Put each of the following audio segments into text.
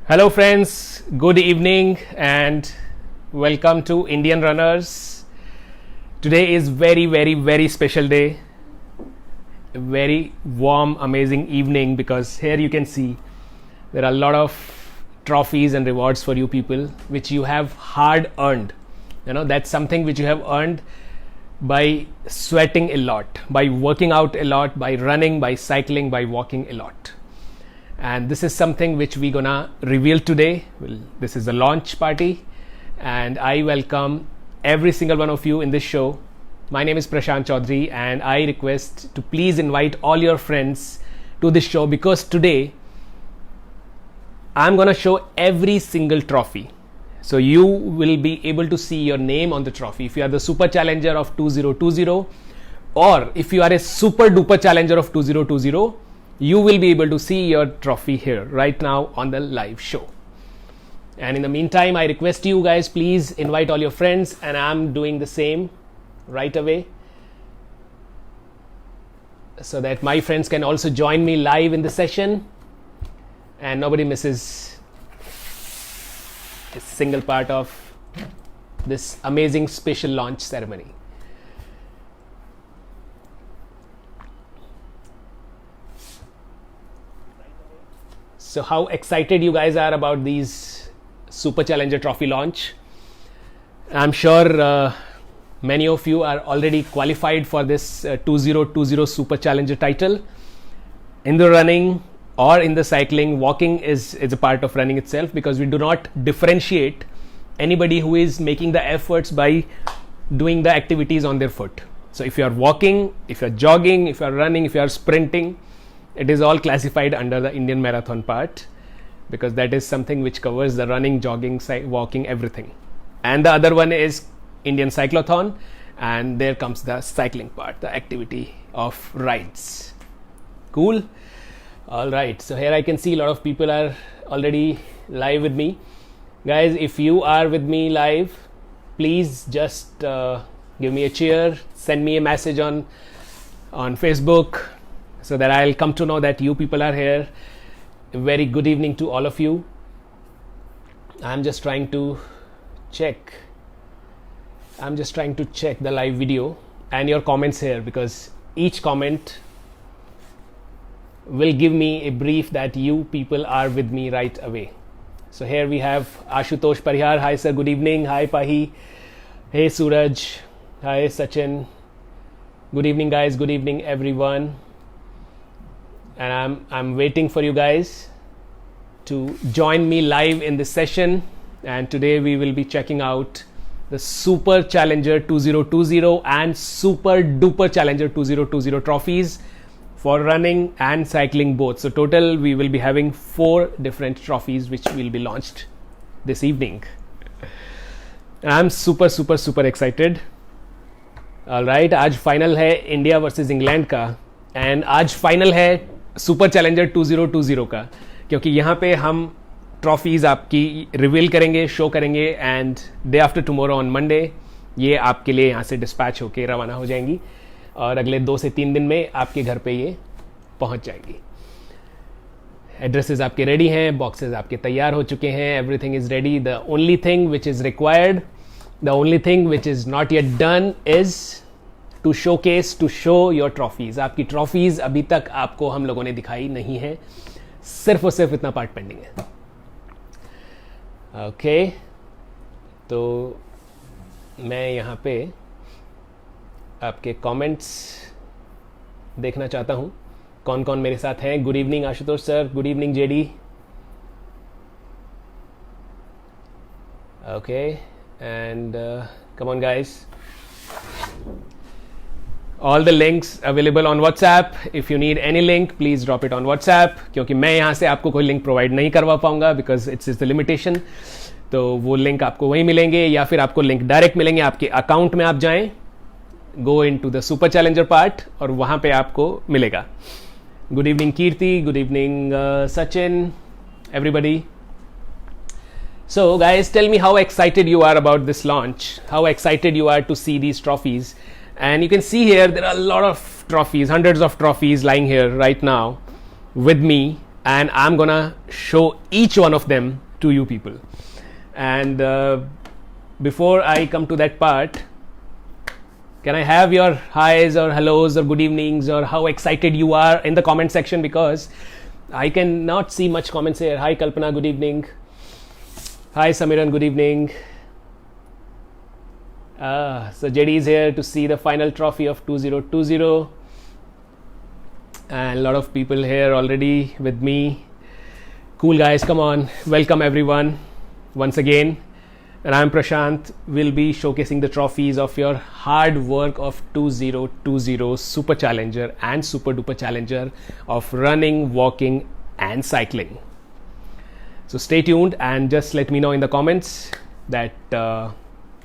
Hello friends, good evening and welcome to Indian Runners. Today is very special day. A very warm, amazing evening because here you can see there are a lot of trophies and rewards for you people which you have hard earned. You know, that's something which you have earned by sweating a lot, by working out a lot, by running, by cycling, by walking a lot. And this is something which we're gonna reveal today. This is the launch party and I welcome every single one of you in this show. My name is Prashant Chaudhary and I request to please invite all your friends to this show because today I'm gonna show every single trophy. So you will be able to see your name on the trophy if you are the super challenger of 2020 or if you are a super duper challenger of 2020. You will be able to see your trophy here right now on the live show. And in the meantime, I request you guys, please invite all your friends, and I'm doing the same right away so that my friends can also join me live in the session and nobody misses a single part of this amazing special launch ceremony. So how excited you guys are about these Super Challenger Trophy launch. I'm sure many of you are already qualified for this 2020 Super Challenger title. In the running or in the cycling, walking is a part of running itself because we do not differentiate anybody who is making the efforts by doing the activities on their foot. So if you are walking, if you are jogging, if you are running, if you are sprinting, it is all classified under the Indian marathon part because that is something which covers the running, jogging, walking, everything. And the other one is Indian cyclothon, and there comes the cycling part, the activity of rides. Cool. All right, so here I can see a lot of people are already live with me. Guys, if you are with me live, please just give me a cheer, send me a message on Facebook, so that I'll come to know that you people are here. A very good evening to all of you. I'm just trying to check the live video and your comments here because each comment will give me a brief that you people are with me right away. So here we have Ashutosh Parihar. Hi sir, good evening. Hi Pahi. Hey Suraj. Hi Sachin. Good evening guys. Good evening everyone. And I'm waiting for you guys to join me live in this session. And today we will be checking out the Super Challenger 2020 and Super Duper Challenger 2020 trophies for running and cycling both. So total we will be having 4 different trophies which will be launched this evening. And I'm super excited. Alright, आज final है India versus England का and आज final है super challenger 2020 का क्योंकि यहाँ पे हम ट्रॉफीज़ आपकी रिवील करेंगे, शो करेंगे and day after tomorrow on Monday ये आपके लिए यहाँ से डिस्पैच होके रवाना हो जाएंगी और अगले 2 से 3 दिन में आपके घर पे ये पहुँच जाएंगी. एड्रेसेस आपके रेडी हैं, बॉक्सेस आपके तैयार हो चुके हैं, everything is ready. The only thing which is required, the only thing which is not yet done is to showcase, to show your trophies. आपकी ट्रॉफीज़ अभी तक आपको हम लोगों ने दिखाई नहीं है, सिर्फ और सिर्फ इतना पार्ट पेंडिंग है. ओके, तो मैं यहाँ पे आपके कमेंट्स देखना चाहता हूँ कौन कौन मेरे साथ हैं. Good evening Ashutosh sir, good evening JD. Okay, and come on guys. All the links available on WhatsApp. If you need any link, please drop it on WhatsApp. क्योंकि मैं यहाँ से आपको कोई लिंक प्रोवाइड नहीं करवा पाऊंगा because it's the limitation. तो वो लिंक आपको वहीं मिलेंगे या फिर आपको लिंक डायरेक्ट मिलेंगे आपके अकाउंट में. आप जाएं, go into the Super Challenger part और वहाँ पे आपको मिलेगा. Good evening Kirti, good evening Sachin, everybody. So guys, tell me how excited you are about this launch. How excited you are to see these trophies. And you can see here there are a lot of trophies, hundreds of trophies lying here right now with me and I'm gonna show each one of them to you people. And before I come to that part, can I have your highs or hellos or good evenings or how excited you are in the comment section, because I cannot see much comments here. Hi Kalpana, good evening. Hi Samiran, good evening. So JD is here to see the final trophy of 2020, and a lot of people here already with me. Cool guys, come on, welcome everyone once again. And I'm Prashant, will be showcasing the trophies of your hard work of 2020 Super Challenger and Super Duper Challenger of running, walking and cycling. So stay tuned and just let me know in the comments that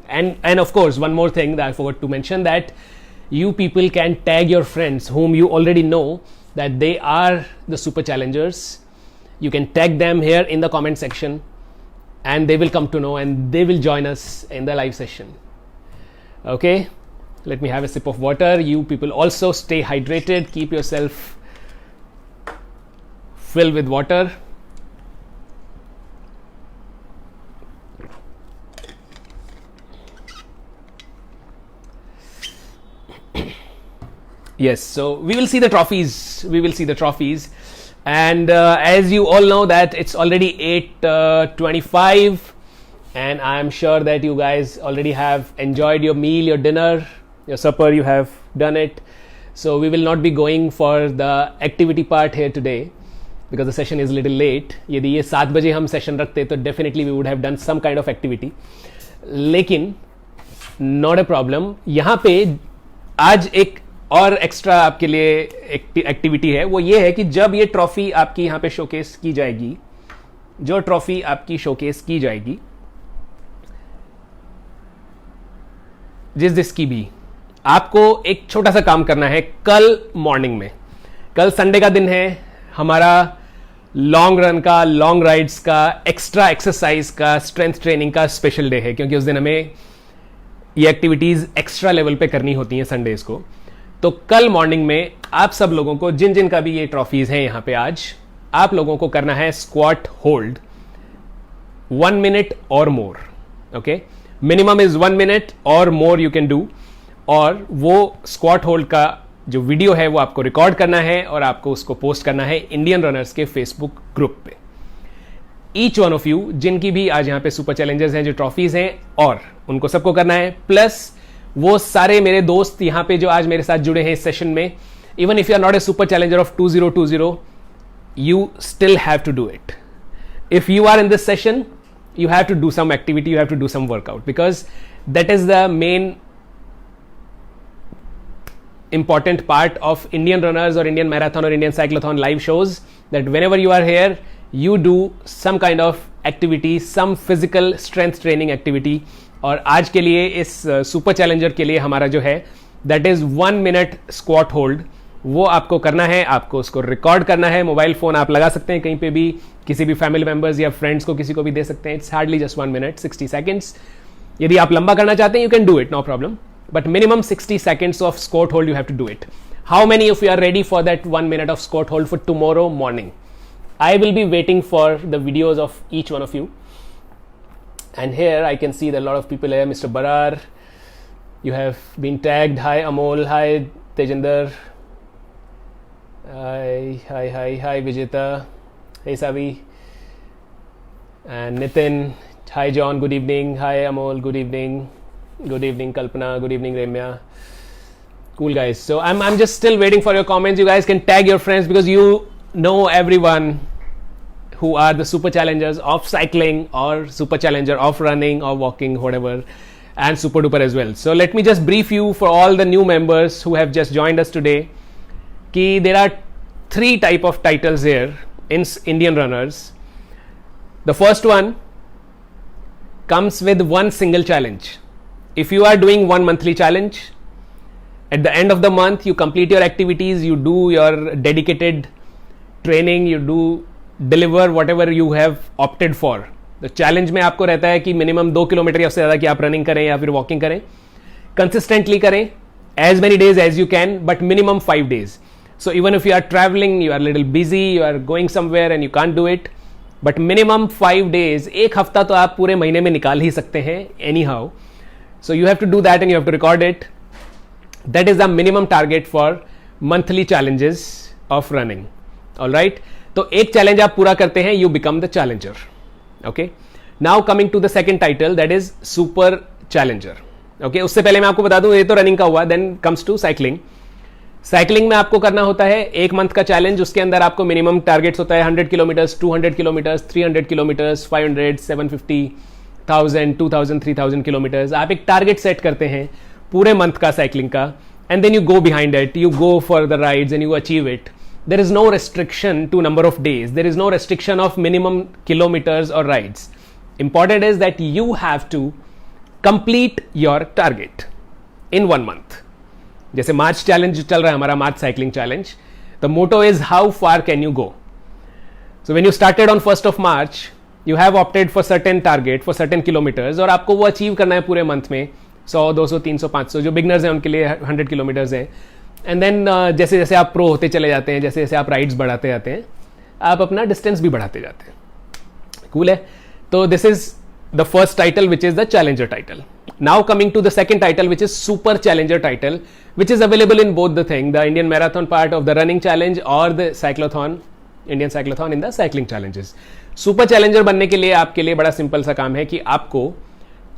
and of course one more thing that I forgot to mention, that you people can tag your friends whom you already know that they are the Super Challengers. You can tag them here in the comment section and they will come to know and they will join us in the live session. Okay, let me have a sip of water. You people also stay hydrated, keep yourself filled with water. Yes, so we will see the trophies. And as you all know that it's already 8:25 and I'm sure that you guys already have enjoyed your meal, your dinner, your supper, you have done it. So we will not be going for the activity part here today because the session is a little late. यदि ये 7 बजे हम session रखते तो definitely we would have done some kind of activity. लेकिन not a problem. यहाँ पे आज एक और एक्स्ट्रा आपके लिए एक्टिविटी है, वो ये है कि जब ये ट्रॉफी आपकी यहाँ पे शोकेस की जाएगी, जो ट्रॉफी आपकी शोकेस की जाएगी, जिसकी भी, आपको एक छोटा सा काम करना है कल मॉर्निंग में. कल संडे का दिन है, हमारा लॉन्ग रन का, लॉन्ग राइड्स का, एक्स्ट्रा एक्सरसाइज का, स्ट्रेंथ ट्रेनिंग का स्पेशल डे है, क्योंकि उस दिन हमें ये एक्टिविटीज एक्स्ट्रा लेवल पे करनी होती हैं संडेज को. तो कल मॉर्निंग में आप सब लोगों को, जिन जिन का भी ये ट्रॉफीज हैं यहां पे आज, आप लोगों को करना है स्क्वाट होल्ड 1 मिनट और मोर. ओके, मिनिमम इज 1 मिनट और मोर यू कैन डू. और वो स्क्वाट होल्ड का जो वीडियो है वो आपको रिकॉर्ड करना है और आपको उसको पोस्ट करना है इंडियन रनर्स के फेसबुक ग्रुप पे. ईच वन ऑफ यू, जिनकी भी आज यहां पे सुपर चैलेंजर्स हैं, जो ट्रॉफीज हैं, और उनको सबको करना है. प्लस वो सारे मेरे दोस्त यहाँ पे जो आज मेरे साथ जुड़े हैं इस सेशन में, even if you are not a super challenger of 2020, you still have to do it. If you are in this session, you have to do some activity, you have to do some workout, because that is the main important part of Indian runners or Indian marathon or Indian cyclothon live shows, that whenever you are here you do some kind of activity, some physical strength training activity. और आज के लिए इस super challenger के लिए हमारा जो है that is 1 minute squat hold, वो आपको करना है. आपको उसको रिकॉर्ड करना है. मोबाइल फोन आप लगा सकते हैं कहीं पे भी, किसी भी फैमिली मेंबर्स या फ्रेंड्स को, किसी को भी दे सकते हैं. It's hardly just 1 minute 60 seconds. यदि आप लंबा करना चाहते हैं you can do it, no problem, but minimum 60 seconds of squat hold you have to do it. How many of you are ready for that 1 minute of squat hold for tomorrow morning? I will be waiting for the videos of each one of you. And here I can see that a lot of people here. Mr. Barar, you have been tagged. Hi Amol, hi Tejinder, hi Vijeta, hey Savi, and Nitin. Hi John, good evening. Hi Amol, good evening. Good evening Kalpana, good evening Remya. Cool guys. So I'm just still waiting for your comments. You guys can tag your friends because you know everyone who are the super challengers of cycling or super challenger of running or walking, whatever, and super duper as well. So let me just brief you for all the new members who have just joined us today, ki there are 3 type of titles here in Indian runners. The first one comes with one single challenge. If you are doing one monthly challenge, at the end of the month you complete your activities, you do your dedicated training, you do deliver whatever you have opted for. The challenge में आपको रहता है कि minimum 2 kilometre या उससे ज़्यादा कि आप रनिंग करें या फिर वॉकिंग करें, कंसिस्टेंटली करें, as many days as you can, but minimum 5 days. So even if you are traveling, you are a little busy, you are going somewhere and you can't do it, but minimum 5 days, एक हफ्ता तो आप पूरे महीने में निकाल ही सकते हैं anyhow. So you have to do that and you have to record it. That is the minimum target for monthly challenges of running. All right. तो एक चैलेंज आप पूरा करते हैं, you become the challenger. Okay. Now coming to the second title, that is super challenger. Okay. उससे पहले मैं आपको बता दूं, ये तो रनिंग का हुआ. Then comes to cycling. Cycling में आपको करना होता है एक मंथ का चैलेंज. उसके अंदर आपको मिनिमम टारगेट्स होता है 100 किलोमीटर्स, 200 किलोमीटर्स, 300 किलोमीटर्स, 500, 750, 1000, 2000, 3000 किलोमीटर्स. आप एक टारगेट सेट करते हैं पूरे मंथ का साइकिलिंग का, and then you go behind it, you go for the rides and you achieve it. There is no restriction to number of days, there is no restriction of minimum kilometres और rides. Important is that you have to complete your target in 1 month. जैसे March challenge चल रहा है हमारा, March cycling challenge. The motto is how far can you go. So when you started on 1st of March, you have opted for certain target for certain kilometres, और आपको वो achieve करना है पूरे मंथ में 100, 200, 300, 500. जो बिगनर्स हैं उनके लिए 100 किलोमीटर्स है. एंड देन जैसे जैसे आप प्रो होते चले जाते हैं, जैसे जैसे आप राइड्स बढ़ाते जाते हैं, आप अपना डिस्टेंस भी बढ़ाते जाते हैं. कूल है. तो this is the first title, which is the challenger title. Now coming to the second title, which is super challenger title, which is available in both the thing, the Indian marathon part of the running challenge or the cyclothon, Indian cyclothon in the cycling challenges. Super challenger बनने के लिए आपके लिए बड़ा simple सा काम है कि आपको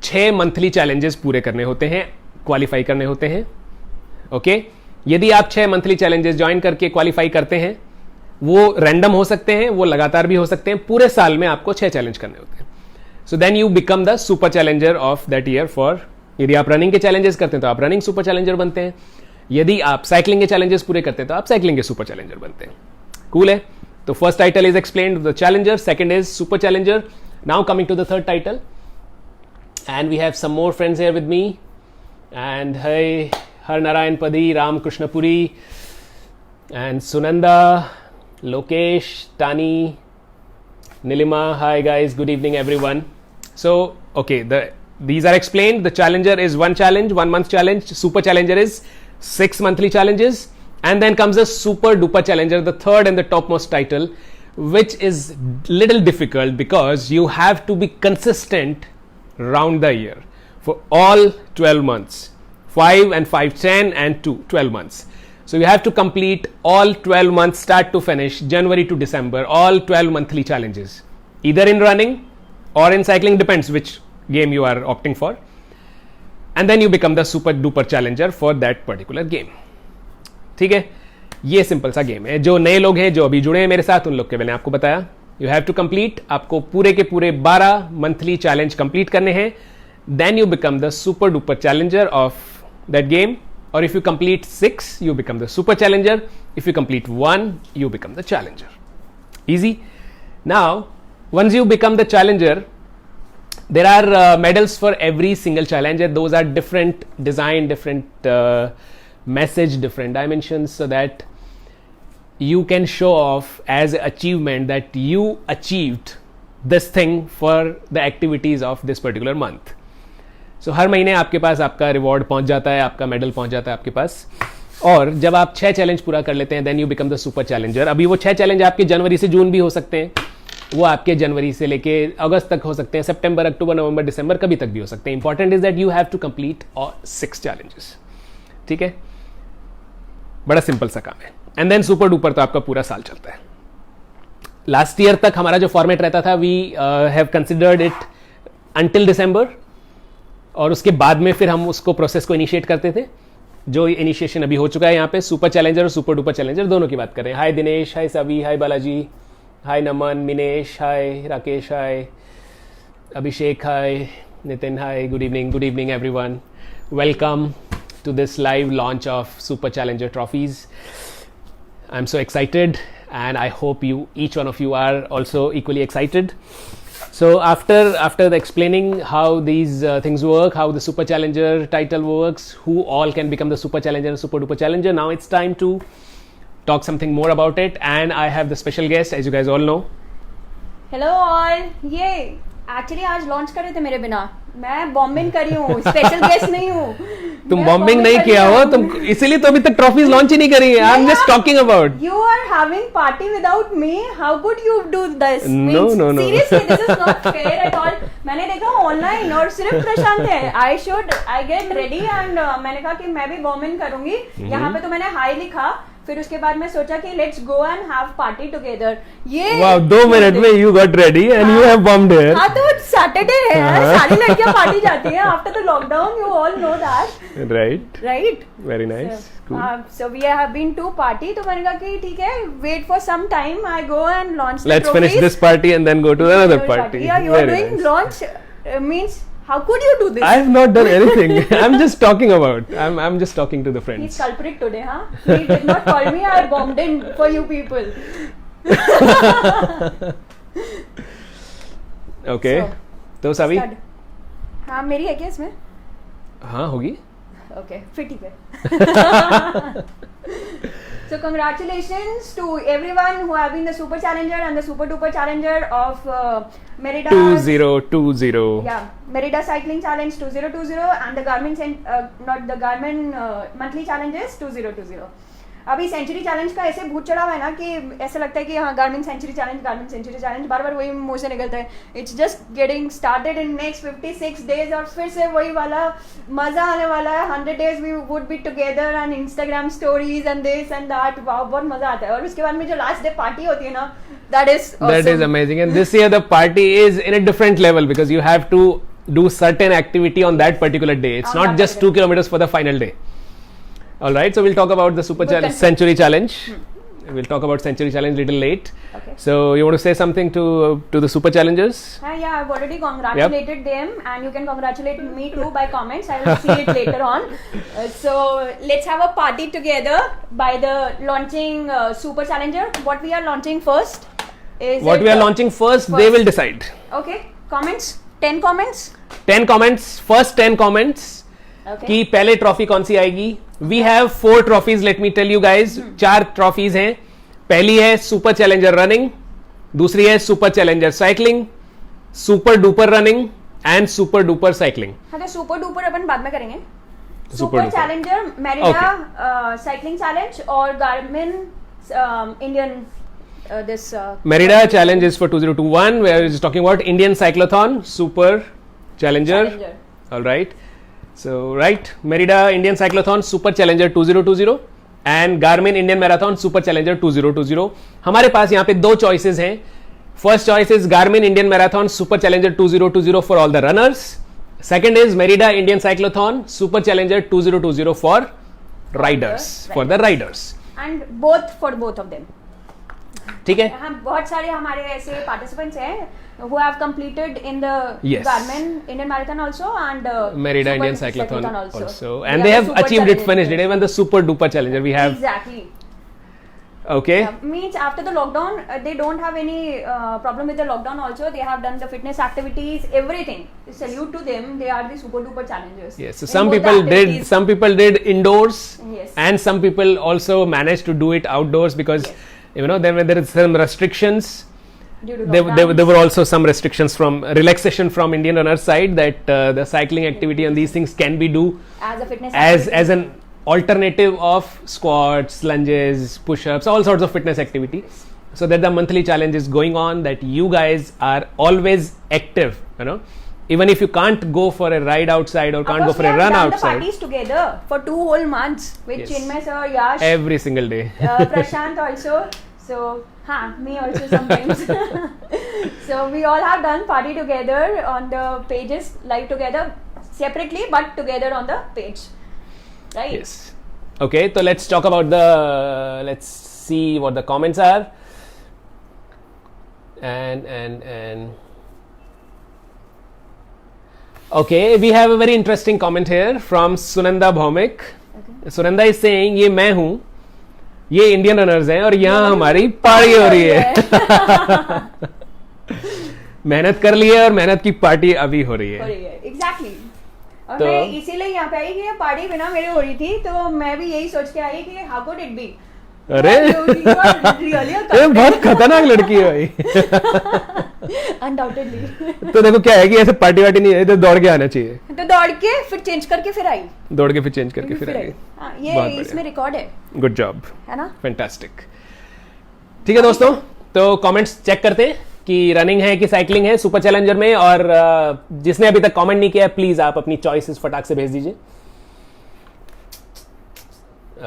6 मंथली चैलेंजेस पूरे करने होते हैं, क्वालिफाई करने होते हैं. ओके. यदि आप 6 मंथली चैलेंजेस ज्वाइन करके क्वालिफाई करते हैं, वो रैंडम हो सकते हैं, वो लगातार भी हो सकते हैं. पूरे साल में आपको 6 चैलेंज करने होते हैं. So then you become the super challenger of that year for, यदि आप रनिंग के चैलेंजेस करते हैं तो आप रनिंग सुपर चैलेंजर बनते हैं. यदि आप साइकिलिंग के चैलेंजेस पूरे करते हैं तो आप साइकिलिंग के सुपर चैलेंजर बनते हैं. कूल है. तो first title is explained, the challenger. Second is super challenger. Now coming to the third title, and we have some more friends here with me. And hi Har Narayan Padi, Ram Krishnapuri, and Sunanda, Lokesh, Tani, Nilima. Hi guys, good evening everyone. So okay, these are explained. The challenger is one challenge, 1 month challenge. Super challenger is 6 monthly challenges, and then comes a super duper challenger, the third and the topmost title, which is little difficult because you have to be consistent round the year for all 12 months, 5 and 5, 10 and 2, 12 months. So you have to complete all 12 months start to finish, January to December, all 12 monthly challenges, either in running or in cycling, depends which game you are opting for. And then you become the super duper challenger for that particular game. ठीक है. ये simple सा game है. जो नए लोग हैं, जो अभी जुड़े हैं मेरे साथ, उन लोग के मैंने आपको बताया, यू हैव टू कंप्लीट, आपको पूरे के पूरे 12 मंथली चैलेंज कंप्लीट करने हैं. Then you become the super duper challenger of that game. Or if you complete 6, you become the super challenger. If you complete 1, you become the challenger. Easy. Now, once you become the challenger, there are medals for every single challenge. Those are different design, different message, different dimensions, so that you can show off as an achievement that you achieved this thing for the activities of this particular month. So, हर महीने आपके पास आपका reward पहुंच जाता है, आपका medal पहुंच जाता है आपके पास. और जब आप 6 चैलेंज पूरा कर लेते हैं, then you become the super challenger. अभी वो 6 चैलेंज आपके जनवरी से जून भी हो सकते हैं, वो आपके जनवरी से लेके अगस्त तक हो सकते हैं, सितंबर, अक्टूबर, नवंबर, दिसंबर, कभी तक भी हो सकते हैं. Important is that you have to complete 6 challenges. ठीक है. बड़ा सिंपल सा काम है. एंड देन सुपर डुपर तो आपका पूरा साल चलता है. लास्ट ईयर तक हमारा जो फॉर्मेट रहता था, we have considered it until December, और उसके बाद में फिर हम उसको प्रोसेस को इनिशिएट करते थे, जो इनिशिएशन अभी हो चुका है. यहाँ पे सुपर चैलेंजर और सुपर डुपर चैलेंजर दोनों की बात करें. Hi Dinesh, hi Savi, hi Balaji, hi Naman, Minesh, hi Rakesh, hi Abhishek, hi Nitin, hi. Good evening everyone. Welcome to this live launch of super challenger trophies. I am so excited and I hope each one of you are also equally excited. So after the explaining how these things work, how the Super Challenger title works, who all can become the Super Challenger and Super Duper Challenger, now it's time to talk something more about it. And I have the special guest, as you guys all know. Hello all! Yay! Actually आज launch कर रहे थे मेरे बिना, मैं bombing करी हूँ, special guest नहीं हूँ। तुम बॉम्बिंग नहीं किया हो, तुम इसीलिए तो अभी तक ट्रॉफीज लॉन्च ही नहीं करी है। I am just talking about you are having party without me, how could you do this? No no no, seriously this is not fair at all. मैंने देखा ऑनलाइन और सिर्फ प्रशांत है, आई गेट रेडी एंड मैंने कहा कि मैं भी बॉम्बिंग करूंगी। यहाँ पे तो मैंने हाई लिखा, फिर उसके बाद मैं सोचा कि let's go and have party together. ये वाओ, 2 मिनट में you got ready and you have bombed here. हाँ तो सैटरडे है, सारी लड़कियां पार्टी जाती हैं after the lockdown, you all know that, right? Very nice, so we have been to party, तो मैंने कहा कि ठीक है, wait for some time, I go and launch the let's trophies. finish this party and then go to another party. Yeah, you are Very doing nice. launch means how could you do this? I have not done anything. I'm just talking about. I'm just talking to the He's friends. culprit today, huh? He did not call me, I bombed in for you people. Okay. तो सभी Start. हाँ मेरी है क्या इसमें? हाँ होगी. Okay, फिर ठीक है. So congratulations to everyone who have been the super challenger and the super duper challenger of Merida 2020. Yeah, Merida Cycling Challenge 2020 and the Garmin monthly challenges 2020. अभी सेंचुरी चैलेंज का ऐसे भूत चढ़ा हुआ है ना कि ऐसा लगता है कि हाँ गार्मिन सेंचुरी चैलेंज बार बार वही मुंह से निकलता है. It's just getting started in next 56 days और फिर से वही वाला मजा आने वाला है. 100 days we would be together and Instagram stories and this and that. Wow बहुत मजा आता है. और उसके बाद में जो लास्ट डे पार्टी होती है ना, that is amazing. And this year the party is in a different level because you have to do certain activity on that particular day. It's not just 2 kilometers for the final day. All right, so we'll talk about the Century Challenge. We'll talk about Century Challenge little late. Okay. So you want to say something to the Super Challengers? Yeah, I've already congratulated them, and you can congratulate me too by comments. I will see it later on. So let's have a party together by the launching Super Challenger. What we are launching first is they will decide. Okay, comments. 10 comments. 10 comments. First 10 comments. Okay. कि पहले trophy कौन सी आएगी. We have 4 trophies. Let me tell you guys, 4 trophies हैं. पहली है super challenger running, दूसरी है super challenger cycling, super duper running and super duper cycling. हाँ तो सुपर डुपर अपन बाद में करेंगे. Super super duper. Challenger, Merida cycling challenge और Garmin Indian this Merida challenge is for 2021, where it is talking about Indian cyclothon super challenger. All right, so Merida Indian cyclothon super challenger 2020 and Garmin Indian marathon super challenger 2020. हमारे पास यहाँ पे 2 choices हैं. First choice is Garmin Indian marathon super challenger 2020 for all the runners. Second is Merida Indian cyclothon super challenger 2020 for riders, for the riders. And both of them. ठीक है. हाँ, बहुत सारे हमारे ऐसे पार्टिसिपेंट्स हैं who have completed in the Yes. Garmin Indian Marathon also and Merida Super Indian cyclothon also. We And they the have Super achieved it, Challenger. finished it. Even the super duper challenger we have. Exactly. Okay. Means after the lockdown, they don't have any problem with the lockdown also. They have done the fitness activities, everything. Salute to them. They are the super duper challengers. Yes. So In some both people the did. activities. Some people did indoors. Yes. And some people also managed to do it outdoors because you know there is some restrictions. Due to There lockdowns. were also some restrictions from relaxation from Indian runners side that the cycling activity and these things can be do as a fitness as an alternative of squats, lunges, push-ups, all sorts of fitness activity. So that the monthly challenge is going on, that you guys are always active, you know, even if you can't go for a ride outside or can't go for a run outside. We have done the parties together for 2 whole months with Yes. Chinmay sir, Yash, Every single day. Prashant also. So, me also sometimes. So we all have done party together on the pages, live together separately but together on the page, right? Yes. Okay, so let's talk about let's see what the comments are. And okay, we have a very interesting comment here from Sunanda Bhaumik. Okay. Sunanda is saying, ये मैं हूँ, ये Indian runners हैं और यहाँ हमारी party हो रही है. मेहनत कर ली है और मेहनत की पार्टी अभी हो रही है. Exactly. और तो- मैं इसीलिए यहाँ पे आई कि ये पार्टी बिना मेरे हो रही थी, तो मैं भी यही सोच के आई कि how could it be? अरे You are really a ये बहुत खतरनाक लड़की है भाई. अनडाउटेडली। तो देखो क्या है कि ऐसे पार्टी वार्टी नहीं है, इधर दौड़ के आना चाहिए, तो दौड़ के फिर चेंज करके फिर आई, दौड़ के फिर चेंज करके फिर आई। हाँ, बहुत ये बढ़िया। इसमें रिकॉर्ड है गुड जॉब, ना? फैंटास्टिक। ठीक है दोस्तों, तो कमेंट्स चेक करते हैं कि रनिंग है कि साइकिलिंग है सुपर चैलेंजर में, और जिसने अभी तक कमेंट नहीं किया प्लीज आप अपनी चॉइसेस फटाक से भेज दीजिए।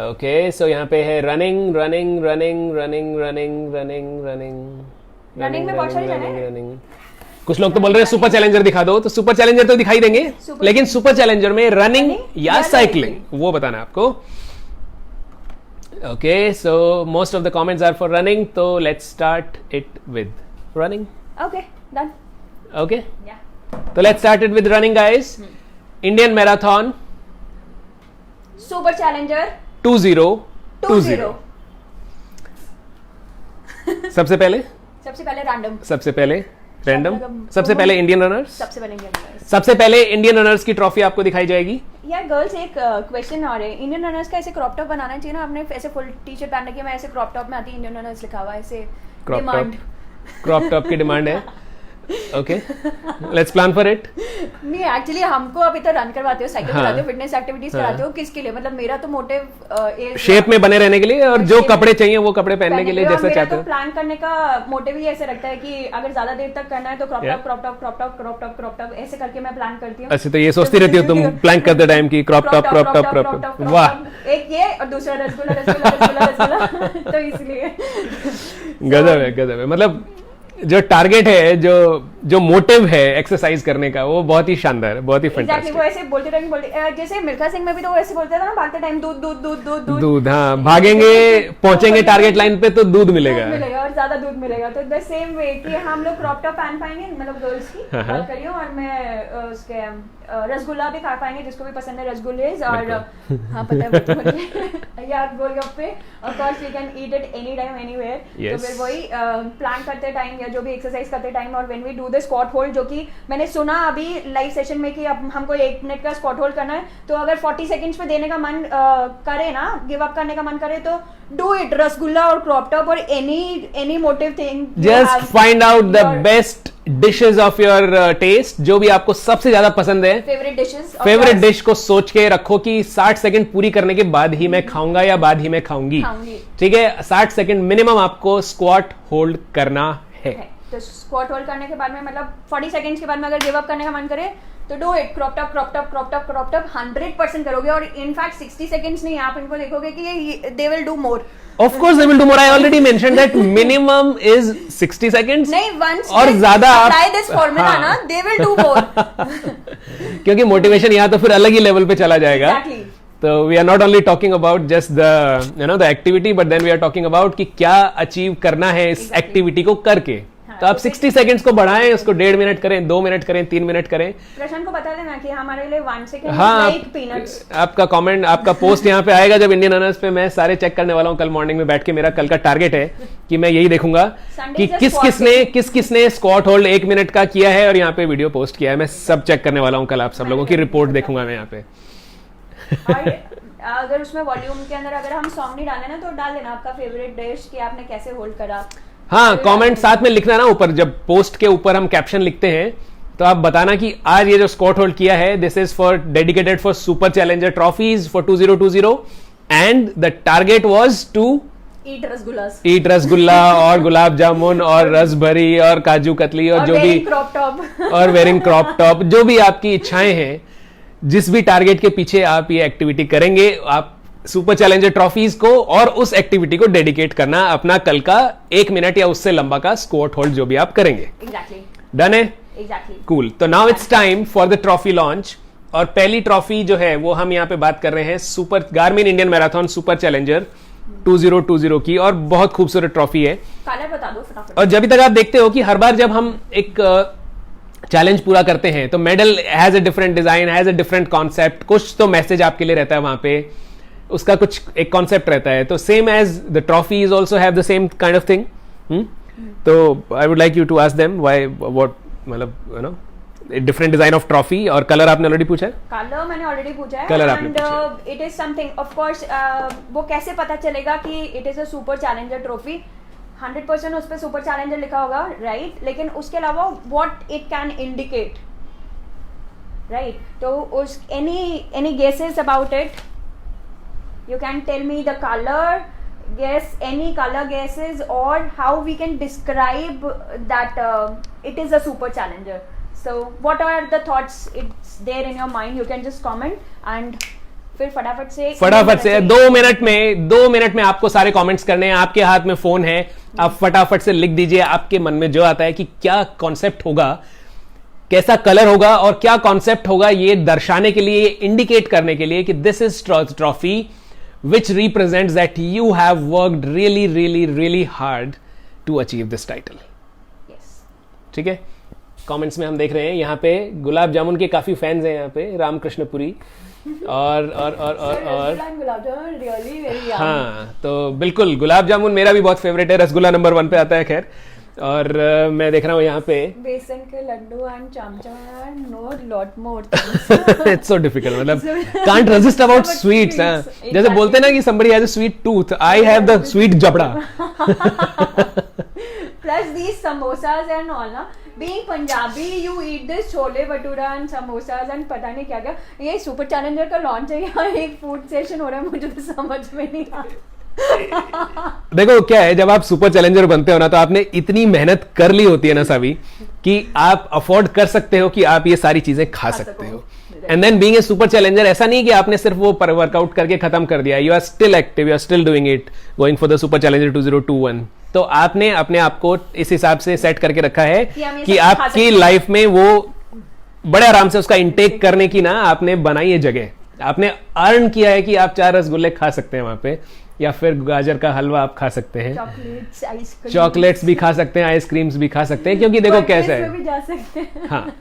ओके, सो यहाँ पे है running running running running running running running running में बहुत सारी जगह है। रनिंग। कुछ लोग तो बोल रहे हैं सुपर चैलेंजर दिखा दो, तो सुपर चैलेंजर तो दिखाई देंगे, लेकिन सुपर चैलेंजर में रनिंग या साइकिलिंग वो बताना है आपको। Okay, so most of the comments are for running, तो let's start it with running. Okay, done. Okay, तो let's start it with running guys. Indian marathon super challenger 2020। सबसे पहले रैंडम, सबसे पहले रैंडम, मतलब सबसे पहले इंडियन रनर्स, सबसे पहले इंडियन रनर्स। सबसे पहले इंडियन रनर्स की ट्रॉफी आपको दिखाई जाएगी। यार गर्ल्स, एक क्वेश्चन और है, इंडियन रनर्स का ऐसे क्रॉप टॉप बनाना चाहिए ना, आपने ऐसे फुल टी शर्ट पहन रखी है, मैं ऐसे क्रॉप टॉप में आती, इंडियन रनर्स लिखा हुआ है, ऐसे डिमांड, क्रॉप टॉप की डिमांड है। Okay, let's plan for it. नहीं एक्चुअली हमको अभी तो रन करवाते हो, साइकिल कराते हो, फिटनेस एक्टिविटीज कराते हो, किसके लिए? मतलब मेरा तो मोटिव शेप में बने रहने के लिए, और जो कपड़े चाहिए वो कपड़े पहनने के लिए, जैसा चाहते हो। प्लान करने का मोटिव ही ऐसे रखता है कि अगर ज्यादा देर तक करना है तो crop top crop top crop top crop top crop top ऐसे करके मैं प्लान करती हूँ। अच्छा, तो ये सोचती रहती हो तुम प्लान करते टाइम की crop top crop top crop top. वाह, एक ये और दूसरा रसगुल्ला रसगुल्ला रसगुल्ला रसगुल्ला तो इसलिए गजब है, गजब है। मतलब जो टारगेट है, जो मोटिव है एक्सरसाइज करने का, वो बहुत ही शानदार है, बहुत ही फैंटास्टिक। वो ऐसे बोलते टाइम जैसे मिल्खा सिंह में भी तो वो ऐसे बोलता था ना, भागते टाइम दूध दूध दूध दूध दूध दूध। हाँ, भागेंगे, पहुंचेंगे टारगेट लाइन पे तो दूध मिलेगा और ज्यादा दूध मिलेगा। तो द सेम वे कि हम लोग क्रॉप टॉप पहन पाएंगे, मतलब गर्ल्स की बात करिए, और मैं उसके रसगुल्ला भी खा पाएंगे, जिसको भी पसंद है रसगुल्ले, और हाँ पता है मुझे यार golgappe, of course you can eat it any time anywhere. तो फिर वही प्लान करते टाइम या जो भी एक्सरसाइज करते टाइम, और when we do the squat hold, जो कि मैंने सुना अभी लाइव सेशन में कि अब हमको 1 मिनट का स्क्वाट होल्ड करना है, तो अगर 40 सेकंड्स पे देने का मन करे ना, गिव अप करने का मन करे, तो डू इट, रसगुल्ला और क्रॉप टॉप और any motive thing. Just find out the best dishes of your taste, जो भी आपको सबसे ज्यादा पसंद है, फेवरेट डिश को सोच के रखो कि 60 सेकंड पूरी करने के बाद ही मैं खाऊंगा या बाद ही मैं खाऊंगी। ठीक है, 60 सेकंड मिनिमम आपको स्क्वाट होल्ड करना है। तो स्क्वाट होल्ड करने के बाद में, मतलब 40 सेकंड्स के बाद में अगर गिव अप करने का मन करे तो do it, crop top crop top crop top crop top 100% करोगे। और इनफैक्ट 60 सेकंड्स नहीं, आप इनको देखोगे कि they will do more. Of course they will do more. I already mentioned that minimum is 60 seconds. नहीं, once और ज्यादा आप apply this formula ना, they will do more. क्योंकि मोटिवेशन यहाँ तो फिर अलग ही लेवल पे चला जाएगा। Exactly. तो we are not only talking about just the activity, but then we are talking about कि क्या अचीव करना है इस एक्टिविटी को करके। तो आप 60 सेकंड्स को बढ़ाएं, उसको 1.5 मिनट करें, 2 मिनट करें, 3 मिनट करें। प्रशांत को बता देना कि हमारे लिए 1 सेकंड हाँ, लाइक पीनट्स। आपका कमेंट, आपका पोस्ट यहाँ पे आएगा जब इंडियन रनर्स पे। मैं सारे चेक करने वाला हूँ कल मॉर्निंग में बैठ के। मेरा कल का टारगेट है कि मैं यही देखूंगा कि किस किसने स्क्वाट होल्ड 1 मिनट का किया है और यहाँ पे वीडियो पोस्ट किया है। मैं सब चेक करने वाला हूँ कल, आप सब लोगों की रिपोर्ट देखूंगा मैं यहाँ पे। अगर उसमें वॉल्यूम के अंदर अगर हम सॉन्ग नहीं डाले ना, तो डाल देना आपका फेवरेट डिश कि आपने कैसे होल्ड करा। हाँ, कमेंट साथ में लिखना ना ऊपर, जब पोस्ट के ऊपर हम कैप्शन लिखते हैं तो आप बताना कि आज ये जो स्क्वाट होल्ड किया है, this is for dedicated for super challenger trophies for 2020 and the target was to eat rasgulla और गुलाब जामुन और रस भरी और काजू कतली और जो भी क्रॉप टॉप और वेयरिंग क्रॉप टॉप, जो भी आपकी इच्छाएं हैं, जिस भी टारगेट के पीछे आप ये एक्टिविटी करेंगे, आप सुपर चैलेंजर ट्रॉफीज को और उस एक्टिविटी को डेडिकेट करना अपना कल का 1 मिनट या उससे लंबा का स्क्वाट होल्ड जो भी आप करेंगे। डन है? कूल। तो now it's time for the trophy launch. और पहली ट्रॉफी जो है वो हम यहाँ पे बात कर रहे हैं super Garmin Indian marathon super challenger 2020 की, और बहुत खूबसूरत ट्रॉफी है। बता दो फटाफट। और जब तक आप देखते हो कि हर बार जब हम एक चैलेंज पूरा करते हैं तो medal has a different design, has a different concept, कुछ तो मैसेज आपके लिए रहता है वहां पे, उसका कुछ एक कॉन्सेप्ट रहता है। तो same as the trophies also have the same kind of thing. तो I would like you to ask them why, what, मतलब you know different design of trophy. और कलर आपने ऑलरेडी पूछा है? कलर मैंने ऑलरेडी पूछा है। कलर आपने पूछा है। It is something, of course वो कैसे पता चलेगा कि it is a super challenger trophy? 100% उस पर सुपर चैलेंजर लिखा होगा, राइट, लेकिन उसके अलावा what it can indicate, right, तो उस any guesses about it, you can tell me the color, guess any color guesses, or how we can describe that it is a super challenger. So what are the thoughts it's there in your mind? You can just comment and फिर फटाफट से 2 minute में आपको सारे comments करने हैं. आपके हाथ में फोन है, आप फटाफट से लिख दीजिए आपके मन में जो आता है कि क्या कॉन्सेप्ट होगा, कैसा कलर होगा और क्या कॉन्सेप्ट होगा, ये दर्शाने के लिए, इंडिकेट करने के लिए कि this is trophy which represents that you have worked really hard to achieve this title. Yes. ठीक है. कमेंट्स में हम देख रहे हैं यहाँ पे गुलाब जामुन के काफी फैंस हैं यहाँ पे, रामकृष्णपुरी और really very हाँ, तो बिल्कुल गुलाब जामुन मेरा भी बहुत फेवरेट है. रसगुल्ला नंबर 1 पे आता है. खैर, और मैं देख रहा हूँ यहाँ पे बेसन के लड्डू एंड चमचा and know lot more. It's so difficult, मतलब कांट रेजिस्ट अबाउट स्वीट्स. जैसे बोलते हैं ना कि somebody has a sweet tooth, I have the sweet जबड़ा. Plus these samosas and all ना, being Punjabi you eat this chole bhatura and samosas and पता नहीं क्या क्या. ये सुपर चैलेंजर का लॉन्च है या एक फूड सेशन हो रहा है, मुझे तो समझ में नहीं आ रहा. देखो क्या है, जब आप सुपर चैलेंजर बनते हो ना, तो आपने इतनी मेहनत कर ली होती है ना सभी, कि आप अफोर्ड कर सकते हो कि आप ये सारी चीजें खा सकते हो. And then being a super challenger, ऐसा नहीं कि आपने सिर्फ वो वर्कआउट करके खत्म कर दिया. You are still active, you are still doing it, going for the super challenger 2021. तो आपने अपने आप को इस हिसाब से सेट करके रखा है कि आपकी लाइफ में वो बड़े आराम से उसका इंटेक करने की ना आपने बनाई है जगह. आपने अर्न किया है कि आप 4 रसगुल्ले खा सकते हैं वहां पे, या फिर गाजर का हलवा आप खा सकते हैं, चॉकलेट्स भी खा सकते हैं, आइसक्रीम्स भी खा सकते हैं, क्योंकि देखो कैसा है. हाँ,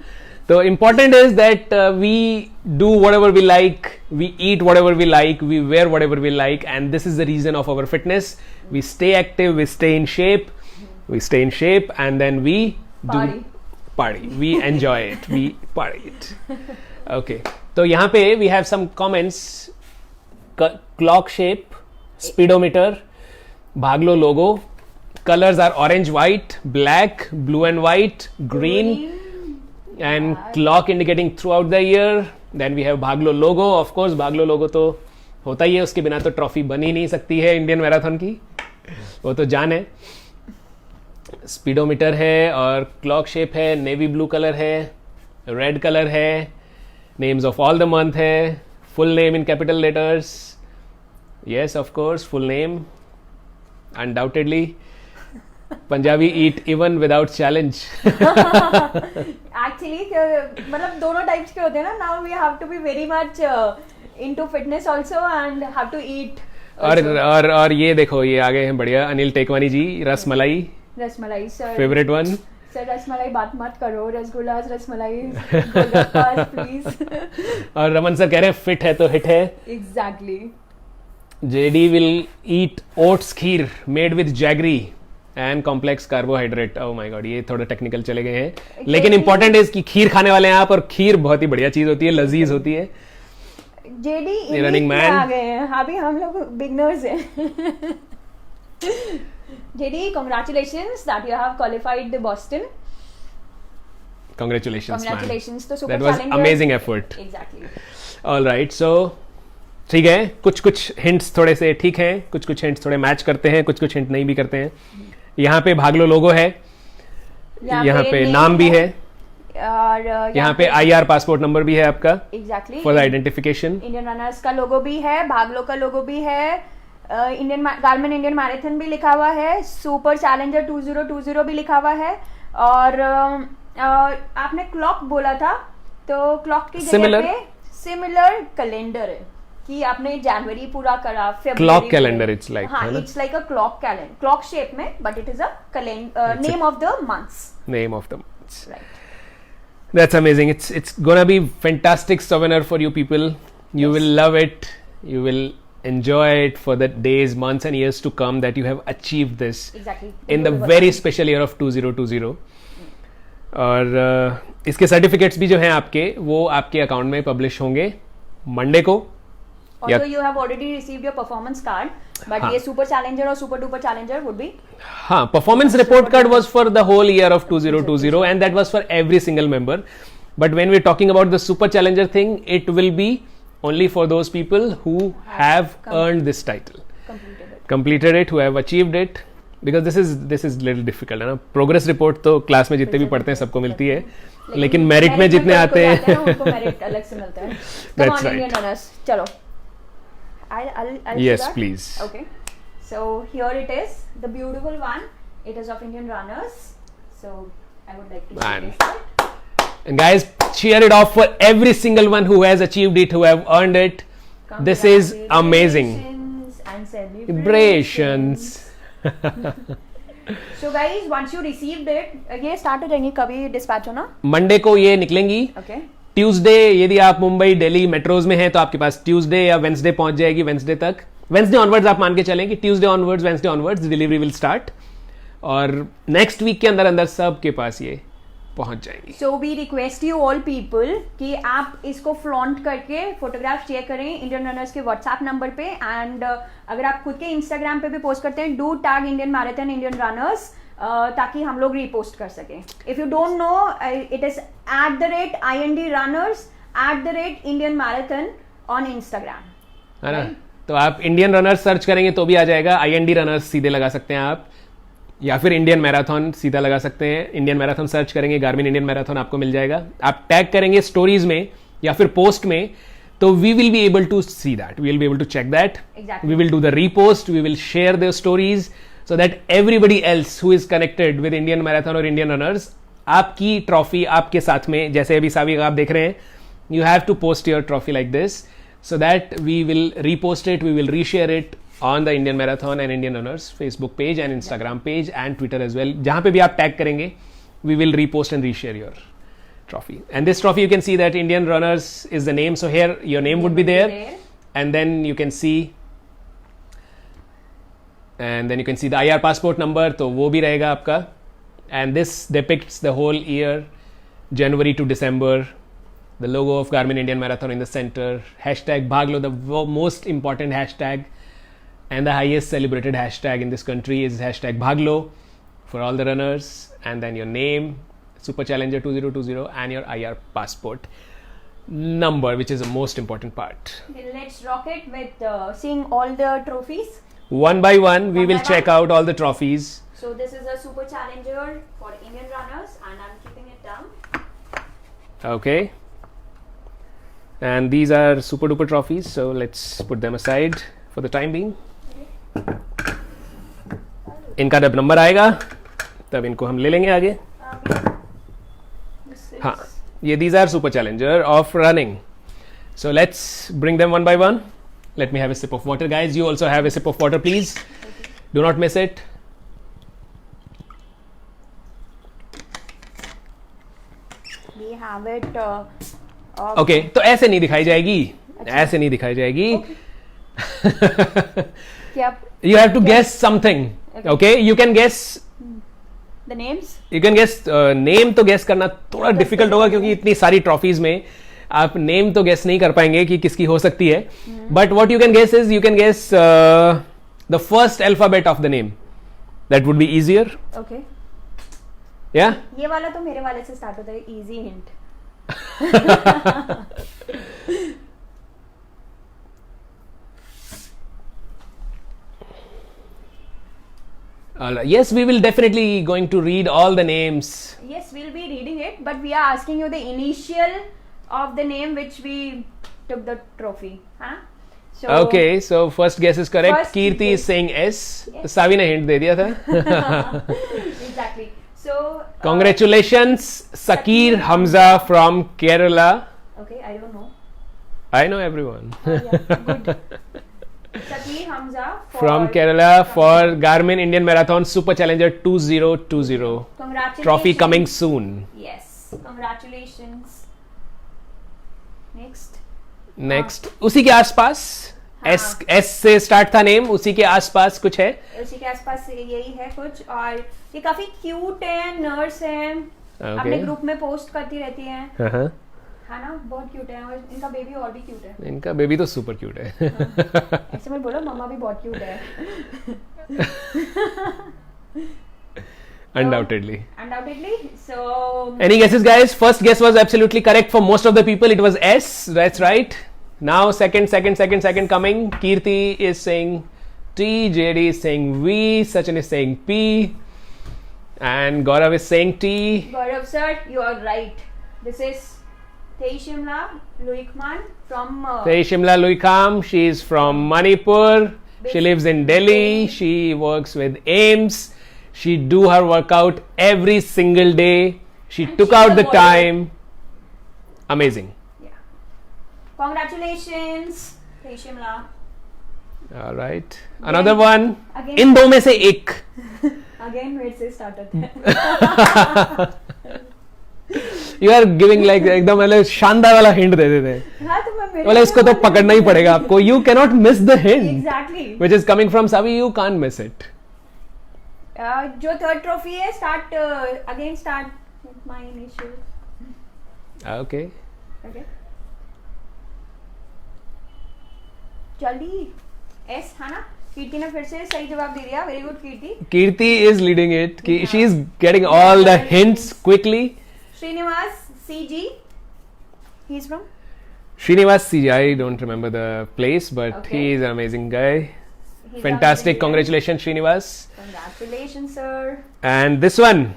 तो important is that we do whatever we like, we eat whatever we like, we wear whatever we like, and this is the reason of our fitness. We stay active, we stay in shape, and then we do party. We enjoy it. We party it. Okay. तो यहाँ पे we have some comments. Clock shape, speedometer, Bhaglo logo. Colors are orange, white, black, blue and white, green, and clock indicating throughout the year. Then we have Bhaglo logo. Of course, Bhaglo logo तो होता ही है, उसके बिना तो trophy बन ही नहीं सकती है इंडियन मैराथन की, वो तो जान है. स्पीडोमीटर है और क्लॉक शेप है, नेवी ब्लू कलर है, रेड कलर है, names of all the month है, full name in capital letters. Yes, of course, full name undoubtedly. Punjabi eat even without challenge. Actually मतलब दोनों टाइप्स के होते हैं ना. Now we have to be very much into fitness also and have to eat. और ये देखो, ये आ गए हैं बढ़िया Anil Tekwani ji. Rasmalai sir, favourite one. Sir rasmalai बात मत करो, रसगुल्ला रसमलाई प्लीज. और रमन सर कह रहे हैं फिट है तो हिट है. Exactly. JD will eat oats kheer made with jaggery and complex carbohydrate. Oh my God, ये थोड़ा टेक्निकल चले गए हैं, लेकिन इंपॉर्टेंट है कि खीर खाने वाले हैं आप, और खीर बहुत ही बढ़िया चीज होती है, लजीज होती है. जेडी रनिंग मैन आ गए हैं, अभी हम लोग बिगनर्स हैं. JD, congratulations that you have qualified the Boston. Congratulations, man. तो super That was challenger. amazing effort. Exactly. All right, so ठीक है, कुछ हिंट्स थोड़े से ठीक हैं, कुछ हिंट्स थोड़े मैच करते हैं, कुछ हिंट नहीं भी करते हैं. यहाँ पे भागलो लोगो है, यहाँ पे नाम भी है, और यहाँ पे IR पासपोर्ट नंबर भी है आपका. Exactly. For the identification. Indian runners का लोगो भी है, भागलो का लोगो भी है, इंडियन गार्मिन इंडियन मैराथन भी लिखा हुआ है, सुपर चैलेंजर 2020 भी लिखा हुआ है. और आपने क्लॉक बोला था, तो क्लॉक की जगह पे सिमिलर कैलेंडर है कि आपने जनवरी पूरा करा, क्लॉक कैलेंडर. इट्स लाइक, हाँ, it's like a clock calendar, clock shape में, but it is a name of the months. Name of the months. That's amazing. It's gonna be fantastic souvenir for you people. You will love it. You will enjoy it for the days, months and years to come that you have achieved this. Exactly. In the very special year of 2020. और इसके certificates भी जो हैं आपके, वो आपके account में publish होंगे मंडे को. Although you have already received your performance card, but हाँ. ये super challenger और super duper challenger would be हाँ, performance report card was for the whole year of 2020 and that was for every single member. But when we're talking about the super challenger thing, it will be only for those people who have earned this title, completed it, who have achieved it. Because this is little difficult है ना. Progress report तो class में जितने भी पढ़ते हैं सबको मिलती है, लेकिन मेरिट में जितने आते हैं उनको मेरिट अलग से मिलता है. That's right. Indian runners, चलो. I'll Yes, start. please. Okay. So here it is, the beautiful one. It is of Indian runners. So I would like to Man. showcase it. And guys, cheer it off for every single one who has achieved it, who have earned it. This is amazing. Congratulations and celebrations. Celebrations. So guys, once you received it, ये start हो जाएंगी कभी dispatch होना? Monday को ये निकलेंगी. Okay. Tuesday यदि आप मुंबई दिल्ली मेट्रोज में हैं तो आपके पास ट्यूसडे या वेंसडे पहुंच जाएगी. वेंसडे तक, वेंसडे ऑनवर्ड्स आप मान के चलेंगे. Tuesday onwards, Wednesday onwards delivery will start और नेक्स्ट वीक के अंदर अंदर सबके पास ये पहुंच जाएंगी. So we request you all people कि आप इसको फ्लॉन्ट करके फोटोग्राफ शेयर करें इंडियन रनर्स के व्हाट्सएप नंबर पे. एंड अगर आप खुद के इंस्टाग्राम पे भी पोस्ट करते हैं, do tag Indian marathon Indian runners, ताकि हम लोग रीपोस्ट कर सकें. If you don't know, it is @IND runners @Indian Marathon on Instagram, है ना. तो आप इंडियन रनर्स सर्च करेंगे तो भी आ जाएगा. IND रनर्स सीधे लगा सकते हैं आप, या फिर इंडियन मैराथन सीधा लगा सकते हैं. इंडियन मैराथन सर्च करेंगे, गार्मिन इंडियन मैराथन आपको मिल जाएगा. आप टैग करेंगे स्टोरीज में या फिर पोस्ट में, तो we will be able to see that, we will be able to check that. We will do the repost, we will share the stories so that everybody else who is connected with Indian Marathon or Indian runners, आपकी trophy आपके साथ में, जैसे अभी सावी आप देख रहे हैं, you have to post your trophy like this so that we will repost it, we will reshare it on the Indian Marathon and Indian Runners Facebook page and Instagram page and Twitter as well. जहाँ पे भी आप tag करेंगे, we will repost and reshare your trophy. And this trophy you can see that Indian Runners is the name, so here your name would be there, and then you can see the IR passport number, तो वो भी रहेगा आपका. And this depicts the whole year, January to December. The logo of Garmin Indian Marathon in the center. Hashtag Bhaglo, the most important hashtag and the highest celebrated hashtag in this country is hashtag Bhaglo for all the runners. And then your name, Super Challenger 2020, and your IR passport number, which is the most important part. Let's rock it with seeing all the trophies. One by one, we will check out all the trophies. So this is a Super Challenger for Indian runners, and I'm keeping it down. Okay. And these are super duper trophies, so let's put them aside for the time being. इनका जब number आएगा तब इनको हम ले लेंगे आगे. हाँ, ये these are Super Challenger of running. So let's bring them one by one. Let me have a sip of water, guys. You also have a sip of water, please. Do not miss it. We have it. Okay, तो ऐसे नहीं दिखाई जाएगी. ऐसे नहीं दिखाई जाएगी. You have to guess something. Okay, you can guess the names. You can guess name. तो guess करना थोड़ा difficult होगा क्योंकि इतनी सारी trophies में आप नेम तो गेस नहीं कर पाएंगे कि किसकी हो सकती है. But what you can guess is you can guess the first alphabet of the name. That would be easier. Okay. या ये वाला तो मेरे वाले से स्टार्ट होता है. Easy hint. Yes, we will definitely going to read all the names. Yes, we'll be reading it, but we are asking you the initial of the name which we took the trophy. Huh? So Okay, so first guess is correct. First Kirti guess. is saying S. Yes. सावी ने hint दे दिया था. exactly. So Congratulations, Sakir Hamza from Kerala. Okay, I don't know. I know everyone. Yeah, good. Sakir Hamza From Kerala for Garmin Indian Marathon Super Challenger 2020. Congratulations. Trophy coming soon. Yes, congratulations. Next. उसी के आसपास S से start था name. उसी के आसपास कुछ है. उसी के आसपास यही है कुछ. और ये काफी क्यूट है. नर्स है. अपने ग्रुप में पोस्ट करती रहती है. हाँ ना, बहुत क्यूट है और इनका बेबी और भी क्यूट है. इनका बेबी तो सुपर क्यूट है. ऐसे मत बोलो, मम्मा भी बहुत क्यूट है. Undoubtedly. So Any guesses, guys? First guess was absolutely correct for most of the people. It was S. That's right. Now second coming. Kirti is saying T. JD is saying V. Sachin is saying P. And Gaurav is saying T. Gaurav sir, you are right. This is Teishimla Luikman from Shimla Luikam. She is from Manipur. She lives in Delhi. She works with AIMS. She do her workout every single day. She And took she's out a the warrior. time. Amazing. Yeah. Congratulations, Teishimla. All right. Another one. Again. इन दो में से एक. Again, where से start होता है. You are giving like एकदम मतलब शानदार वाला हिंट दे देते हैं. हाँ, तो मैं मेरे मतलब इसको तो पकड़ना ही पड़ेगा आपको. You cannot miss the hint. Exactly. Which is coming from Savi. You can't miss it. जो थर्ड ट्रॉफी है, start with my initial. Okay. Okay. जल्दी. S है ना? कीर्ति ने फिर से सही जवाब दे दिया. Very good, Kirti. Kirti is leading it. She is getting all the hints quickly. Srinivas CG. He's from. Srinivas CG. I don't remember the place, but Okay. he is an amazing guy. He's Fantastic. amazing. Congratulations, Srinivas. Congratulations, sir. And this one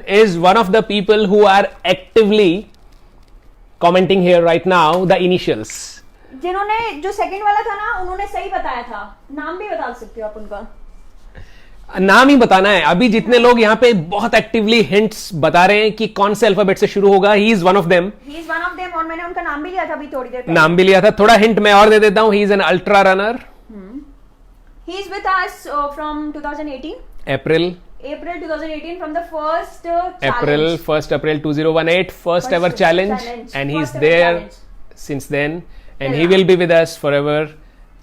is one of the people who are actively commenting here right now. The initials. जिन्होंने जो second वाला था ना, उन्होंने सही बताया था. नाम भी बता सकते हो आप उनका. नाम ही बताना है. अभी जितने लोग यहाँ पे बहुत एक्टिवली हिंट्स बता रहे हैं कि कौन से अल्फाबेट से शुरू होगा. He is one of them. He is one of them और मैंने उनका नाम भी लिया था अभी थोड़ी देर पहले. नाम भी लिया था. थोड़ा हिंट मैं और दे देता हूँ. He is an ultra runner. He is with us from 2018. April April 2018 from the first April challenge. 1st April 2018 first ever challenge, and he's First ever there challenge. since then, and Yeah. he will be with us forever,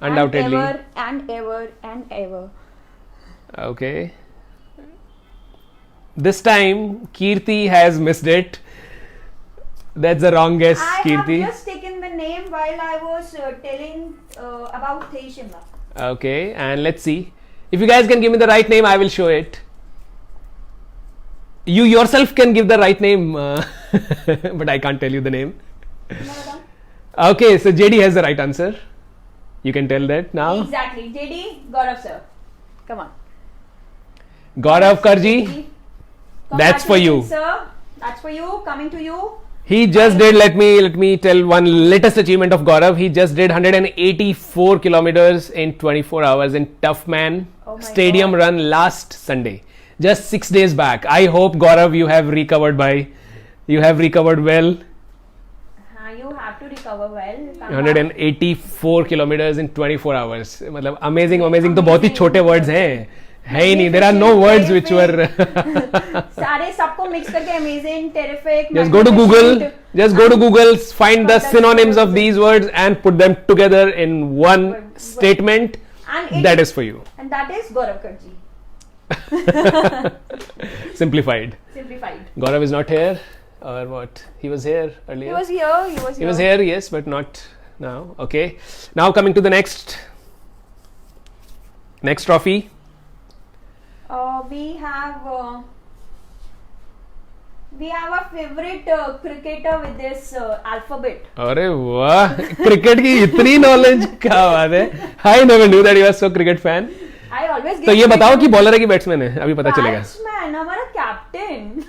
undoubtedly. And ever. Okay. This time Kirti has missed it. That's the wrong guess, I Kirti. have just taken the name while I was telling about Teishimla. Okay, and let's see. If you guys can give me the right name, I will show it. You yourself can give the right name, but I can't tell you the name. Okay, so JD has the right answer. You can tell that now. Exactly. JD, Gaurav sir. Come on. Gaurav Karji, that's for you. Congratulations, sir. That's for you. Coming to you. He just did, let me tell one latest achievement of Gaurav. He just did 184 kilometers in 24 hours in Toughman Oh my Stadium God. run last Sunday. Just 6 days back. I hope Gaurav you have recovered well. You have to recover well. Come 184 kilometers in 24 hours. मतलब amazing तो बहुत ही छोटे words हैं. है ही नहीं. There are no words which were. सारे सबको mix करके amazing, terrific. Just go to Google, find the synonyms of these words and put them together in one statement. And That is for you. And that is Gaurav Karji. Simplified. Simplified. Gaurav is not here, or what? He was here earlier. He was here. He was here, yes, but not now. Okay. Now coming to the next trophy. We have a favorite cricketer with this alphabet. अरे वाह, cricket की इतनी knowledge, क्या बात है. I never knew that you are so cricket fan. I always तो ये बताओ कि बॉलर है कि बैट्समैन है, अभी पता चलेगा. Batsman, हमारा कैप्टन.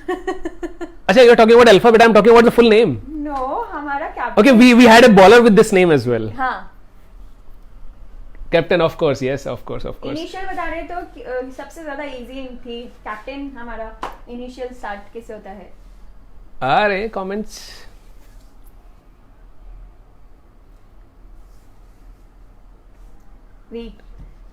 अच्छा, you are talking about alphabet. I am talking about the full name. No, हमारा captain. Okay, we had a bowler with this name as well. हाँ. Captain, of course, yes, of course. Initial बता रहे तो सबसे ज्यादा easy थी. Captain हमारा initial start कैसे होता है? अरे comments. We.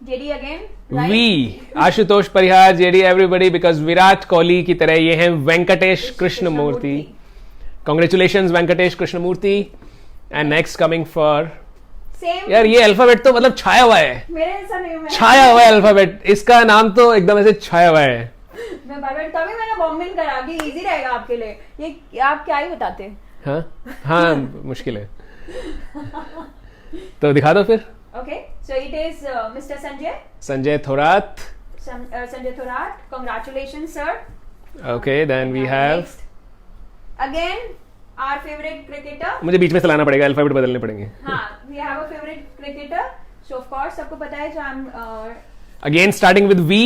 JD again. Right? We. Ashutosh Parihar, JD, everybody, because Virat Kohli की तरह ये हैं Venkatesh Krishnamurthy. Congratulations, Venkatesh Krishnamurthy. And next coming for. Same. यार ये अल्फाबेट तो मतलब छाया हुआ है. मेरे ऐसा नहीं है. छाया हुआ है अल्फाबेट. इसका नाम तो एकदम ऐसे छाया हुआ है. मैं बार-बार तभी मैंने बॉम्बिंग करा कि इजी रहेगा आपके लिए. ये आप क्या ही बताते. हाँ हाँ मुश्किल है, तो दिखा दो फिर. Okay, so it is Mr. Sanjay Thorat. Sanjay Thorat. Congratulations, sir. Okay, then we have. Next, again, our favorite cricketer. मुझे बीच में चलाना पड़ेगा, अल्फाबेट बदलने पड़ेंगे. हाँ, we have a favorite cricketer. So of course सबको पता है जो हम. Again starting with V.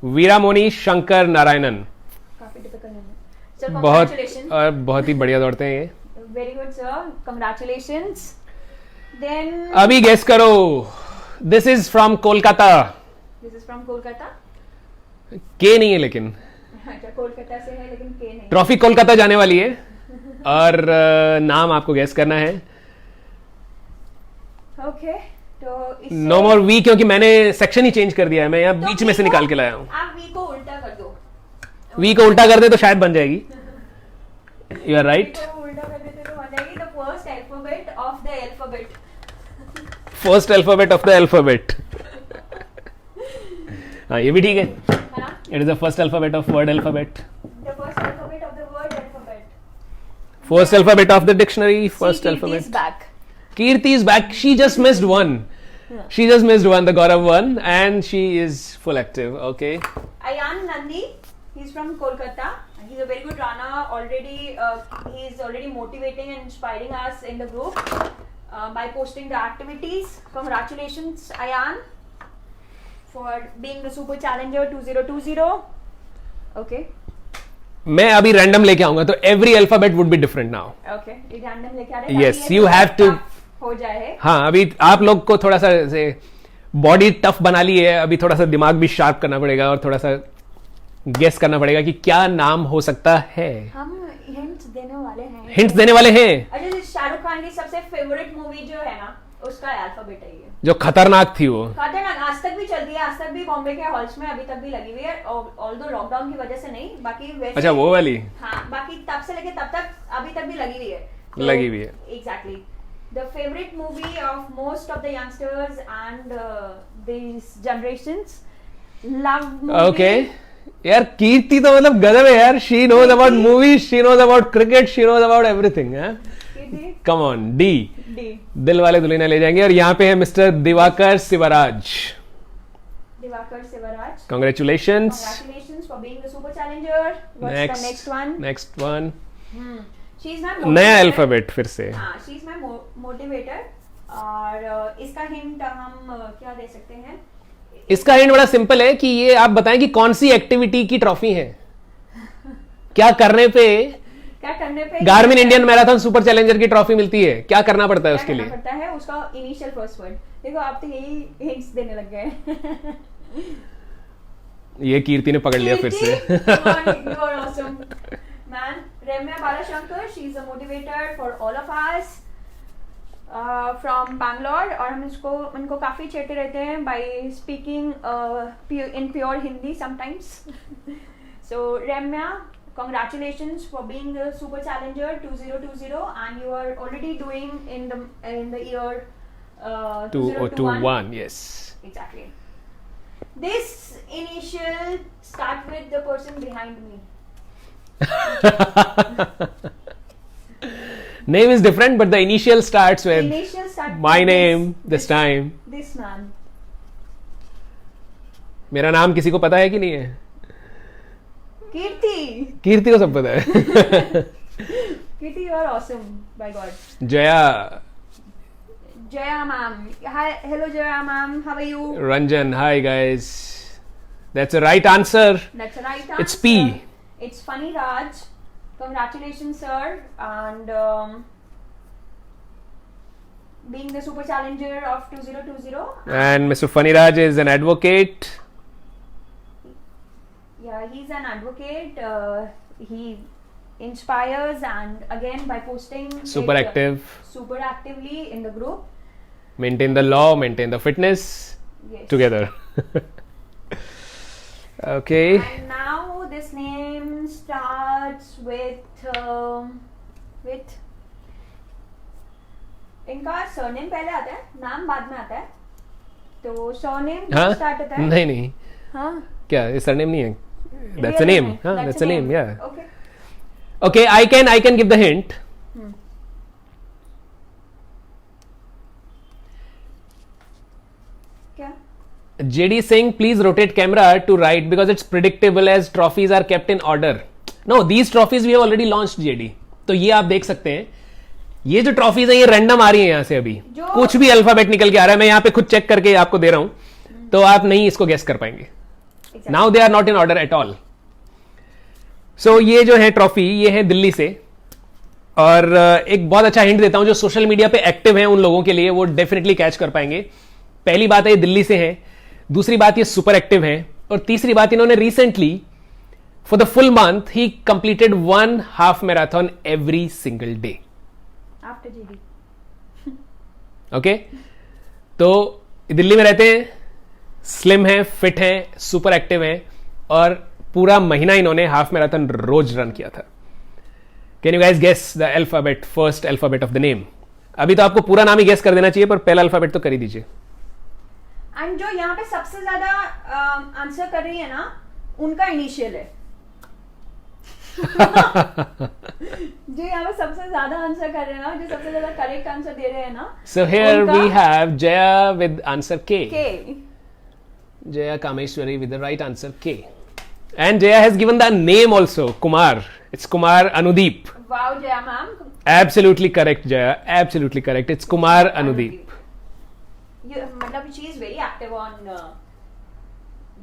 वीरामोनी Shankar Narayanan. काफी difficult है. Sir, बहुत congratulations. और बहुत ही बढ़िया दौड़ते हैं ये. Very good, sir. Congratulations. Then. अभी गेस करो. This is from Kolkata. This is from Kolkata. के नहीं है लेकिन. अच्छा, कोलकाता से है लेकिन के नहीं. ट्रॉफी कोलकाता जाने वाली है और नाम आपको गेस करना है. Okay, तो इससे. नो मोर वी, क्योंकि मैंने सेक्शन ही चेंज कर दिया है, मैं यहाँ तो बीच में से निकाल के लाया हूँ. आप वी को उल्टा कर दो. वी को उल्टा कर दे तो शायद बन जाएगी. You are right. उल्टा कर देते तो बन जाएगी. The first alphabet of the alphabet. First alphabet of the alphabet. हाँ ये भी ठीक है. है ना? It is the first alphabet of word alphabet. The first alphabet of the word alphabet. First alphabet of the dictionary. First See, Kirti alphabet. is back. Kirti is back. She just missed one. Yeah. She just missed one. The Gaurav one, and she is full active. Okay. Ayan Nandi. He's from Kolkata. He's a very good runner. Already, he is already motivating and inspiring us in the group by posting the activities. Congratulations, Ayan, for being the Super Challenger 2020. Okay. मैं अभी random लेके आऊंगा तो every alphabet would be different now. Okay. ये random लेके आ रहे हैं. Yes, ताकि ये you थोड़ा have to- tough हो जाए. हाँ अभी आप लोग को थोड़ा सा से बॉडी टफ बना ली है, अभी थोड़ा सा दिमाग भी शार्प करना पड़ेगा और थोड़ा सा गेस करना पड़ेगा कि क्या नाम हो सकता है. हम hints देने वाले हैं. हिंट्स देने वाले हैं. अच्छा, जो शाहरुख खान की सबसे फेवरेट मूवी जो है ना, उसका अल्फाबेट है ये. जो खतरनाक थी वो. खतरनाक. आज तक भी चलती है, आज तक भी बॉम्बे के हॉल्स में अभी तक भी लगी हुई है. ऑल्दो लॉकडाउन की वजह से नहीं, बाकी वैसे. अच्छा वो वाली. हाँ, बाकी तब से लेके तब तक अभी तक भी लगी हुई है. लगी हुई है. Exactly. The favorite movie of most of the youngsters and these generations. Love movie. Okay यार कीर्ति तो मतलब गजब है यार. She knows about movies, she knows about cricket, she knows about everything. Kirti, come on. D. D. दिल वाले दुल्हनिया ले जाएंगे. और यहाँ पे है mister Diwakar Shivraj. Divakar Sivaraj. Congratulations. Congratulations for being the super challenger. What's the next one? Next one. She's my नया motivator. Alphabet फिर से. हाँ, she's my motivator. और इसका हिंट हम क्या दे सकते हैं? इसका हिंट बड़ा सिंपल है कि ये आप बताएं कि कौन सी एक्टिविटी की ट्रॉफी है. क्या करने पे Garmin Indian marathon super challenger की ट्रॉफी मिलती है. क्या करना पड़ता है उसके लिए? पड़ता है उसका इनिशियल फर्स्ट वर्ड. देखो आप तो यही हिंट्स देने लग गए. ये कीर्ति ने पकड़ लिया फिर से. You are awesome, man. Ramya Balashankar, she is a motivator for all of us from Bangalore. और हम उनको काफी चेते रहते हैं by speaking in pure Hindi sometimes. So Ramya, congratulations for being the Super Challenger 2020, and you are already doing in the year 2021. Yes. Exactly. This initial start with the person behind me. Name is different, but the initial starts with Initial start my with name this time. This man. मेरा नाम किसी को पता है कि नहीं है? Kirti. कीर्ति को सब पता है. Kirti, you are awesome. By God. Jaya. Jaya ma'am. Hi, hello Jaya ma'am. How are you? Ranjan. Hi guys. That's a right answer. That's a right answer. It's P. It's Funny Raj. Congratulations, sir, and being the Super Challenger of 2020. And Mr. Funiraj is an advocate. Yeah, he's an advocate. He inspires, and again by posting Super it, active. super actively in the group. Maintain the law, maintain the fitness. Yes. Together. Okay. And now this name starts with इनका surname पहले आता है, नाम बाद में आता है. तो सरनेम हाँ? स्टार्ट होता है. नहीं. हाँ. क्या ये सरनेम नहीं है? That's a Real name. name. हाँ, that's a name. Yeah. Okay. Okay, I can give the hint. क्या? JD Singh, please rotate camera to right because it's predictable as trophies are kept in order. No, these trophies we have already launched, JD. तो ये आप देख सकते हैं, ये जो trophies है ये रैंडम आ रही है यहां से, अभी कुछ भी अल्फाबेट निकल के आ रहा है, मैं यहां पे खुद चेक करके आपको दे रहा हूं, तो आप नहीं इसको गेस कर पाएंगे. Now they are not in order at all. So ये जो है ट्रॉफी, ये है दिल्ली से. और एक बहुत अच्छा हिंट देता हूं, जो सोशल मीडिया पे एक्टिव हैं उन लोगों के लिए वो डेफिनेटली कैच कर पाएंगे. पहली बात है ये दिल्ली से है, दूसरी बात ये सुपर एक्टिव है, और तीसरी बात इन्होंने recently for the full month he completed 1 half marathon every single day. After GD. Okay, तो दिल्ली में रहते हैं, स्लिम है, फिट है, सुपर एक्टिव है, और पूरा महीना इन्होंने हाफ मैराथन रोज रन किया था. Can you guys guess the alphabet, first alphabet of the name? अभी तो आपको पूरा नाम ही गेस कर देना चाहिए, पर पहला अल्फाबेट तो कर ही दीजिए. एंड जो यहाँ पे सबसे ज्यादा आंसर कर रही है ना, उनका इनिशियल है. जो यहाँ पे सबसे ज्यादा आंसर कर रहे हैं ना, जो सबसे ज्यादा करेक्ट आंसर दे रहे हैं ना, so here we have Jaya with answer K. Jaya Kameshwari with the right answer, K. And Jaya has given the name also, Kumar. It's Kumar Anudeep. Wow, Jaya ma'am. Absolutely correct, Jaya. Absolutely correct. It's Kumar Anudeep. मतलब she is very active on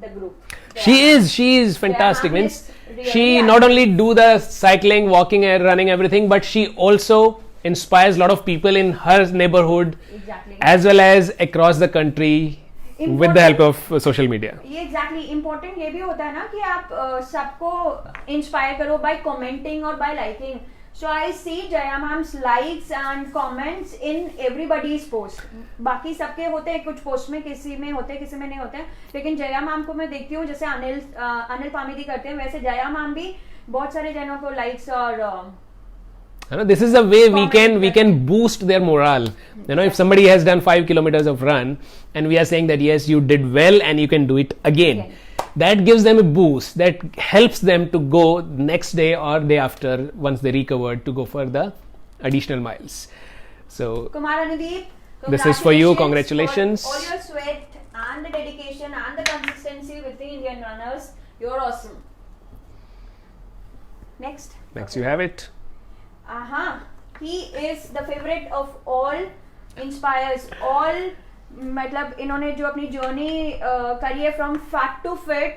the group. She is fantastic. Jaya Means really she active. not only do the cycling, walking and running everything, but she also inspires a lot of people in her neighborhood Exactly. as well as across the country. With the help of social media. ये exactly important ये भी होता है ना कि आप सबको inspire करो by commenting और by liking. So I see Jaya ma'am's likes and comments in everybody's post. बाकी सबके होते हैं, कुछ पोस्ट में किसी में होते हैं, किसी में नहीं होते हैं, लेकिन जया मैम को मैं देखती हूँ जैसे अनिल पामीदी करते हैं, वैसे जया मैम भी बहुत सारे जनों को लाइक्स और this is the way we can boost their morale. If somebody has done 5 kilometers of run and we are saying that yes, you did well and you can do it again, that gives them a boost, that helps them to go next day or day after once they recovered to go for the additional miles. So Kumar Anudeep, this is for you. Congratulations for all your sweat and the dedication and the consistency with the Indian runners. You're awesome. Next you have it. He is the favorite of all, inspires all. मतलब इन्होंने जो अपनी journey करी है from fat to fit,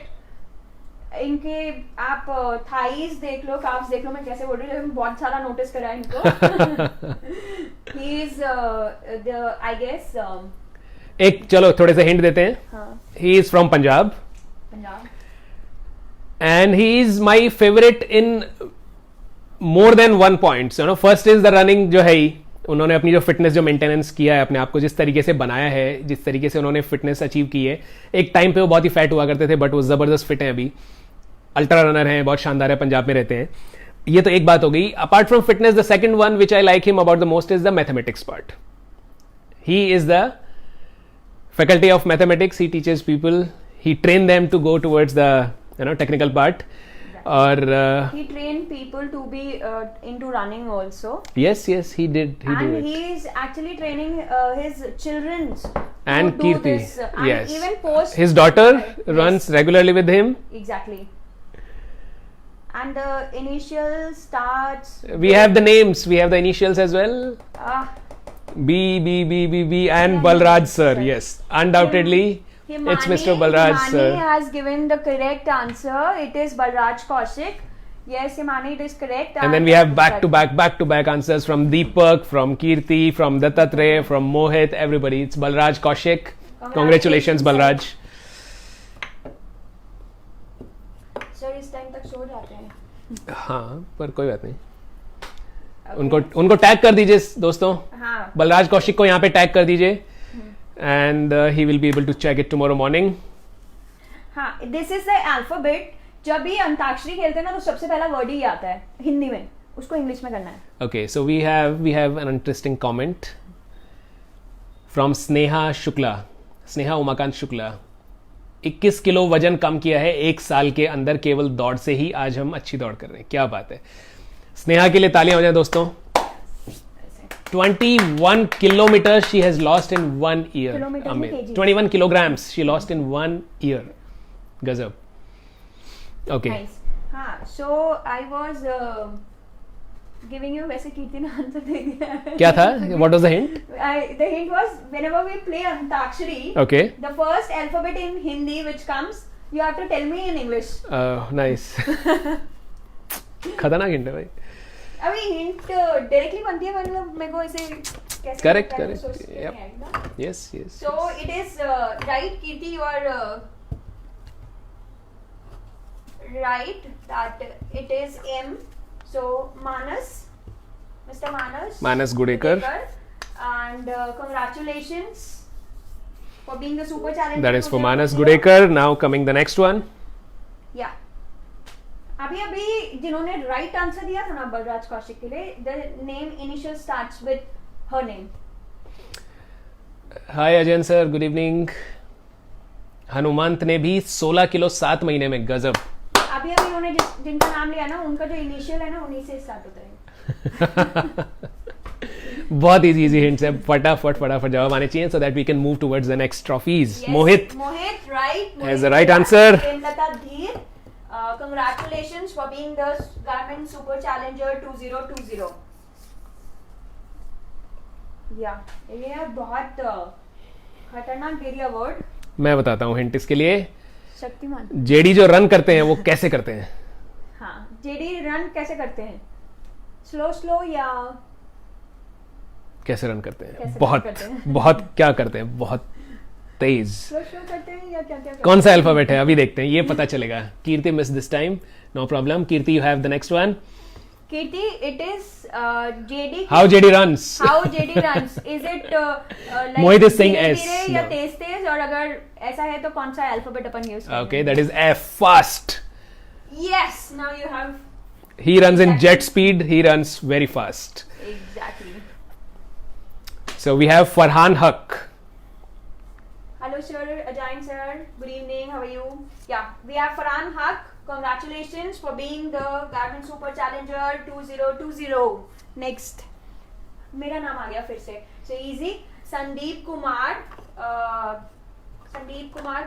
इनके आप thighs देख लो, carbs देख लो, मैं कैसे बोल रही हूँ, बहुत सारा नोटिस करा है इनको. ही इज आई गेस एक चलो थोड़े से हिंट देते हैं. He is from Punjab and he is my favourite in more than 1 point. First is the running जो है ही, उन्होंने अपनी जो फिटनेस जो मेंटेनेंस किया है, अपने आप को जिस तरीके से बनाया है, जिस तरीके से उन्होंने फिटनेस अचीव की है. एक टाइम पे वो बहुत ही फैट हुआ करते थे, बट वो जबरदस्त फिट है, अभी अल्ट्रा रनर हैं, बहुत शानदार है, पंजाब में रहते हैं. ये तो एक बात हो गई. Apart from fitness, the second one which I like him about the most is the mathematics part. He is the faculty of mathematics. He teaches people, he train them to go towards the technical part. और he trained people to be into running also. Yes, he did. And he is actually training his children and to do Kirti. this. And Yes. even post his daughter runs regularly with him. Exactly. And the initial starts. We have the names. We have the initials as well. B and Balraj sir. Yes, undoubtedly. It's Mr. Balraj sir. Himani has given the correct answer. It is Balraj Kaushik. Yes, Himani, it is correct. And then we have back to back answers from Deepak, from Kirti, from Dattatreya, from Mohit, everybody. It's Balraj Kaushik. Congratulations, Balraj. Sir, इस time तक सो जाते हैं. हाँ, पर कोई बात नहीं. उनको टैग कर दीजिए दोस्तों. हाँ. बलराज कौशिक को यहाँ पे टैग कर दीजिए. And he will be able to check it tomorrow morning. हाँ, this is the alphabet. जब भी अंताक्षरी खेलते हैं ना, तो सबसे पहला वर्ड ही आता है हिंदी में, उसको इंग्लिश में करना है. Okay, so we have an interesting comment from Sneha Shukla. Sneha Umakant Shukla. 21 kilo वजन कम किया है 1 साल के अंदर केवल दौड़ से ही. आज हम अच्छी दौड़ कर रहे हैं. क्या बात है. स्नेहा के लिए तालियां हो जाए दोस्तों. 21 kilometers she has lost in 1 year. Kilometers में Amazing. kg. 21 kilograms she lost in 1 year. गजब. Okay. Nice. हाँ, so I was giving you वैसे कीर्ति ने आंसर दे दिया है. क्या था? What was the hint? The hint was whenever we play Antakshari, Okay. the first alphabet in Hindi which comes, you have to tell me in English. Nice. खतरनाक hint है भाई. अभी हिंट डायरेक्टली बनती है मतलब मेरे को ऐसे कैसे Correct, पहले correct. सोच के Yep. नहीं आई ना. Yes, yes. So it is right, Kirti, you are right that it is M. So Manas, Mr. Manas Gudekar. And congratulations for being the super challenger. That is for Manas Gudekar. Now coming the next one. Yeah. अभी जिन्होंने right answer दिया था ना बलराज कौशिक के लिए, the name initial starts with her name. Hi Ajayan sir, good evening. Hanumant ने भी 16 kilo 7 महीने में. गजब. अभी उन्होंने जिनका नाम लिया ना, उनका जो इनिशियल है ना उन्हीं से स्टार्ट होता है. बहुत इजी हिंट्स है. फटाफट जवाब आने चाहिए so that we can move towards the next trophies. Yes, Mohit right has the right answer. Premlata Dheer, congratulations for being the Garment Super Challenger 2020. ये बहुत खतरनाक दे दिया वर्ड. मैं बताता हूँ हिंट इसके लिए. शक्तिमान. जेडी जो रन करते हैं वो कैसे करते हैं? हाँ, जेडी रन कैसे करते हैं? स्लो या कैसे रन करते हैं? कैसे बहुत रन करते हैं? बहुत क्या करते हैं? बहुत तेज. स्लो करते हैं या क्या क्या? कौन सा अल्फाबेट है अभी देखते हैं, ये पता चलेगा. Kirti miss this time. No problem. Kirti, you have the next one. Kirti, it is JD. How JD runs? How JD runs? Is it like Mohit is saying S. धीरे-धीरे या No. तेज? और अगर ऐसा है तो कौन सा अल्फाबेट अपन यूज करेंगे? Okay, that is F. Fast. Yes, now you have He runs in jet speed. He runs very fast. exactly. So we have Farhan Haq. Hello sir, Ajayan sir. Good evening. How are you? Yeah, we have Farhan Haq. Congratulations for being the Garment Super Challenger 2020. Next, मेरा नाम आ गया फिर से. So easy. Sandeep Kumar,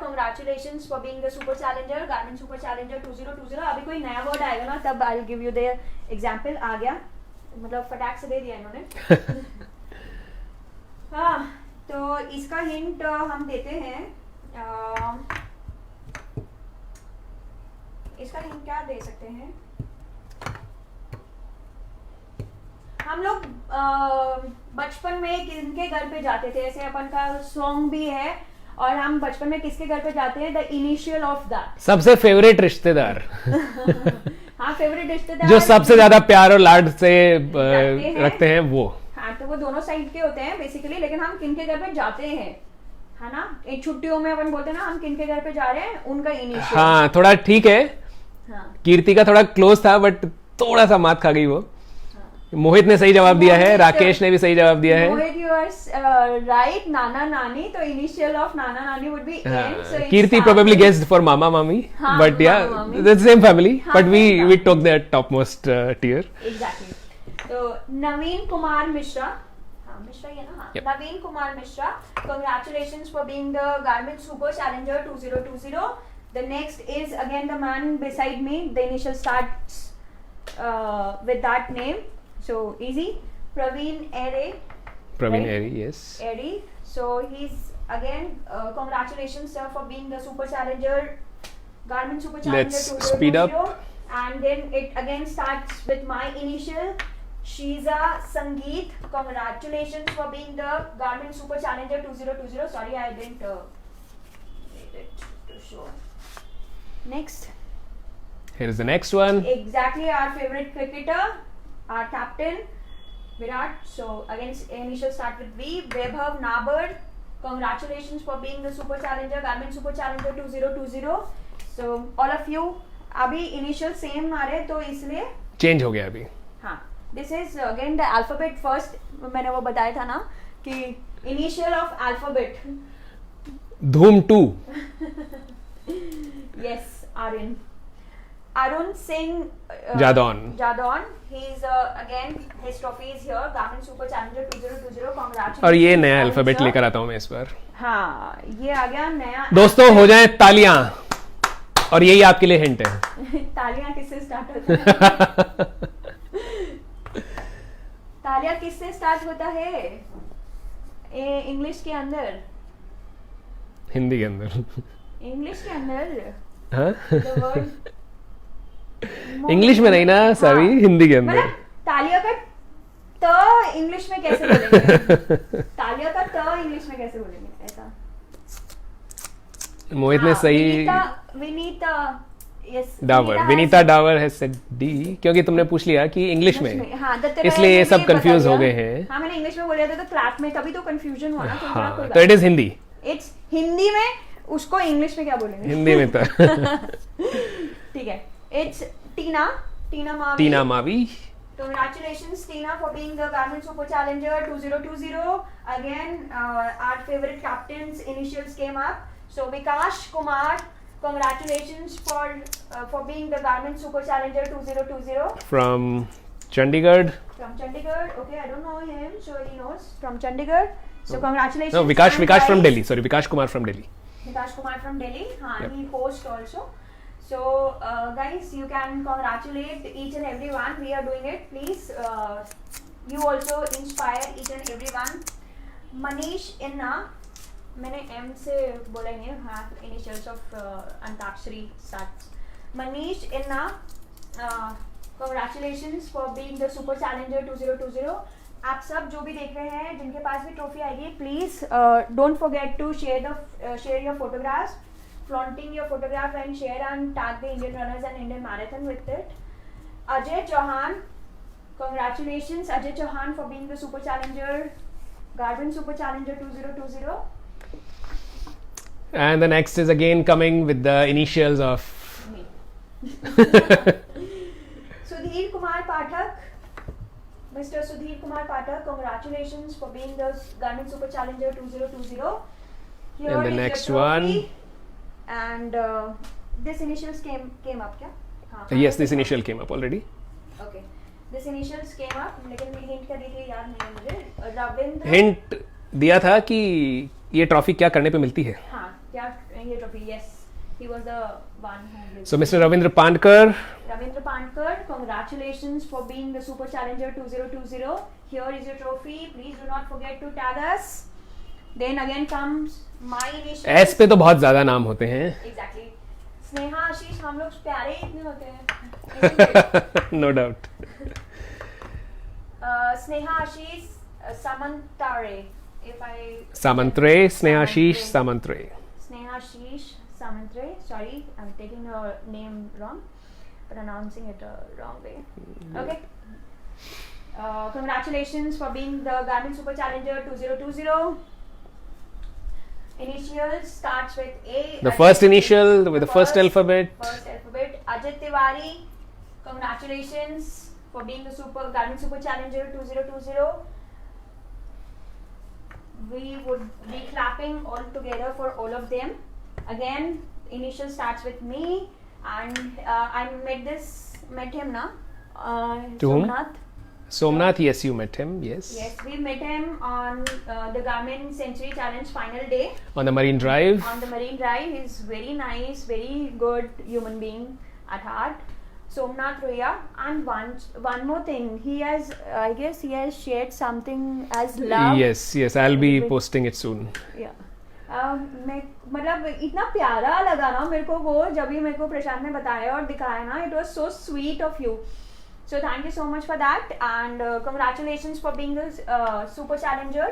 congratulations for being the Super Challenger, Garment Super Challenger 2020. अभी कोई नया word आएगा ना तब I'll give you the example. आ गया, मतलब फटाक से दे दिया इन्होंने. हाँ, तो इसका हिंट हम देते हैं. इसका हिंट क्या दे सकते हैं? हम लोग बचपन में किनके घर पे जाते थे? ऐसे अपन का सॉन्ग भी है और हम बचपन में किसके घर पे जाते हैं? The initial of that. सबसे फेवरेट रिश्तेदार. हाँ, फेवरेट रिश्तेदार जो सबसे ज्यादा प्यार और लाड से रखते हैं वो. हाँ, तो वो दोनों साइड के होते हैं बेसिकली. लेकिन हम किनके घर पे जाते हैं, है ना? एक छुट्टियों में अपन बोलते हैं ना हम किनके घर पे जा रहे हैं, उनका इनिशियल. हाँ, थोड़ा ठीक है. हाँ. कीर्ति का थोड़ा क्लोज था बट थोड़ा सा मात खा गई वो. मोहित ने सही जवाब दिया है. राकेश ने भी सही जवाब दिया है. मोहित, you are right. नाना नानी, तो इनिशियल ऑफ नाना नानी would be N. So it Kirti starts probably with- guessed for Mama Mami, हाँ, but yeah, Mama Mami. that's the same family. हाँ, But same we took the topmost tier. Exactly. तो नवीन कुमार मिश्रा, हाँ मिश्रा ही है ना? हाँ. Yep. Naveen Kumar Mishra, congratulations for being the Garment Super Challenger 2020. The next is again the man beside me. The initial starts with that name. So easy. Praveen Ere. Praveen Right. Eri, yes. Eri. So he's again congratulations sir for being the Super Challenger, Garment Super Challenger Let's 2020. speed up. And then it again starts with my initial, Shiza Sangeet. Congratulations for being the Garment Super Challenger 2020. Sorry, I didn't need it to show. Next. Here is the next one. Exactly our favorite cricketer, our captain, Virat. So again, initial start with V. Vaibhav Nabard. Congratulations for being the Super Challenger, Garment Super Challenger 2020. So all of you, अभी initial same आ रहे तो इसलिए Change हो गया अभी. हाँ. This is again the alphabet first. मैंने वो बताया था ना कि initial of alphabet. Dhoom 2. Yes, Aryan. Arun Singh Jadon. He's again his trophy is here. Garmin Super Challenger 2020. Congratulations. और ये नया Arun अल्फाबेट sir. लेकर आता हूँ मैं इस बार. हाँ, ये आ गया नया. दोस्तों हो जाए तालियां, और यही आपके लिए हिंट है. तालियां किससे स्टार्ट होता है? तालियां किससे स्टार्ट होता है? इंग्लिश के अंदर. हिंदी के अंदर. इंग्लिश के अंदर. हाँ? The word इंग्लिश में नहीं ना सभी, हिंदी के अंदर. मतलब तालियों का त इंग्लिश में कैसे बोलेंगे? तालियों का त इंग्लिश में कैसे बोलेंगे? ऐसा. मोहित ने सही. Vinita yes. Vinita Dawar has said D, क्योंकि तुमने पूछ लिया कि इंग्लिश में. हाँ, इसलिए ये सब कंफ्यूज हो गए हैं. हाँ, मैंने इंग्लिश में बोला था तो क्लैप में, तभी तो कंफ्यूजन हुआ ना. हाँ, तो it is Hindi. It's Hindi में. उसको इंग्लिश में क्या बोलेंगे? हिंदी में तो. ठीक है. It's Tina Mavi. Congratulations, Tina, for being the Garmin Super Challenger 2020. Again, our favorite captain's initials came up. So Vikash Kumar, congratulations for being the Garmin Super Challenger 2020. From Chandigarh. Okay, I don't know him, so he knows. From Chandigarh. So congratulations. No, Vikash from Delhi. Sorry, Vikash Kumar from Delhi. Yep. He hosts also. So guys, you can congratulate each and everyone. We are doing it. Please, you also inspire each and everyone. Manish Inna, मैंने M से बोला नहीं है. हाँ, initials of Antakshari starts. Manish Inna, congratulations for being the Super Challenger 2020. आप सब जो भी देख रहे हैं, जिनके पास भी ट्रॉफी आएगी, please don't forget to share your photographs. Flaunting your photograph and share and tag the Indian runners and Indian marathon with it. Ajay Chauhan, congratulations Ajay Chauhan for being the Super Challenger, Garmin Super Challenger 2020. And the next is again coming with the initials of me. Sudhir Kumar Pathak, Mr. Sudhir Kumar Pathak, congratulations for being the Garmin Super Challenger 2020. Here and the is next your trophy. one. And this initials came up क्या? हाँ, yes, this initial came up already. Okay, this initials came up. लेकिन मैं hint कर दी थी, याद नहीं है मुझे. रविंद्र. Hint दिया था कि ये ट्रॉफी क्या करने पे मिलती है. हाँ, क्या ये trophy? Yes, he was the one who. So Mr. Ravindra Pankar. Ravindra Pankar, congratulations for being the Super Challenger 2020. Here is your trophy. Please do not forget to tag us. Then again comes my initials. S पे तो बहुत ज्यादा नाम होते हैं. Exactly. Sneha आशीष, हम लोग प्यारे ही इतने होते हैं. No doubt. Sneha Ashish Samantare. Samantre, Sneha Ashish Samantre. Sneha Ashish Samantre. Sorry, I'm taking your name wrong, pronouncing it wrong way. Okay. Congratulations for being the Garmin Super Challenger 2020. Initials starts with A. The first initial with the first alphabet. Ajit Tiwari, congratulations for being the Garmin Super Challenger 2020. We would be clapping all together for all of them. Again, initial starts with me, and I met him na. To whom? Somnath. Somnath, yes, you met him, yes. Yes, we met him on the Garmin Century Challenge final day. On the Marine Drive. On the Marine Drive, he's very nice, very good human being at heart. Somnath Roya. And one more thing, he has, I guess he has shared something as love. Yes, I'll be posting it soon. Yeah. मतलब इतना प्यारा लगा ना मेरे को वो, जब भी मेरे को प्रशांत ने बताया और दिखाया ना, it was so sweet of you. So thank you so much for that, and congratulations for being the Super Challenger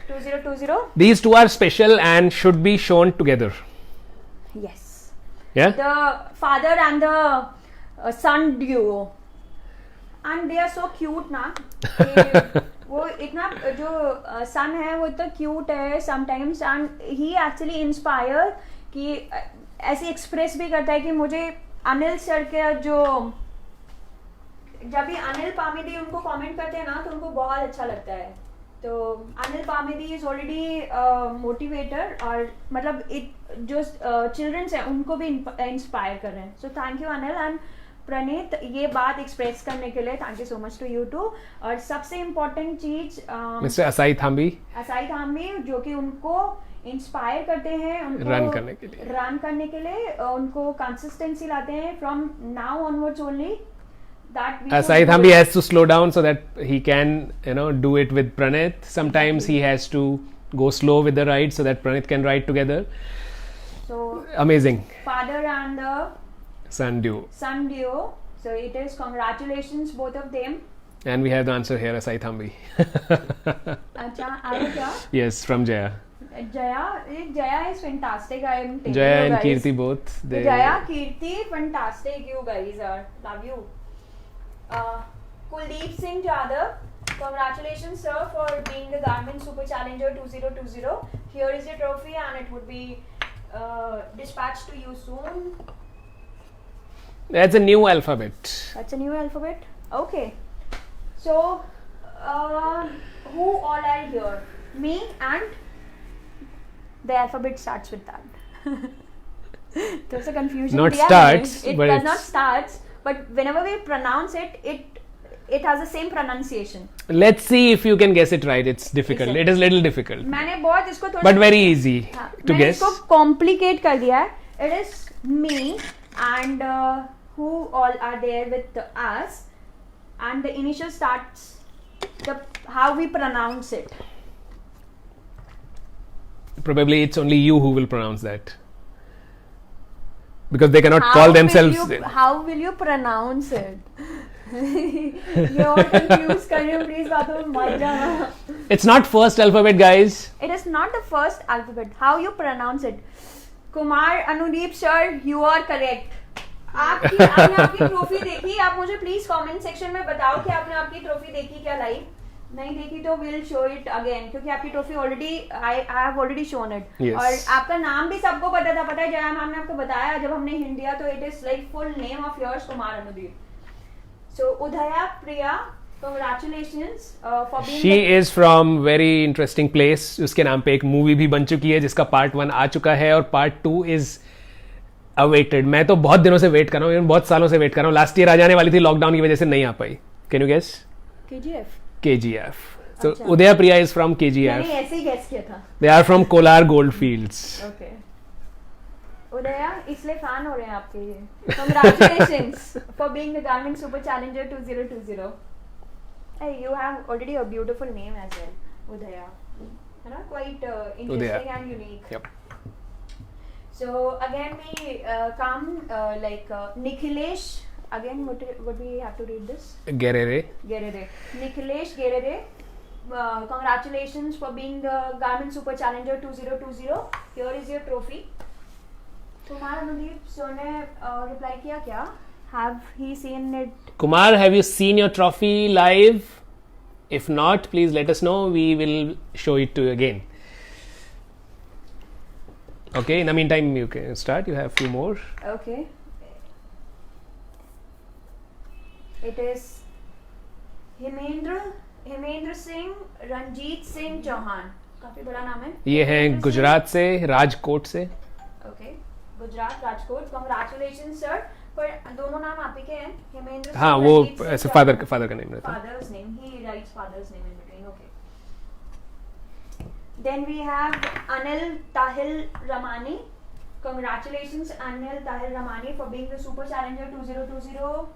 2020. These two are special and should be shown together. Yes. Yeah. The father and the son duo, and they are so cute ना. वो इतना जो son है वो इतना cute है sometimes, and he actually inspire कि ऐसे express भी करता है कि मुझे अनिल सर के जो जब भी अनिल पामिदी उनको कमेंट करते हैं ना तो उनको बहुत अच्छा लगता है. तो अनिल पामिदी इज ऑलरेडी मोटिवेटर, और मतलब जो चिल्ड्रंस हैं उनको भी इंस्पायर कर रहे हैं. So thank you Anil, and Praneet ये बात एक्सप्रेस करने के लिए thank you so much to you too. और सबसे इम्पोर्टेंट चीज मिस्टर असाई थाम्बी जो कि उनको इंस्पायर करते हैं, उनको रन करने के लिए उनको कंसिस्टेंसी लाते हैं from now onwards only. Asai Thambi has to slow down so that he can, do it with Pranit. Sometimes he has to go slow with the ride so that Pranit can ride together. So amazing. Father and the son duo. So it is congratulations both of them. And we have the answer here, Asai Thambi. Acha, aaya kya? Yes, from Jaya. Jaya is fantastic. I am telling Jaya you and guys. Kirti both. Jaya, Kirti, fantastic. You guys are. Love you. Kuldeep Singh Jadhav, congratulations sir for being the Garmin Super Challenger 2020. Here is your trophy and it would be dispatched to you soon. That's a new alphabet. Okay. So, who all are here? Me and the alphabet starts with that. There's a confusion. Not starts, it but does not starts. But whenever we pronounce it, it has the same pronunciation. Let's see if you can guess it right. It's difficult. Listen. It is little difficult. मैंने बहुत इसको थोड़ा But very easy to मैंने guess. इसको complicate कर दिया है. It is me and who all are there with us, and the initial starts how we pronounce it. Probably it's only you who will pronounce that. Because they cannot call themselves. How will you pronounce it? You're all confused. Can you please बातों में मत जाना. It's not first alphabet, guys. It is not the first alphabet. How you pronounce it? Kumar Anudeep sir, you are correct. आपने आपकी trophy देखी? आप मुझे please comment section में बताओ कि आपने आपकी ट्रॉफी देखी क्या लाइव. नहीं देखी तो विल शो इट अगेन, क्योंकि आपकी trophy already I have already shown it. और आपका नाम भी सबको पता था. पता है जया मैम ने आपको बताया जब हमने हिंट दिया, तो it is like full name of yours Kumar Anudeep. So Udaya Priya, congratulations for being She is from very interesting place. उसके नाम पे एक मूवी भी बन चुकी है जिसका पार्ट 1 आ चुका है और पार्ट 2 is awaited. मैं तो बहुत दिनों से वेट कर रहा हूँ, बहुत सालों से वेट कर रहा हूँ. लास्ट ईयर आ जाने वाली थी, लॉकडाउन की वजह से नहीं आ पाई. Can you guess? KGF. So Udaya Priya is from KGF. मैंने ऐसे ही गेस किया था. They are from Kolar Goldfields. Okay. उदया इसलिए फैन हो रहे हैं आपके ये. Congratulations for being the Garmin Super Challenger 2020. Hey, you have already a beautiful name as well, Udaya. है ना? Quite interesting Udaya. and unique. Yep. So again we come like Nikhilesh. Again, what we have to read this? Gerere. Nikhilesh Gerere. Congratulations for being the Garmin Super Challenger 2020. Here is your trophy. Kumar Anudeep sir ने reply किया क्या? Have he seen it? Kumar, have you seen your trophy live? If not, please let us know. We will show it to you again. Okay. In the meantime, you can start. You have a few more. Okay. It is Himendra Singh Ranjit Singh Chauhan. काफी बड़ा नाम है. ये हैं गुजरात से, राजकोट से. Okay, Gujarat Rajkot. Congratulations sir. पर दोनों नाम आप ही के हैं, हिमेंद्र सिंह. हाँ, वो ऐसे फादर का नेम रहता है. Father's name, he writes father's name in between. Okay. Then we have Anil Tahilramani. Congratulations Anil Tahir Ramani for being the Super Challenger 2020.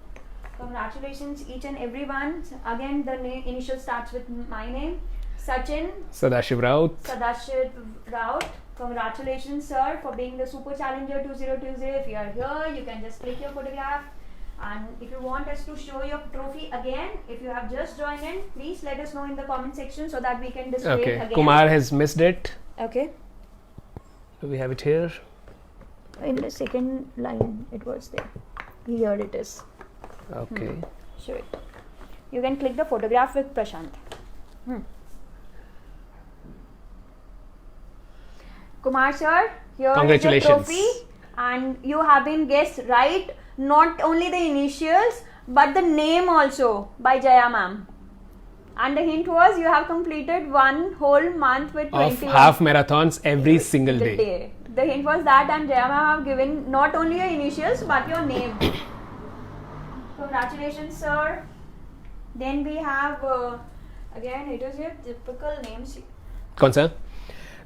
Congratulations each and everyone. Again the name initial starts with my name. Sachin Sadashiv Raut. Congratulations sir for being the Super Challenger 2020. If you are here, you can just click your photograph. And if you want us to show your trophy again, if you have just joined in, please let us know in the comment section so that we can display it again. Kumar has missed it. Okay. So we have it here. In the second line it was there. Here it is. Okay. Show it. You can click the photograph with Prashant. Kumar sir, here is your trophy, and you have been guessed right. Not only the initials but the name also by Jaya ma'am. And the hint was you have completed one whole month with 21 of half marathons every single day. The hint was that, and Jaya ma'am have given not only your initials but your name. congratulations, sir. Then we have again, it is your typical names. कौन सा?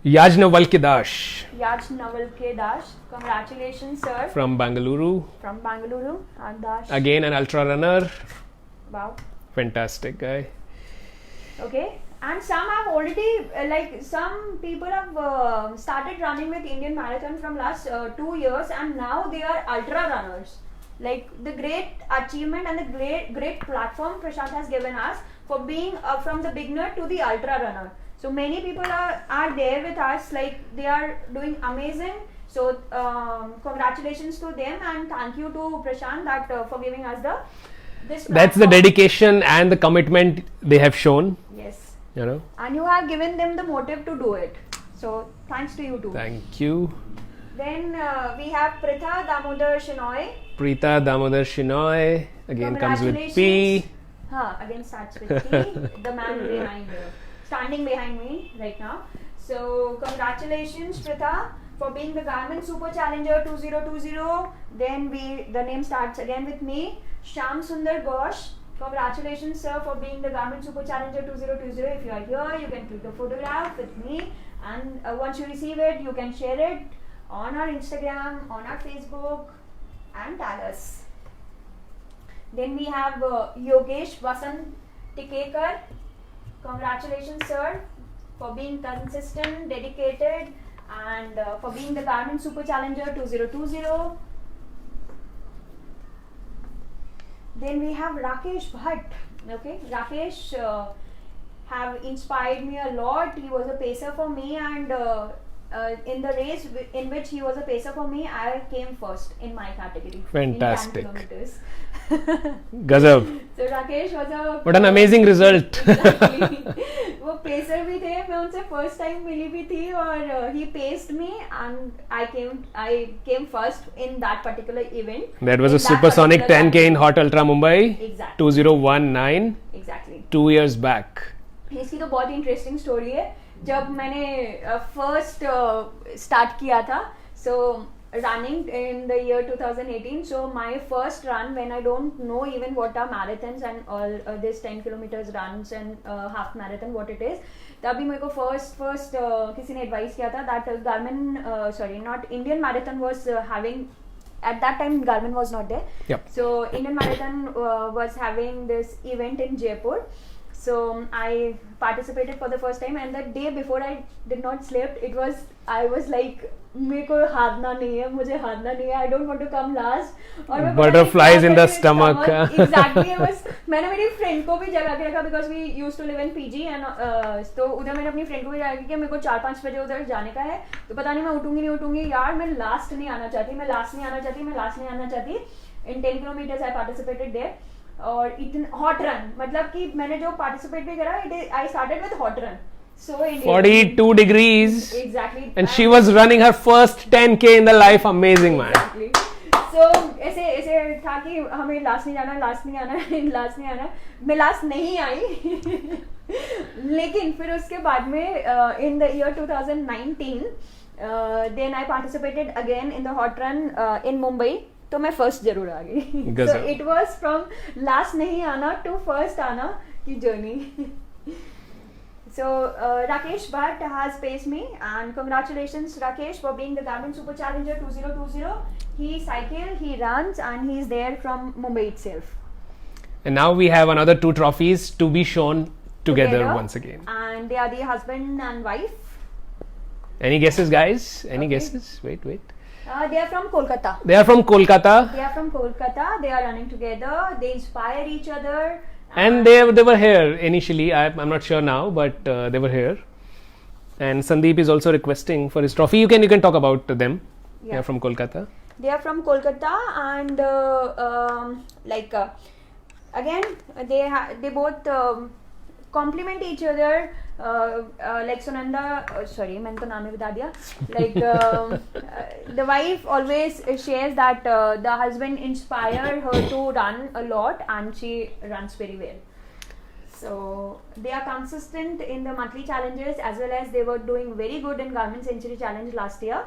Yajnavalkya Yaj Naval K Dash. Congratulations, sir. from Bangalore. From Bangalore. And Dash. Again an ultra runner. Wow. Fantastic guy. Okay. And some have already, like some people have started running with Indian Marathon from last 2 years, and now they are ultra runners. Like the great achievement and the great platform Prashant has given us for being from the beginner to the ultra runner. So many people are there with us, like they are doing amazing. So congratulations to them, and thank you to Prashant that for giving us this platform. That's the dedication and the commitment they have shown. Yes. You know. And you have given them the motive to do it. So thanks to you too. Thank you. Then we have Pritha Damodar Shinoy. Preeta Damodar Shinoy again comes with P. Again starts with P. The man behind, standing behind me right now. So congratulations, Pritha, for being the Garmin Super Challenger 2020. Then the name starts again with me, Shyam Sundar Ghosh. Congratulations, sir, for being the Garmin Super Challenger 2020. If you are here, you can click the photograph with me, and once you receive it, you can share it on our Instagram, on our Facebook, and tag us. Then we have Yogesh Vasant Tikekar. Congratulations, sir, for being consistent, dedicated, and for being the Garmin Super Challenger 2020. Then we have Rakesh Bhatt. Okay, Rakesh have inspired me a lot. He was a pacer for me, and in the race in which he was a pacer for me, I came first in my category. Fantastic. In 10 kilometers. Gazab. So Rakesh was a. What an amazing result. Exactly. वो pacer भी थे, मैं उनसे first time मिली भी थी, और he paced me and I came first in that particular event. That was a supersonic 10K in Hot Ultra Mumbai. Exactly. 2019. Exactly. 2 years back. इसकी तो बहुत इंटरेस्टिंग स्टोरी है. जब मैंने फर्स्ट स्टार्ट किया था, so running in the year 2018, so my first run, when I don't know even what are marathons and all this 10 kilometers runs and half marathon what it is, तभी मेरे को first किसी ने advice किया था that Garmin not Indian Marathon was having, at that time Garmin was not there. Yep. So Indian Marathon was having this event in Jaipur. So I participated for the first time, and the day before I did not sleep. I was like, मेरे को हारना नहीं है, मुझे हारना नहीं है. I don't want to come last. और मैं Butterflies in the stomach. Exactly. मैंने मेरी फ्रेंड को भी जगा के रखा, because we used to live in PG, and तो उधर मैंने अपनी फ्रेंड को भी जगा के कि मेरे को 4-5 बजे उधर जाने का है, तो पता नहीं मैं उठूंगी नहीं उठूंगी यार, मैं लास्ट नहीं आना चाहती. In 10 kilometers I participated there. और इतना हॉट रन, मतलब कि मैंने जो पार्टिसिपेट भी करा, I started with hot run. So 42 degrees. Exactly. And she was running her first 10K in the life. Amazing, man. Exactly. So ऐसे था कि हमें लास्ट नहीं आना. मैं लास्ट नहीं आई. लेकिन फिर उसके बाद में in the year 2019 then I participated again in the hot run in Mumbai. तो मैं फर्स्ट जरूर आ गई. So it was from last नहीं आना to फर्स्ट आना की journey. So Rakesh Bhatt has paced me, and congratulations Rakesh for being the Garmin Super Challenger 2020. He cycles, he runs, and he is there from Mumbai itself. And now we have another 2 trophies to be shown together once again. And they are the husband and wife. Any guesses, guys? Any guesses? Wait. They are from Kolkata. They are from Kolkata. They are running together. They inspire each other. And they were here initially. I'm not sure now, but they were here. And Sandeep is also requesting for his trophy. You can talk about them. Yeah. They are from Kolkata. They are from Kolkata, and again they both complement each other. Like Sunanda, sorry, मैंने तो नाम ही बता दिया. Like the wife always shares that the husband inspired her to run a lot, and she runs very well. So they are consistent in the monthly challenges, as well as they were doing very good in Garmin Century Challenge last year.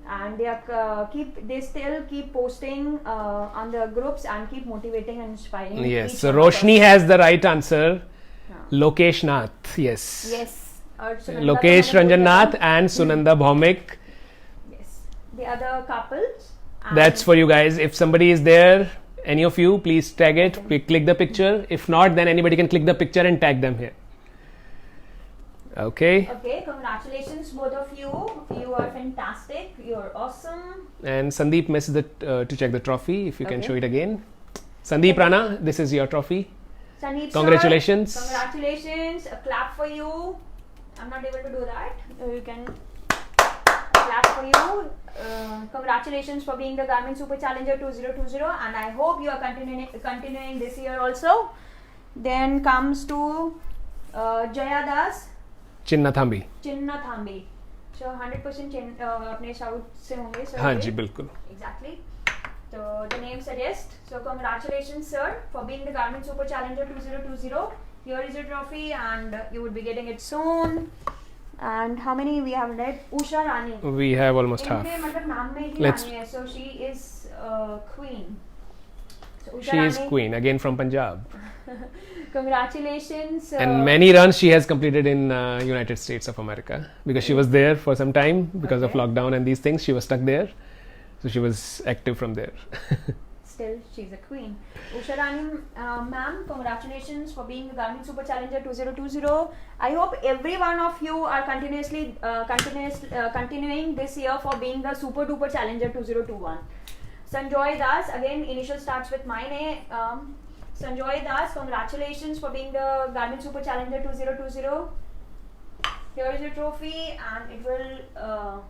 and they still keep posting on the groups and keep motivating and inspiring. Yes. each So one of us. Roshni has the right answer. Yeah. Lokesh Nath. Yes. Yes. और Sunanda Lokesh तो मैंने Ranjan बोला Nath था. and Sunanda Bhaumik. Yes. The other couples. and- That's for you guys. If somebody is there, any of you, please tag it. Click the picture. If not, then anybody can click the picture and tag them here. Okay. Okay, congratulations both of you. You are fantastic. You're awesome. And Sandeep missed to check the trophy. If you can Okay. show it again. Sandeep Rana, this is your trophy. Sandeep Congratulations. Sir, congratulations. A clap for you. I'm not able to do that. You can clap for you. Congratulations for being the Garmin Super Challenger 2020, and I hope you are continuing this year also. Then comes to Jaya Das Chinna Thambi. Chinna Thambi. So 100% अपने south से होंगे sir. हाँ जी बिल्कुल. Exactly. So the name suggests. So congratulations, sir, for being the Garmin Super Challenger 2020. Here is your trophy, and you will be getting it soon. And how many we have left? Usha Rani. We have almost half. इनके मतलब नाम में ही Let's- रानी है. So she is queen. So Usha She is Rani, queen again from Punjab. Congratulations. And many runs she has completed in United States of America because she was there for some time because of Okay. lockdown and these things. She was stuck there, so she was active from there. Still, she's a queen. Usha Rani, ma'am, congratulations for being the Garmin Super Challenger 2020. I hope every one of you are continuing this year for being the Super Duper Challenger 2021. Sanjoy Das, again, initial starts with my name. Sanjoy Das, congratulations for being the Garmin Super Challenger 2020. Here is your trophy, and it will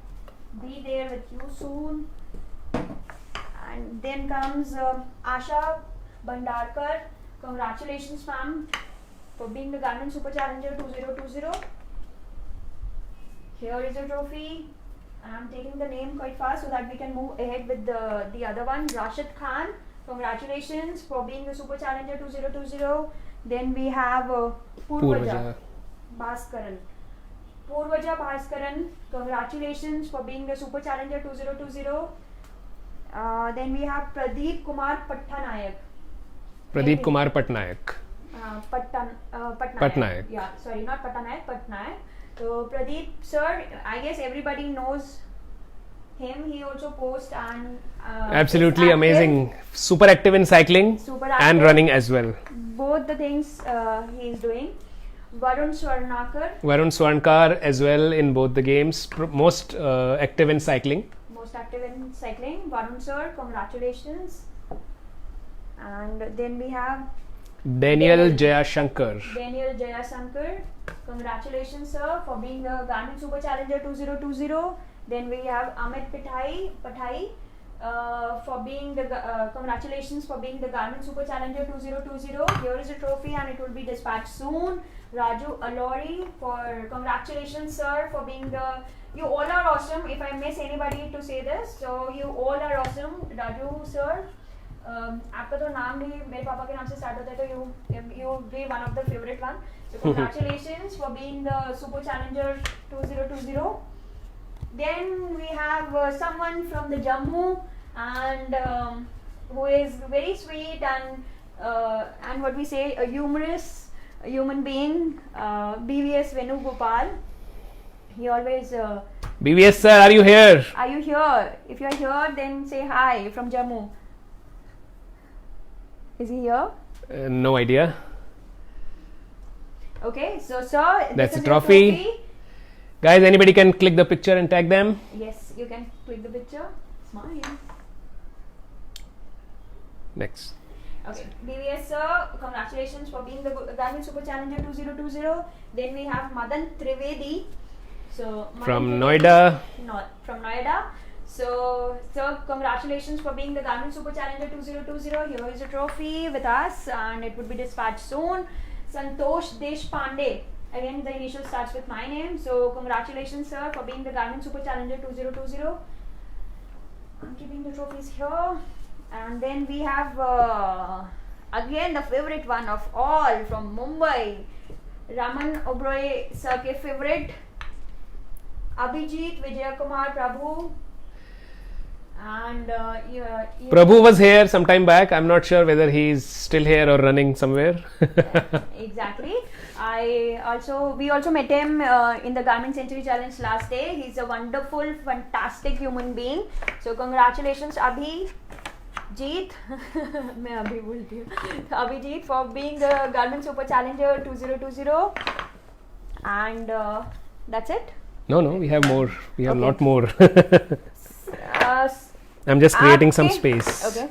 be there with you soon. And then comes Asha Bhandarkar. Congratulations, ma'am, for being the Garmin Super Challenger 2020. Here is your trophy. I'm taking the name quite fast so that we can move ahead with the other one. Rashid Khan. Congratulations for being the Super Challenger 2020. Then we have Purvaja Bhaskaran. Purvaja Bhaskaran. Congratulations for being the Super Challenger 2020. Then we have Pradeep Kumar Pattanayak. Pradeep Kumar Patnaik. Patnaik. Yeah, sorry, not Pattanayak, Patnaik. So Pradeep sir, I guess everybody knows him. He also posts and Absolutely is active, amazing. Super active in cycling super and active. running as well. Both the things he is doing. Varun Swarnakar, Varun Swarnkar as well in both the games. Most active in cycling. most active in cycling. Varun sir, congratulations. And then we have Daniel Jayashankar. Daniel Jayasankar. Congratulations, sir, for being the Garmin Super Challenger 2020. Then we have Amit Pathai for being the congratulations for being the Garmin Super Challenger 2020. Here is a trophy and it will be dispatched soon. Raju Alori for congratulations, sir, for being the. You all are awesome. If I miss anybody to say this, so you all are awesome. Raju sir. आपका तो नाम भी मेरे पापा के नाम से start होता है तो you be one of the favorite one. So congratulations for being the Super Challenger 2020. Then we have someone from the Jammu and who is very sweet and what we say a humorous human being, BVS Venugopal. He always. BVS sir, are you here? Are you here? If you are here, then say hi from Jammu. Is he here? No idea. Okay, so sir, That's this is a your trophy. Guys, anybody can click the picture and tag them. Yes, you can click the picture. Smile. Next. Okay, BVS sir, congratulations for being the Garmin Super Challenger 2020. Then we have Madan Trivedi. So Madan From Trivedi- Noida. No, from Noida. So, sir, congratulations for being the Garmin Super Challenger 2020. Here is a trophy with us, and it would be dispatched soon. Santosh Deshpande. Again, the initial starts with my name. So, congratulations, sir, for being the Garmin Super Challenger 2020. I'm keeping the trophies here. And then we have again the favorite one of all from Mumbai, Raman Oberoi sir ke favorite, Abhijit Vijayakumar Prabhu. And Prabhu was here some time back. I'm not sure whether he's still here or running somewhere. exactly. We also met him in the Garmin Century Challenge last day. He's a wonderful, fantastic human being. So congratulations, Abhijit. मैं अभी बोलती हूँ. Abhijit for being the Garmin Super Challenger 2020. And that's it. No, we have more. We have Okay. lot more. Uh, I'm just creating some आपके- space. Okay.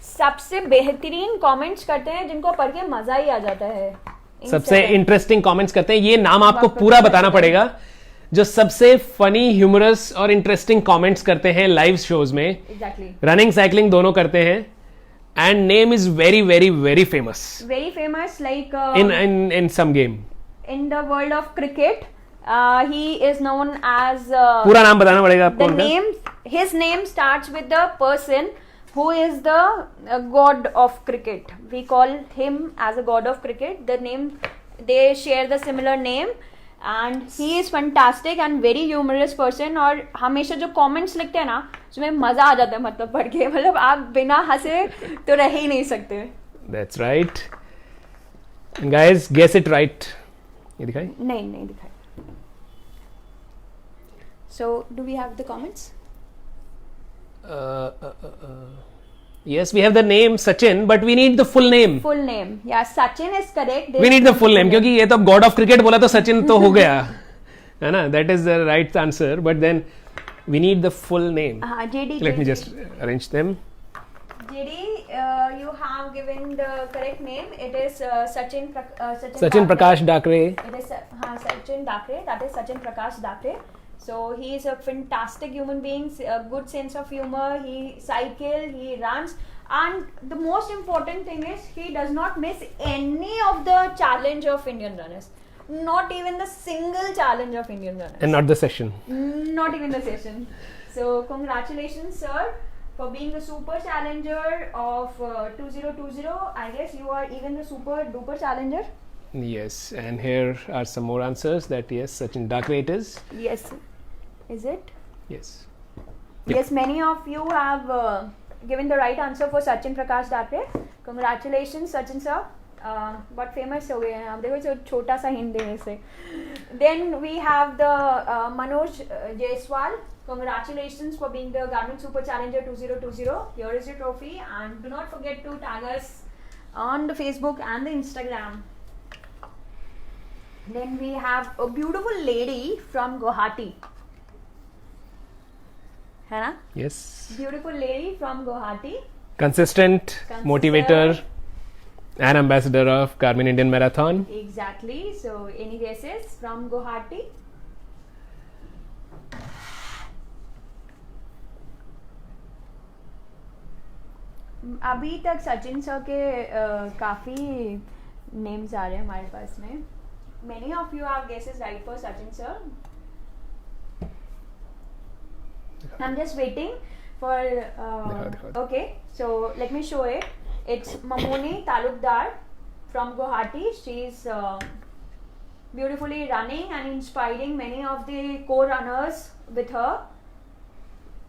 सबसे बेहतरीन comments करते हैं जिनको पढ़ के मजा ही आ जाता है. सबसे Instagram. इंटरेस्टिंग कमेंट्स करते हैं. ये नाम आपको वापस पूरा बताना बताना पड़ेगा. जो सबसे फनी, ह्यूमरस और इंटरेस्टिंग कमेंट्स करते हैं लाइव शोज में. Exactly. रनिंग साइकिलिंग दोनों करते हैं. And name is very very very famous Very famous, like in some game. in the world of cricket. He is known as पूरा नाम बताना पड़ेगा आपको the उनका. name. His name starts with the person who is the god of cricket. We call him as a god of cricket. The name, they share the similar name, and he is fantastic and very humorous person. और हमेशा जो comments लिखते हैं ना, उसमें मजा आ जाता है. मतलब पढ़ के, मतलब आप बिना हंसे तो रह ही नहीं सकते. That's right. And guys, guess it right. ये दिखाई. नहीं दिखाई. So do we have the comments? Yes, we have the name Sachin, but we need the full name. Full name. Yeah, Sachin is correct. We need the full name क्योंकि ये तो God of cricket बोला तो सचिन तो हो गया है ना. That is the right answer, but then we need the full name. JD. Let me just arrange them. JD, you have given the correct name. It is Sachin Sachin Prakash Dakre. It is Sachin Dakre. That is Sachin Prakash Dakre. So he is a fantastic human being, a good sense of humor. He cycles, he runs, and the most important thing is he does not miss any of the challenge of Indian runners. Not even the single challenge of Indian runners. And not the session. Not even the session. So congratulations, sir, for being the super challenger of 2020. I guess you are even the super duper challenger. Yes, and here are some more answers. That yes, Sachin Dakre it is. Yes. Is it? Yes. Yes, many of you have given the right answer for Sachin Prakash Dakre. Congratulations, Sachin sir. बहुत famous हो गए हैं आप. देखो छोटा सा hint देने से. Then we have the Manoj Jaiswal. Congratulations for being the Garmin Super Challenger 2020. Here is your trophy, and do not forget to tag us on the Facebook and the Instagram. Then we have a beautiful lady from Guwahati. है ना? Yes. Beautiful lady from Guwahati. Consistent, motivator, and ambassador of Garmin Indian Marathon. Exactly. So, any guesses from Guwahati? अभी तक Sachin sir के काफ़ी names आ रहे हैं हमारे पास में. Many of you have guesses right for Sachin sir. I'm just waiting for. दिखाओ. Okay, so let me show it. It's Mamoni Talukdar from Guwahati. She's beautifully running and inspiring many of the co-runners with her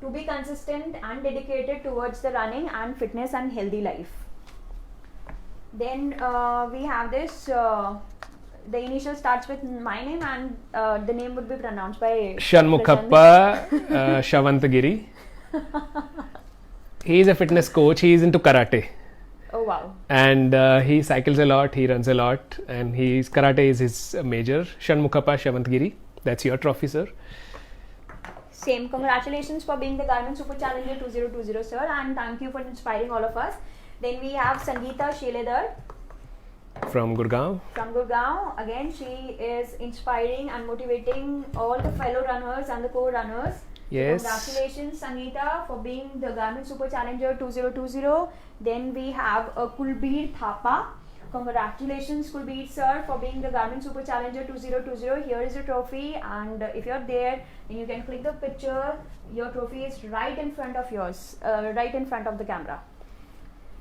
to be consistent and dedicated towards the running and fitness and healthy life. Then we have this. The initial starts with my name, and the name would be pronounced by Shanmukhappa Shawantagiri. He is a fitness coach. He is into karate. Oh wow. And he cycles a lot, he runs a lot, and karate is his major. Shanmukhappa Shawantagiri. That's your trophy, sir. Same. Congratulations for being the Garmin Super Challenger 2020, sir, and thank you for inspiring all of us. Then we have Sangeeta Sheledar From Gurgaon. from Gurgaon. Again, she is inspiring and motivating all the fellow runners and the co-runners. Yes. Congratulations, Sangeeta, for being the Garmin Super Challenger 2020. Then we have Kulbir Thapa. Congratulations, Kulbir sir, for being the Garmin Super Challenger 2020. Here is your trophy, and if you're there, then you can click the picture. Your trophy is right in front of yours, right in front of the camera.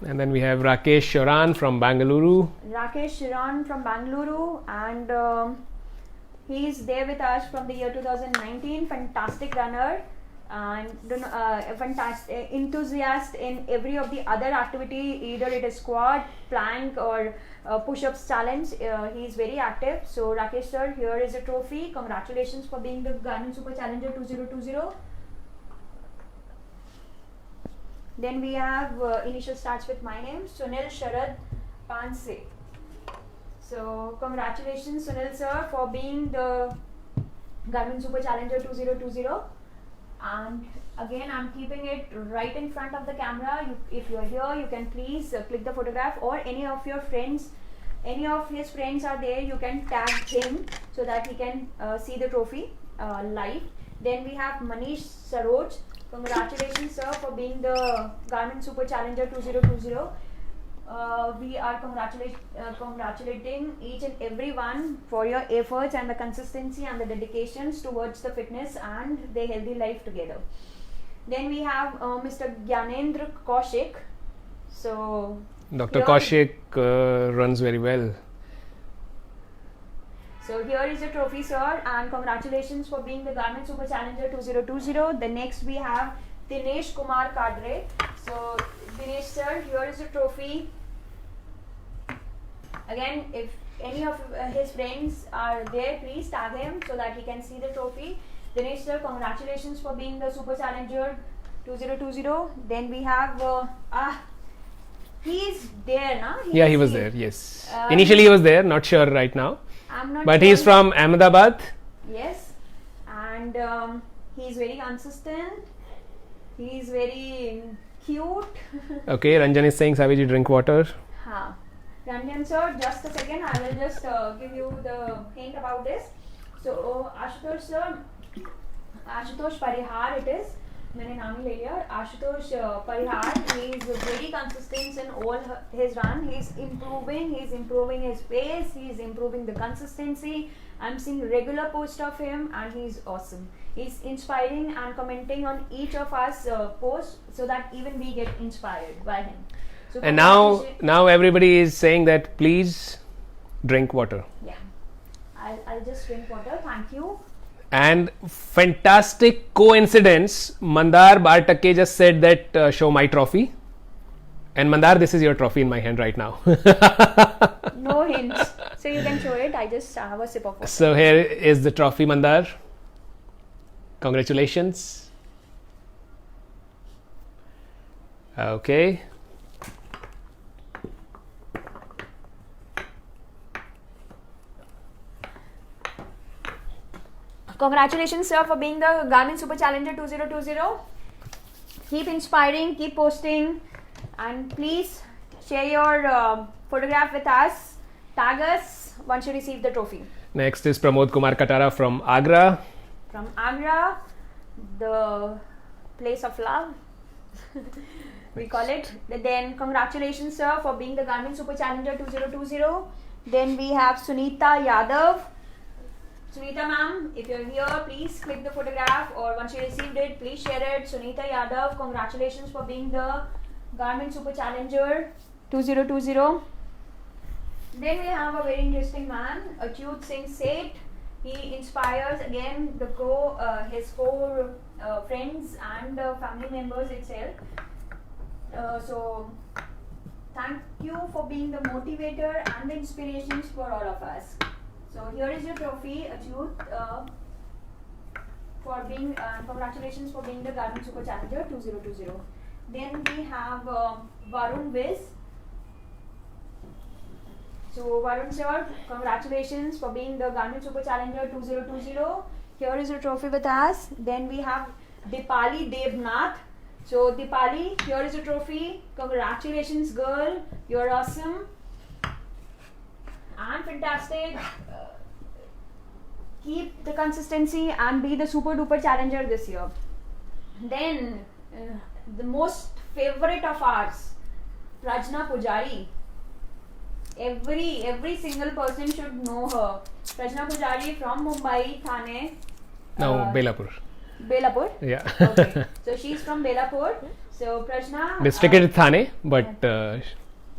And then we have Rakesh Shoran from Bangalore. Rakesh Shiran from Bangalore, and he is there with us from the year 2019. Fantastic runner. and a fantastic enthusiast in every of the other activity, either it is squat, plank, or push-ups challenge. He is very active. So Rakesh sir, here is a trophy. Congratulations for being the Garmin Super Challenger 2020. Then we have initial starts with my name, Sunil Sharad Panse. So congratulations Sunil sir for being the Garmin Super Challenger 2020. And again, I'm keeping it right in front of the camera. If you're here, you can please click the photograph, or any of your friends, any of his friends are there, you can tag him so that he can see the trophy live. Then we have Manish Saroj. Congratulations sir for being the Garmin Super Challenger 2020. We are congratulating each and every one for your efforts and the consistency and the dedications towards the fitness and the healthy life together. Then we have Mr. Gyanendra Kaushik. So Dr. Kaushik runs very well. So here is your trophy sir, and congratulations for being the Garmin Super Challenger 2020. The next we have Dinesh Kumar Kadre. So Dinesh sir, here is your trophy. Again, if any of his friends are there, please tag him so that he can see the trophy. Dinesh sir, congratulations for being the Super Challenger 2020. Then we have he's there now. Yeah, he was there. Yes, initially he was there. Not sure right now. I'm not But sure. he's from Ahmedabad. Yes, and he's very consistent. He's very cute. Okay, Ranjan is saying, Saviji, drink water. Ha. Ranjan sir, just a second. I will just give you the hint about this. So Ashutosh sir, Ashutosh Parihar it is. मैंने नाम ही ले लिया. Ashutosh Parihar, he is very consistent in all his run. He is improving his pace, he is improving the consistency. I'm seeing regular post of him, and he is awesome. He's inspiring and commenting on each of us posts so that even we get inspired by him. So And now everybody is saying that please drink water. Yeah, I'll just drink water. Thank you. And fantastic coincidence, Mandar Bartakke just said that show my trophy. And Mandar, this is your trophy in my hand right now. No hints. So you can show it. I just have a sip of water. So here is the trophy, Mandar. Congratulations. Okay. Congratulations sir for being the Garmin Super Challenger 2020. Keep inspiring, keep posting, and please share your photograph with us. Tag us once you receive the trophy. Next is Pramod Kumar Katara from Agra. From Agra, the place of love, we call it. Then congratulations sir for being the Garmin Super Challenger 2020. Then we have Sunita Yadav. Sunita ma'am, if you're here, please click the photograph, or once you received it, please share it. Sunita Yadav, congratulations for being the Garmin Super Challenger 2020. Then we have a very interesting man, Achyut Singh Seth. He inspires again his core friends and family members itself. So thank you for being the motivator and the inspirations for all of us. So here is your trophy, Achyut, for being congratulations for being the Garmin Super Challenger 2020. Then we have Varun Viz. So Varun sir, congratulations for being the Garmin Super Challenger 2020. Here is your trophy with us. Then we have Dipali Devnath. So Dipali, here is your trophy. Congratulations girl, you're awesome and fantastic. Keep the consistency and be the super duper challenger this year. Then the most favorite of ours, Prajna Pujari. Every single person should know her. Prajna Pujari from Mumbai, Thane. No, Belapur. Belapur? Yeah. Okay. So she's from Belapur. So Prajna. District is Thane, but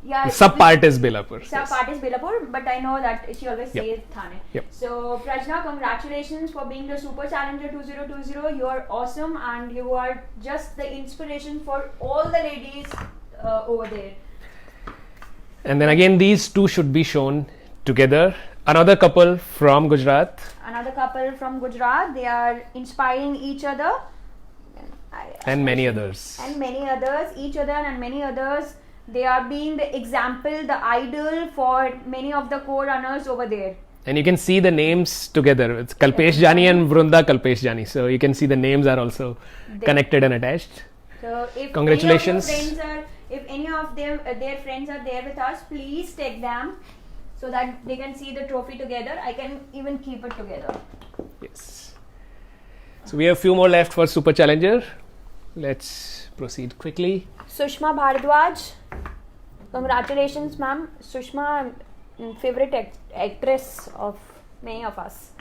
Yeah, Sub part is Belapur. Sub part is Belapur, but I know that she always Yep. says Thane. Yep. So Prajna, congratulations for being the Super Challenger 2020. You are awesome, and you are just the inspiration for all the ladies over there. And then again, these two should be shown together. Another couple from Gujarat. Another couple from Gujarat. They are inspiring each other. And many others. And many others, each other and many others. They are being the example, the idol for many of the co-runners over there. And you can see the names together. It's Kalpesh Jani and Vrunda Kalpesh Jani. So you can see the names are also connected and attached. So if Congratulations. if any of them, their friends are there with us, please take them so that they can see the trophy together. I can even keep it together. Yes. So we have a few more left for Super Challenger. Let's proceed quickly. Sushma Bhardwaj, congratulations, ma'am. Sushma, favorite actress of many of us.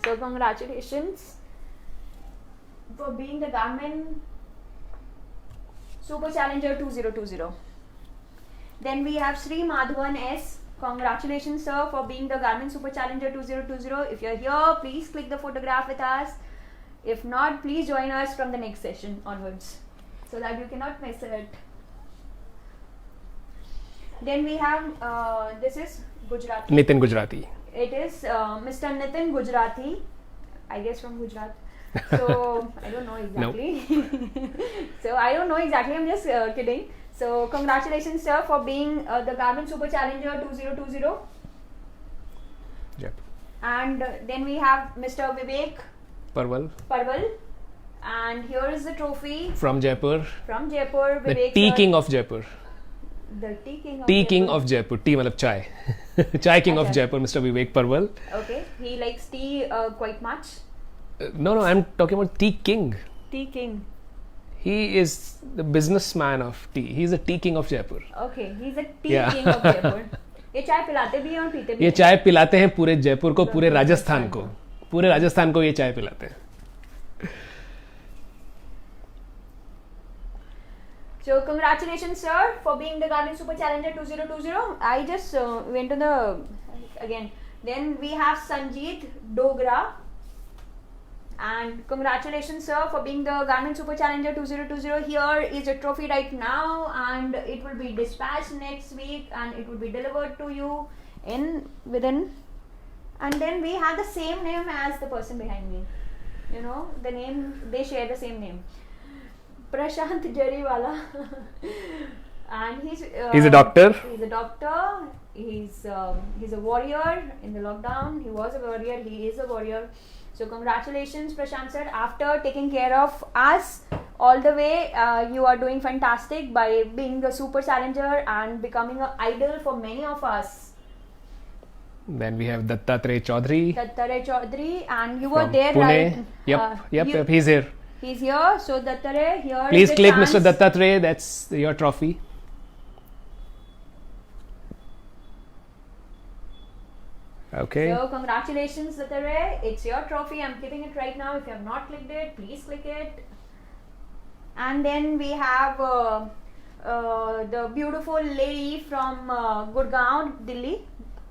So congratulations for being the Garmin Super Challenger 2020. Then we have Sri Madhavan S. Congratulations, sir, for being the Garmin Super Challenger 2020. If you're here, please click the photograph with us. If not, please join us from the next session onwards, so that you cannot miss it. Then we have this is Gujarati. Nitin Gujarati. It is Mr. Nitin Gujarati, I guess from Gujarat. So I don't know exactly. So I don't know exactly. I'm just kidding. So congratulations, sir, for being the Garmin Super Challenger 2020. Yep. And then we have Mr. Vivek Parwal. And here is the trophy From Jaipur. from Jaipur. The Vivek Tea sir. King of Jaipur. The Tea King of Tea Jaipur. King of Jaipur. Tea matlab chai. Chai King of Acha. Jaipur, Mr. Vivek Parwal. Okay, he likes tea quite much. No, I'm talking about Tea King. Tea King. He is the businessman of tea. He's a Tea King of Jaipur. Okay, he's a Tea Yeah. King of Jaipur. ये चाय पिलाते भी हैं और पीते भी ये हैं. चाय पिलाते हैं पूरे जयपुर को, पूरे राजस्थान को. पूरे राजस्थान को ये चाय पिलाते हैं. So congratulations, sir, for being the Garmin Super Challenger 2020. I just went to the again. Then we have Sanjeet Dogra. And congratulations, sir, for being the Garmin Super Challenger 2020. Here is a trophy right now, and it will be dispatched next week, and it will be delivered to you within. And then we have the same name as the person behind me. You know, the name, they share the same name. Prashant Jariwala. And He's a doctor. He's a doctor. He's a warrior in the lockdown. He was a warrior. He is a warrior. So congratulations, Prashant sir. After taking care of us all the way, you are doing fantastic by being a super challenger and becoming an idol for many of us. Then we have Dattatreya Chaudhary. Dattatreya Chaudhary, and you were From there, Pune. right? Yep, he's here. He's here. So Dattatreya, here. Please is the click chance. Mr. Dattatreya. That's your trophy. Okay. So congratulations, Dattatreya. It's your trophy. I'm keeping it right now. If you have not clicked it, please click it. And then we have the beautiful lady from Gurgaon, Delhi.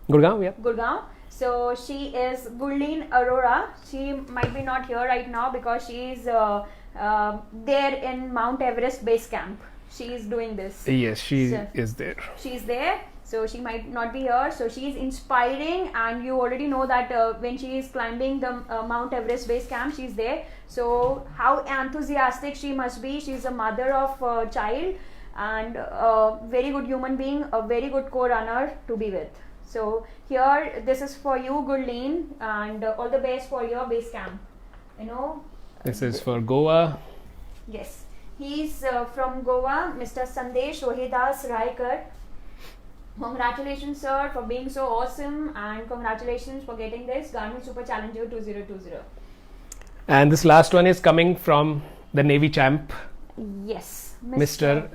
Gurgaon, yeah. Gurgaon. So she is Gurleen Arora. She might be not here right now because she is there in Mount Everest base camp. She is doing this. Yes, she So- is there. She's there, so she might not be here. So she is inspiring, and you already know that when she is climbing the Mount Everest base camp, she's there. So how enthusiastic she must be. She's a mother of a child and a very good human being, a very good co-runner to be with. So here, this is for you, Gurleen, and all the best for your base camp. You know. This is for Goa. Yes. He's from Goa, Mr. Sandesh Rohidas Raikar. Congratulations, sir, for being so awesome, and congratulations for getting this Garmin Super Challenger 2020. And this last one is coming from the Navy champ, Yes, Mr.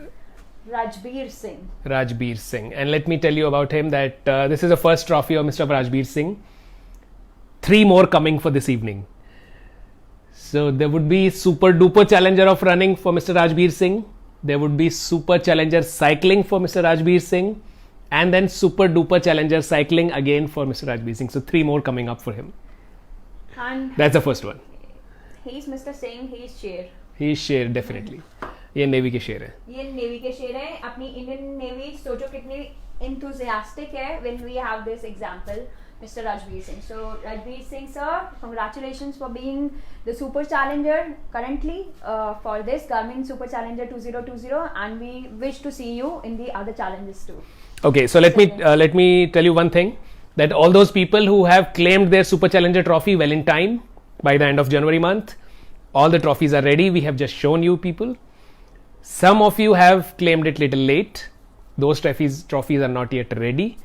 Rajbir Singh. Rajbir Singh. And let me tell you about him that this is the first trophy of Mr. Rajbir Singh. 3 more coming for this evening. So there would be super duper challenger of running for Mr. Rajbir Singh. there would be Super Challenger Cycling for Mr. Rajbir Singh, and then Super Duper Challenger Cycling again for Mr. Rajbir Singh. So 3 more coming up for him. And That's the first one. he's Mr. Singh, he's शेर. He is शेर definitely. ये navy के शेर है. ये navy के शेर है. अपनी इंडियन नेवी सोचो कितनी enthusiastic है when we have this example, Mr. Rajbir Singh. So Rajbir Singh sir, congratulations for being the Super Challenger currently for this Garmin Super Challenger 2020, and we wish to see you in the other challenges too. Okay, so let me tell you one thing, that all those people who have claimed their Super Challenger trophy well in time, by the end of January month, all the trophies are ready. We have just shown you people. Some of you have claimed it little late. Those trophies are not yet ready.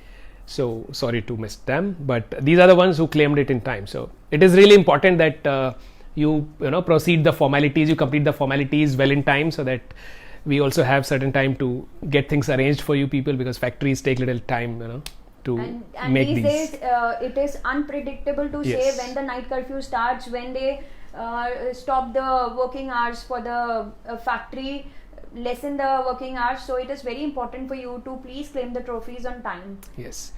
So sorry to miss them, but these are the ones who claimed it in time. So it is really important that you proceed the formalities, you complete the formalities well in time, so that we also have certain time to get things arranged for you people, because factories take little time, to and make these these. days it is unpredictable to Yes. say when the night curfew starts, when they stop the working hours for the factory, lessen the working hours. So it is very important for you to please claim the trophies on time. Yes.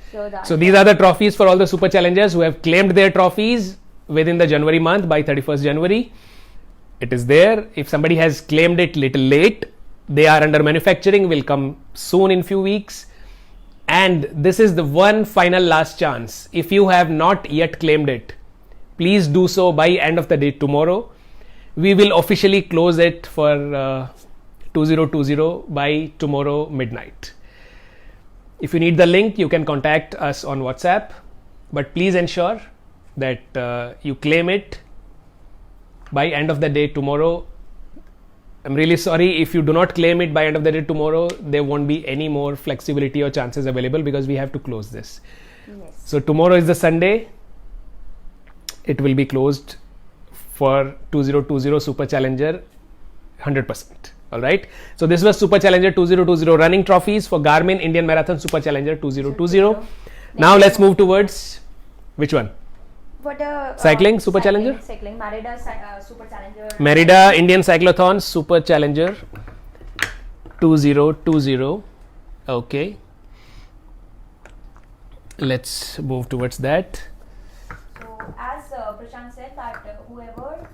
So These are the trophies for all the Super Challengers who have claimed their trophies within the January month by 31st January. It is there. If somebody has claimed it little late, they are under manufacturing, will come soon in few weeks. And this is the one final last chance. If you have not yet claimed it, please do so by end of the day tomorrow. We will officially close it for 2020 by tomorrow midnight. If you need the link, you can contact us on WhatsApp, but please ensure that you claim it by end of the day tomorrow. I'm really sorry if you do not claim it by end of the day tomorrow, there won't be any more flexibility or chances available, because we have to close this. Yes. So tomorrow is the Sunday. It will be closed for 2020 Super Challenger 100%. All right. So this was Super Challenger 2020 running trophies for Garmin Indian Marathon Super Challenger 2020. Now let's move towards which one? For the Cycling Super Challenger? Cycling Merida Super Challenger. Merida Indian Cyclothon Super Challenger 2020. Okay. Let's move towards that. So as Prashant said that whoever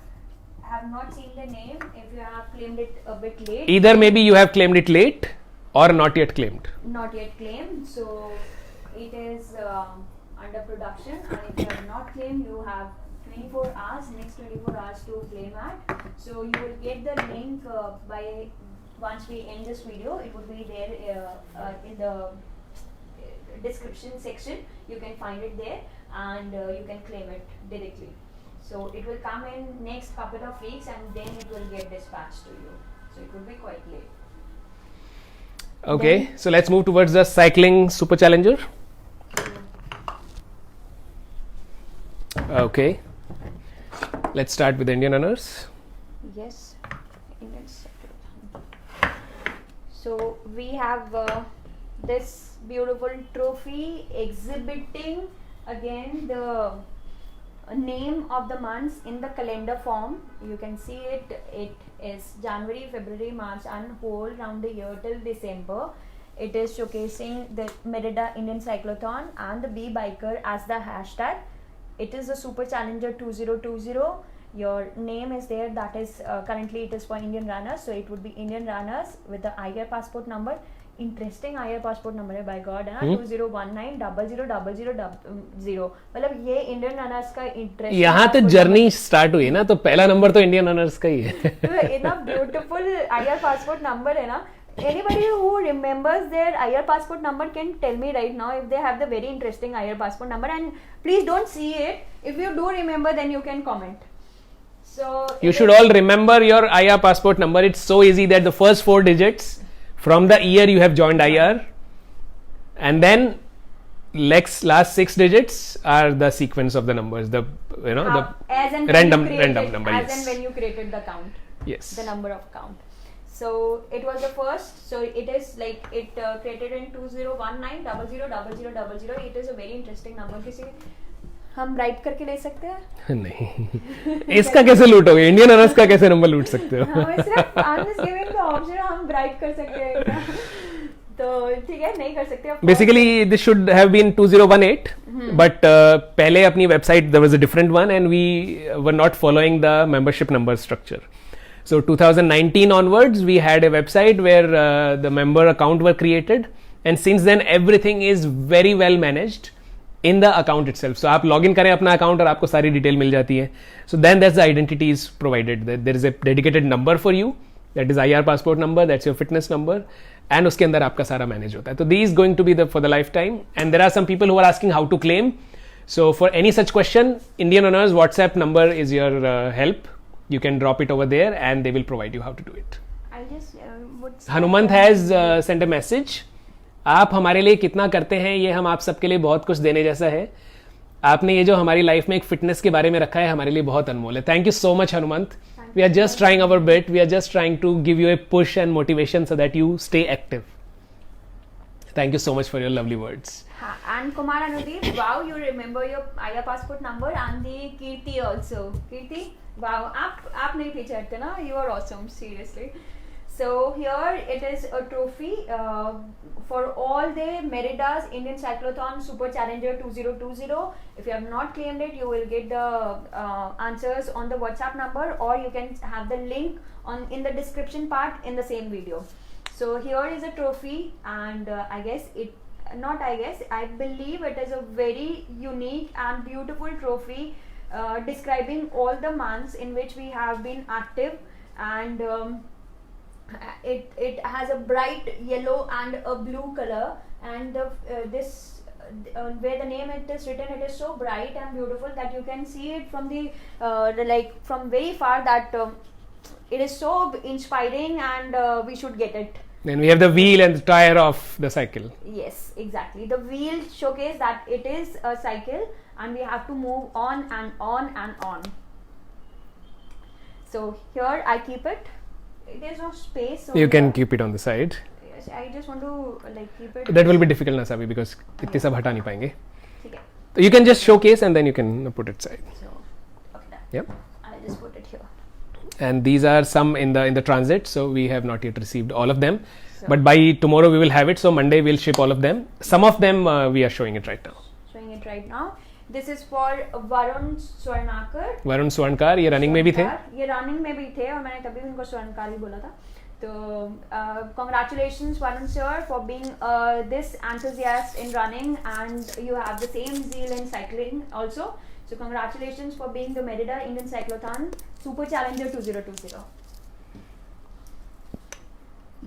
have not seen the name, if you have claimed it a bit late, Either maybe you have claimed it late or not yet claimed. not yet claimed, so it is under production, and if you have not claimed, you have 24 hours, next 24 hours to claim at. So you will get the link by once we end this video. It would be there in the description section. You can find it there, and you can claim it directly. So it will come in next couple of weeks, and then it will get dispatched to you. So it will be quite late. Okay. So let's move towards the Cycling Super Challenger. Okay. Let's start with the Indian runners. Yes, Indian Cyclothon. So we have this beautiful trophy exhibiting again the name of the months in the calendar form. You can see it. It is January, February, March, and whole round the year till December. It is showcasing the Merida Indian Cyclothon and the Bee Biker as the hashtag. It is the Super Challenger 2020. Your name is there. That is currently it is for Indian runners. So it would be Indian runners with the IR passport number. Interesting IR passport number है by God है ना 2019000000. मतलब ये Indian runners का interest यहाँ तो journey start हुई ना, तो पहला नंबर तो इंडियन रनर्स का ही है. इतना ब्यूटीफुल IR passport number है ना. Anybody who remembers their IR passport number can tell me right now if they have the very interesting IR passport number, and please don't see it. If you do remember, then you can comment. So You should all remember your IR passport number. It's so easy that the first 4 digits from the year you have joined IR, and then last 6 digits are the sequence of the numbers. The the as and random number. as Yes. and when you created the count, Yes. the number of count. So it was the first. So it is like it created in 2019000000. It is a very interesting number. किसी हम bright करके ले सकते हैं? नहीं, इसका कैसे लूटोगे? Indian runners का कैसे नंबर लूट सकते हो? हम सिर्फ I'm just giving the option, हम ब्राइट कर सकते हैं क्या? तो ठीक है, नहीं कर सकते. Basically this should have been 2018, but पहले अपनी website there was a different one and we were not following the membership number structure. So 2019 onwards, we had a website where the member account were created, and since then everything is very well managed in the account itself. So आप login करें अपना account और आपको सारी detail मिल जाती है. So then that's the identity is provided. There is a dedicated number for you. That is IR passport number. That's your fitness number. And उसके अंदर आपका सारा manage होता है. So these going to be for the lifetime. And there are some people who are asking how to claim. So for any such question, Indian Runners WhatsApp number is your help. You can drop it over there and they will provide you how to do it. I just would say Hanumant has sent a message. आप हमारे लिए कितना करते हैं ये हम आप सबके लिए बहुत कुछ देने जैसा है. आपने ये जो हमारी लाइफ में एक फिटनेस के बारे में रखा है हमारे लिए बहुत अनमोल है. Thank you so much Hanumant. We are just trying our bet. We are just trying to give you a push and motivation so that you stay active. Thank you so much for your lovely words. And Kumar Anudeep, wow, you remember your IR passport number and the Kirti also. Kirti, wow, आप नहीं पीछे हटते ना? You are awesome, seriously. So here it is a trophy for all the Merida's Indian Cyclothon Super Challenger 2020. If you have not claimed it, you will get the answers on the WhatsApp number, or you can have the link in the description part in the same video. So here is a trophy, and I believe it is a very unique and beautiful trophy describing all the months in which we have been active, and it has a bright yellow and a blue color, and where the name it is written, it is so bright and beautiful that you can see it from from very far, that it is so inspiring, and we should get it. Then we have the wheel and the tire of the cycle. Yes, exactly. The wheel showcase that it is a cycle and we have to move on and on and on. So here I keep it. There's no space. You can keep it on the side. Yes, I just want to keep it. That will be difficult ना Sabi, because इतने सब हटा नहीं पाएंगे. ठीक है. You can just showcase and then you can put it side. So okay, done. Yep. I'll just put it here. And these are some in the transit, so we have not yet received all of them, so, but by tomorrow we will have it. So Monday we'll ship all of them. Some of them we are showing it right now. Showing it right now. This is for Varun Swarnakar. Varun Swarnkar, ये running में भी थे. ये running में भी थे और मैंने तभी उनको स्वर्णकार ही बोला था. तो congratulations Varun sir for being this enthusiast in running, and you have the same zeal in cycling also. So congratulations for being the Merida Indian Cyclothon Super Challenger 2020.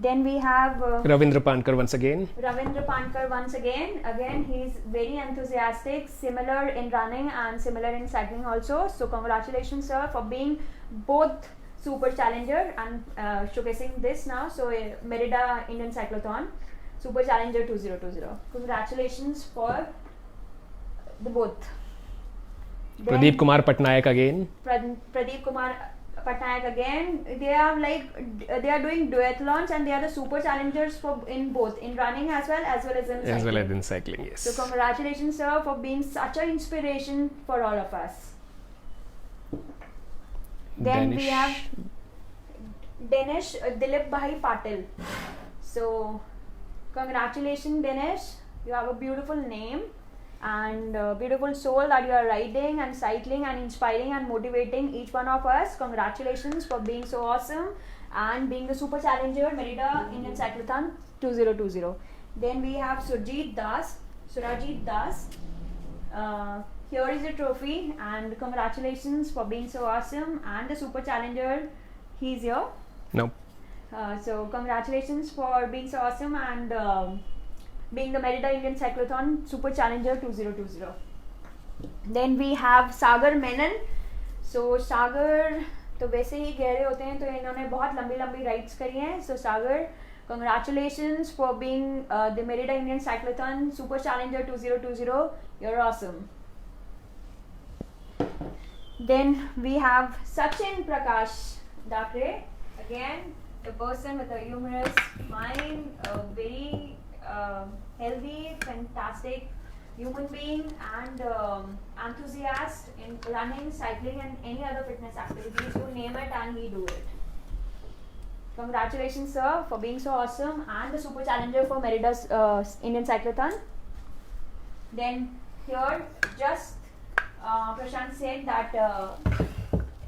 Then we have Ravindra Pankar once again. Ravindra Pankar once again. Again, he is very enthusiastic, similar in running and similar in cycling also. So congratulations sir for being both Super Challenger and showcasing this now. So Merida Indian Cyclothon Super Challenger 2020. Congratulations for the both. Pradeep Kumar Patnaik again. Pradeep Kumar Patnaik again. They are doing duathlons, and they are the super challengers for in both in running as well as in cycling. As well as in cycling, yes. So congratulations sir for being such an inspiration for all of us. Then we have Dinesh Dilip Bhai Patil. So congratulations Dinesh, you have a beautiful name and beautiful soul that you are riding and cycling and inspiring and motivating each one of us. Congratulations for being so awesome and being the Super Challenger Merida Indian Cyclothon 2020. Then we have Surajit Das. Here is a trophy, and congratulations for being so awesome and the Super Challenger. He's here. No. So congratulations for being so awesome and being the Merida Indian Cyclothon Super Challenger 2020. Then we have Sagar Menon. So Sagar तो वैसे ही गहरे होते हैं, तो इन्होंने बहुत लंबी rides करी हैं. So Sagar, congratulations for being the Merida Indian Cyclothon Super Challenger 2020. You're awesome. Then we have Sachin Prakash Dakre. Again, a person with a humorous mind, a very healthy, fantastic human being and enthusiast in running, cycling, and any other fitness activities. You name it, and he do it. Congratulations, sir, for being so awesome and the super challenger for Merida's Indian Cyclothon. Then here, just Prashant said that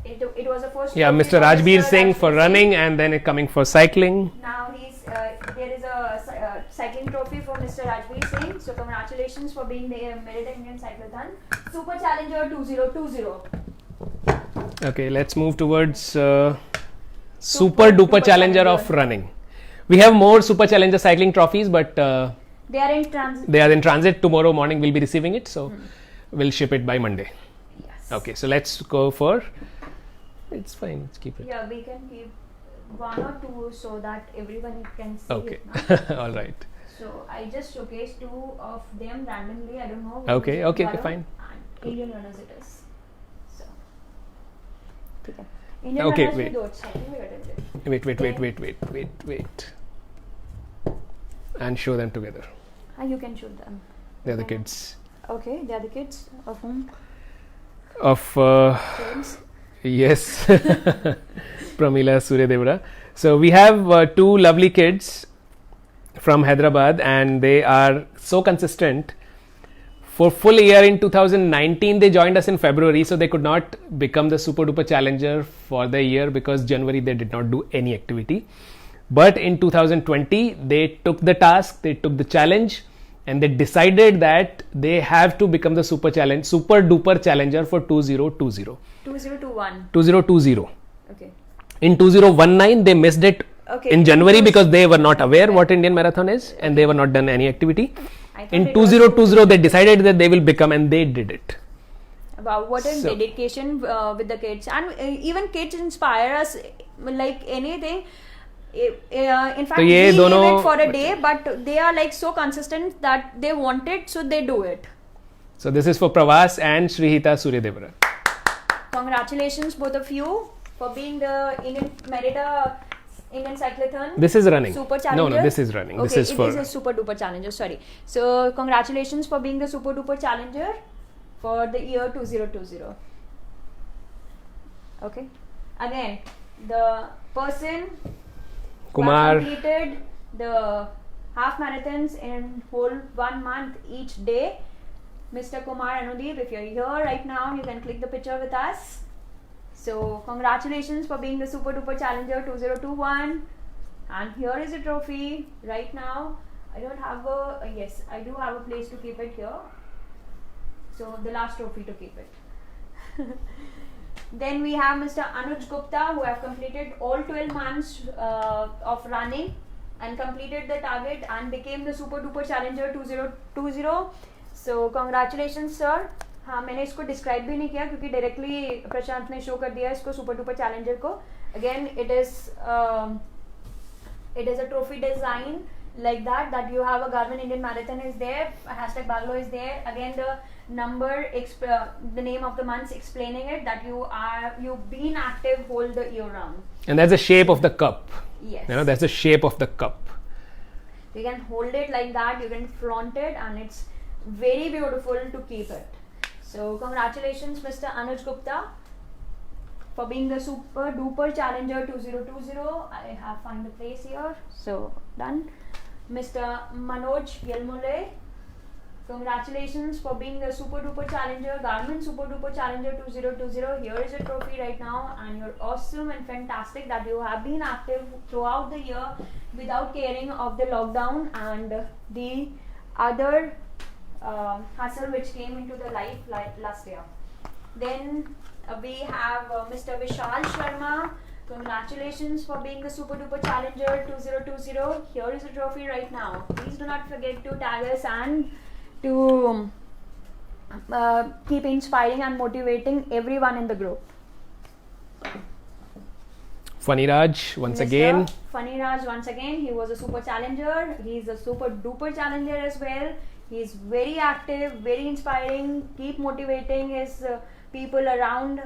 it was the first. Yeah, trophy Mr. for Rajbir Mr. Singh for Rajbir running, and then it coming for cycling. Now there is a cycling trophy for Mr. Rajbir Singh. So congratulations for being the Merida Indian Cyclothon Super Challenger 2020. Okay, let's move towards super duper challenger of running. We have more super challenger cycling trophies, but They are in transit. they are in transit. Tomorrow morning we'll be receiving it, so we'll ship it by Monday. Yes. Okay, so let's go for. It's fine. Let's keep it. Yeah, we can keep one or two so that everyone can see Okay. it. No? All right. So I just showcased two of them randomly. I don't know. Okay, okay, fine. And Indian runners it is. So. Okay. Indian Okay, runners wait. we don't. I think we got it. Wait. And show them together. You can shoot them. They're the kids Okay, they are the kids of whom? of. Kids. Yes, Pramila Suryadevara. So we have two lovely kids from Hyderabad, and they are so consistent. For full year in 2019, they joined us in February, so they could not become the super duper challenger for the year because January they did not do any activity. But in 2020, they took the task, they took the challenge, and they decided that they have to become the super duper challenger for 2020. 2021. 2020. Okay. In 2019, they missed it Okay. in January because they were not aware what Indian Marathon is, and they were not done any activity. I thought In it was 2020, they decided that they will become, and they did it. Wow, what a So- dedication with the kids, and even kids inspire us like anything. In fact, तो we ये leave दोनों it for a day, but they are like so consistent that they want it, so they do it. So this is for Pravas and Shrihita Suryadevara. Congratulations, both of you, for being the Merida Indian Cyclothon This is running. Super Challenger. No, this is running. Okay, This is it for. is a Super Duper Challenger. Sorry. So congratulations for being the Super Duper Challenger for the year 2020. Okay. Again, the person Kumar. who completed the half marathons in whole 1 month each day, Mr. Kumar Anudeep. If you're here right now, you can click the picture with us. So congratulations for being the Super Duper Challenger 2021. And here is the trophy right now. I don't have a yes, I do have a place to keep it here. So the last trophy to keep it. Then we have Mr. Anuj Gupta, who have completed all 12 months of running and completed the target and became the Super Duper Challenger 2020. So congratulations sir. हाँ, मैंने इसको describe भी नहीं किया क्योंकि directly प्रशांत ने show कर दिया इसको सुपर डुपर चैलेंजर को. Again it is a trophy design like that you have a Garmin Indian Marathon is there, hashtag Bangalore is there, again the number the name of the months explaining it that you've been active whole the year round, And that's the shape of the cup. yes, You know, that's the shape of the cup. you can hold it like that, you can flaunt it, and it's very beautiful to keep it. So congratulations Mr. Anuj Gupta for being the Super Duper Challenger 2020. I have found the place here, so done. Mr. Manoj Yelmole, congratulations for being the Super Duper Challenger, Garmin Super Duper Challenger 2020. Here is a trophy right now, and you're awesome and fantastic that you have been active throughout the year without caring of the lockdown and the other hustle which came into the life last year. Then we have Mr. Vishal Sharma. Congratulations for being the Super Duper Challenger 2020. Here is a trophy right now. Please do not forget to tag us and to keep inspiring and motivating everyone in the group. Funny Raj, once Mr. again. Funny Raj, once again, he was a Super Challenger. He's a Super Duper Challenger as well. He's very active, very inspiring. Keep motivating his people around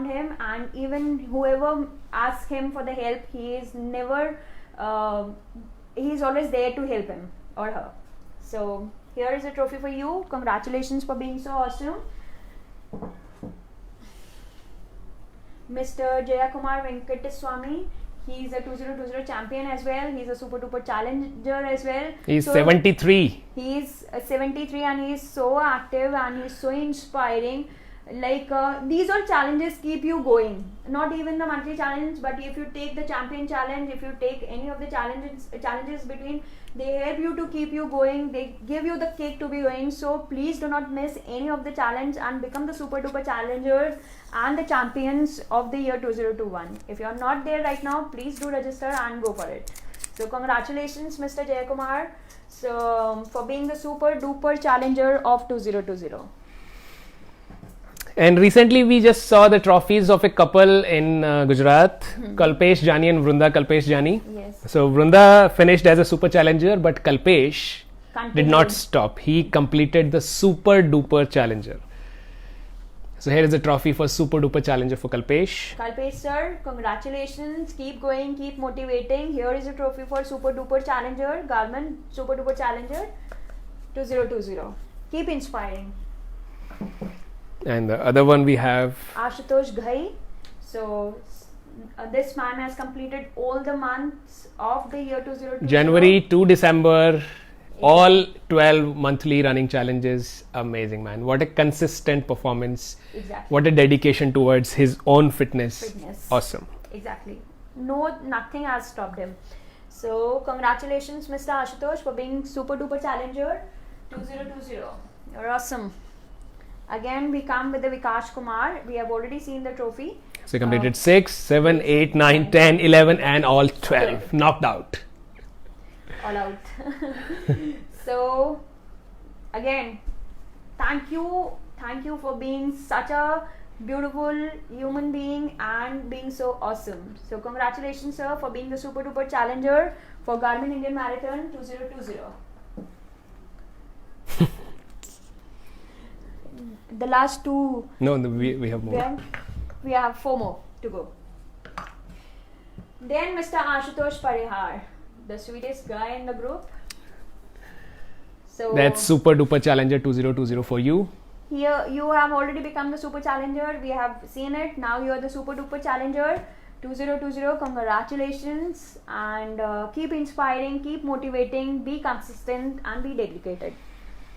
him, and even whoever asks him for the help, he is never he's always there to help him or her. So here is a trophy for you. Congratulations for being so awesome. Mr. Jayakumar Venkateswamy, he's a 2020 champion as well. He's a super duper challenger as well. He's 73. He's 73 and he's so active and he's so inspiring. Like these all challenges keep you going. Not even the monthly challenge, but if you take the champion challenge, if you take any of the challenges between, they help you to keep you going. They give you the kick to be going. So please do not miss any of the challenge and become the super duper challengers and the champions of the year 2021. If you are not there right now, please do register and go for it. So congratulations, Mr. Jayakumar, so for being the super duper challenger of 2020. And recently we just saw the trophies of a couple in Gujarat, Kalpesh Jani and Vrunda Kalpesh Jani. Yes. So Vrunda finished as a super challenger, but Kalpesh did not Continued. stop. He completed the super duper challenger. So here is the trophy for super duper challenger for Kalpesh. Kalpesh sir, congratulations. Keep going, keep motivating. Here is a trophy for super duper challenger, Garmin super duper challenger 2020. Keep inspiring. And the other one we have Ashutosh Ghai. So this man has completed all the months of the year 2020. January to December, all 12 monthly running challenges. Amazing, man. What a consistent performance. Exactly. What a dedication towards his own fitness. Awesome. Exactly. No, nothing has stopped him. So congratulations, Mr. Ashutosh, for being super duper challenger 2020. You're awesome. Again, we come with the Vikash Kumar. We have already seen the trophy. So he completed 6, 7, 8, 9, 10, 11 and all 12. Knocked out. All out. So again, thank you for being such a beautiful human being and being so awesome. So congratulations, sir, for being the super duper challenger for Garmin Indian Marathon 2020. The last two, No, we have more. we have 4 more to go. Then Mr. Ashutosh Parihar, the sweetest guy in the group. So That's super duper challenger 2020 for you. here you have already become the super challenger. We have seen it. Now you are the super duper challenger 2020. Congratulations, and keep inspiring, keep motivating, be consistent and be dedicated.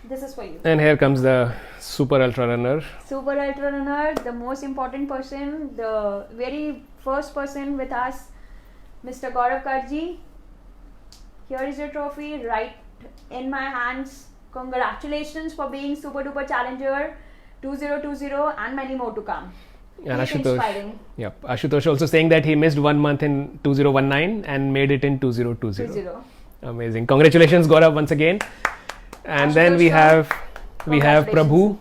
This is for you. And here comes the super ultra runner. Super ultra runner, the most important person, the very first person with us, Mr. Gaurav Karji. Here is your trophy right in my hands. Congratulations for being super duper challenger 2020 and many more to come. And Keep inspiring. Yep. Ashutosh also saying that he missed 1 month in 2019 and made it in 2020. 20. Amazing. Congratulations, Gaurav, once again. And then we have Prabhu.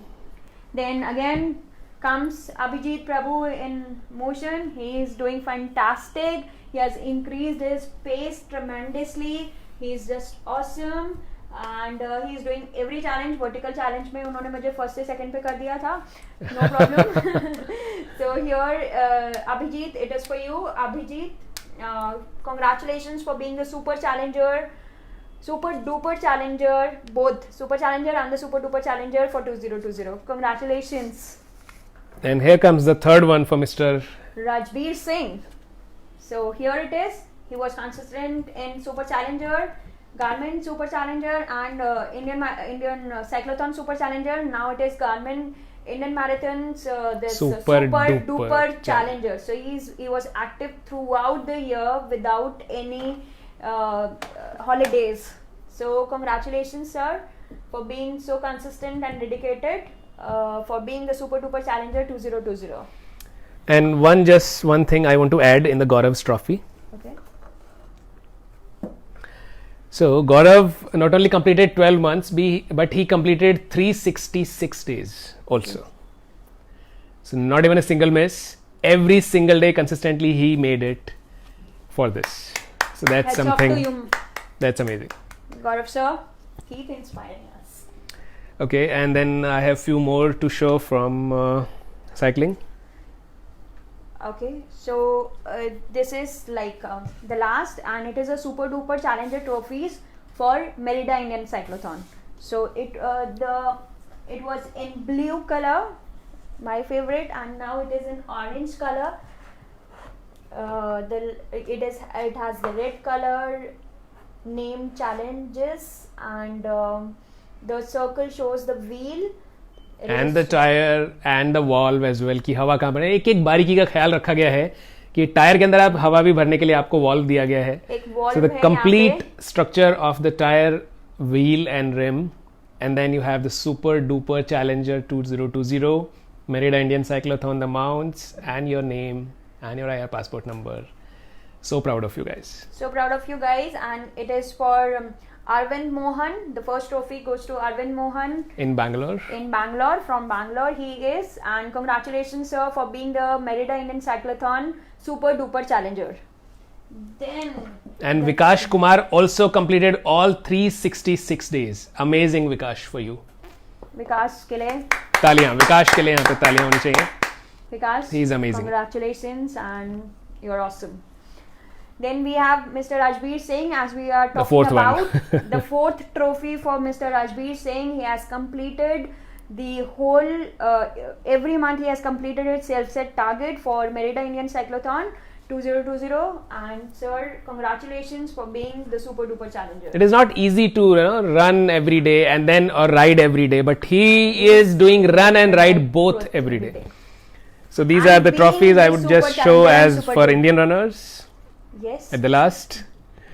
Then again comes Abhijit Prabhu in motion. He is doing fantastic. He has increased his pace tremendously. He is just awesome. And he is doing every challenge. Vertical challenge में उन्होंने मुझे first से second पे कर दिया था. No problem. So here Abhijit, it is for you. Abhijit, congratulations for being the super challenger. Super duper challenger, both super challenger and the super duper challenger for 2020. Congratulations. And here comes the third one for Mr. Rajbir Singh. So here it is. He was consistent in super challenger, Garmin super challenger and Indian cyclotron super challenger. Now it is Garmin Indian Marathons this Super duper duper challenger. So he was active throughout the year without any holidays. So congratulations, sir, for being so consistent and dedicated, for being the super duper challenger 2020. And one thing I want to add in the Gaurav's trophy. Okay. So Gaurav not only completed 12 months, but he completed 366 days also. So not even a single miss. Every single day consistently he made it for this. So that's Heads off to something you, that's amazing. Gaurav sir. Keep inspiring us. Okay, and then I have few more to show from cycling. Okay, so this is like the last, and it is a super duper challenger trophies for Merida Indian Cyclothon. So it was in blue color, my favorite, and now it is in orange color. It has the red color name challenges, and the circle shows the wheel. And the tire and the valve as well कि हवा कहाँ भरना है. एक बारीकी का ख्याल रखा गया है कि टायर के अंदर आप हवा भी भरने के लिए आपको वॉल्व दिया गया है. एक valve So the है complete यहाँ पे. structure of the tire, wheel and rim, and then you have the Super Duper Challenger 2020 Merida Indian Cyclothon, the mounts and your name and your IR passport number. So proud of you guys. So proud of you guys, and it is for Arvind Mohan. The first trophy goes to Arvind Mohan In Bangalore. in Bangalore, from Bangalore he is, and congratulations sir for being the Merida Indian Cyclothon Super Duper Challenger. Then And Vikash Kumar also completed all 366 days. Amazing Vikash for you. विकास के लिए तालियां विकास के लिए यहाँ पे तालियां होनी चाहिए. विकास, He is amazing. congratulations and you're awesome. Then we have Mr. Rajbir Singh, as we are talking fourth one. about the fourth trophy for Mr. Rajbir Singh. He has completed the whole every month he has completed his self-set target for Merida Indian Cyclothon 2020, and sir, congratulations for being the Super Duper Challenger. It is not easy to run every day and then or ride every day, but he is doing run and ride both every day. So these And are the being trophies I the would Super just show Challenger and as Super for Duper. Indian runners Yes. at the last.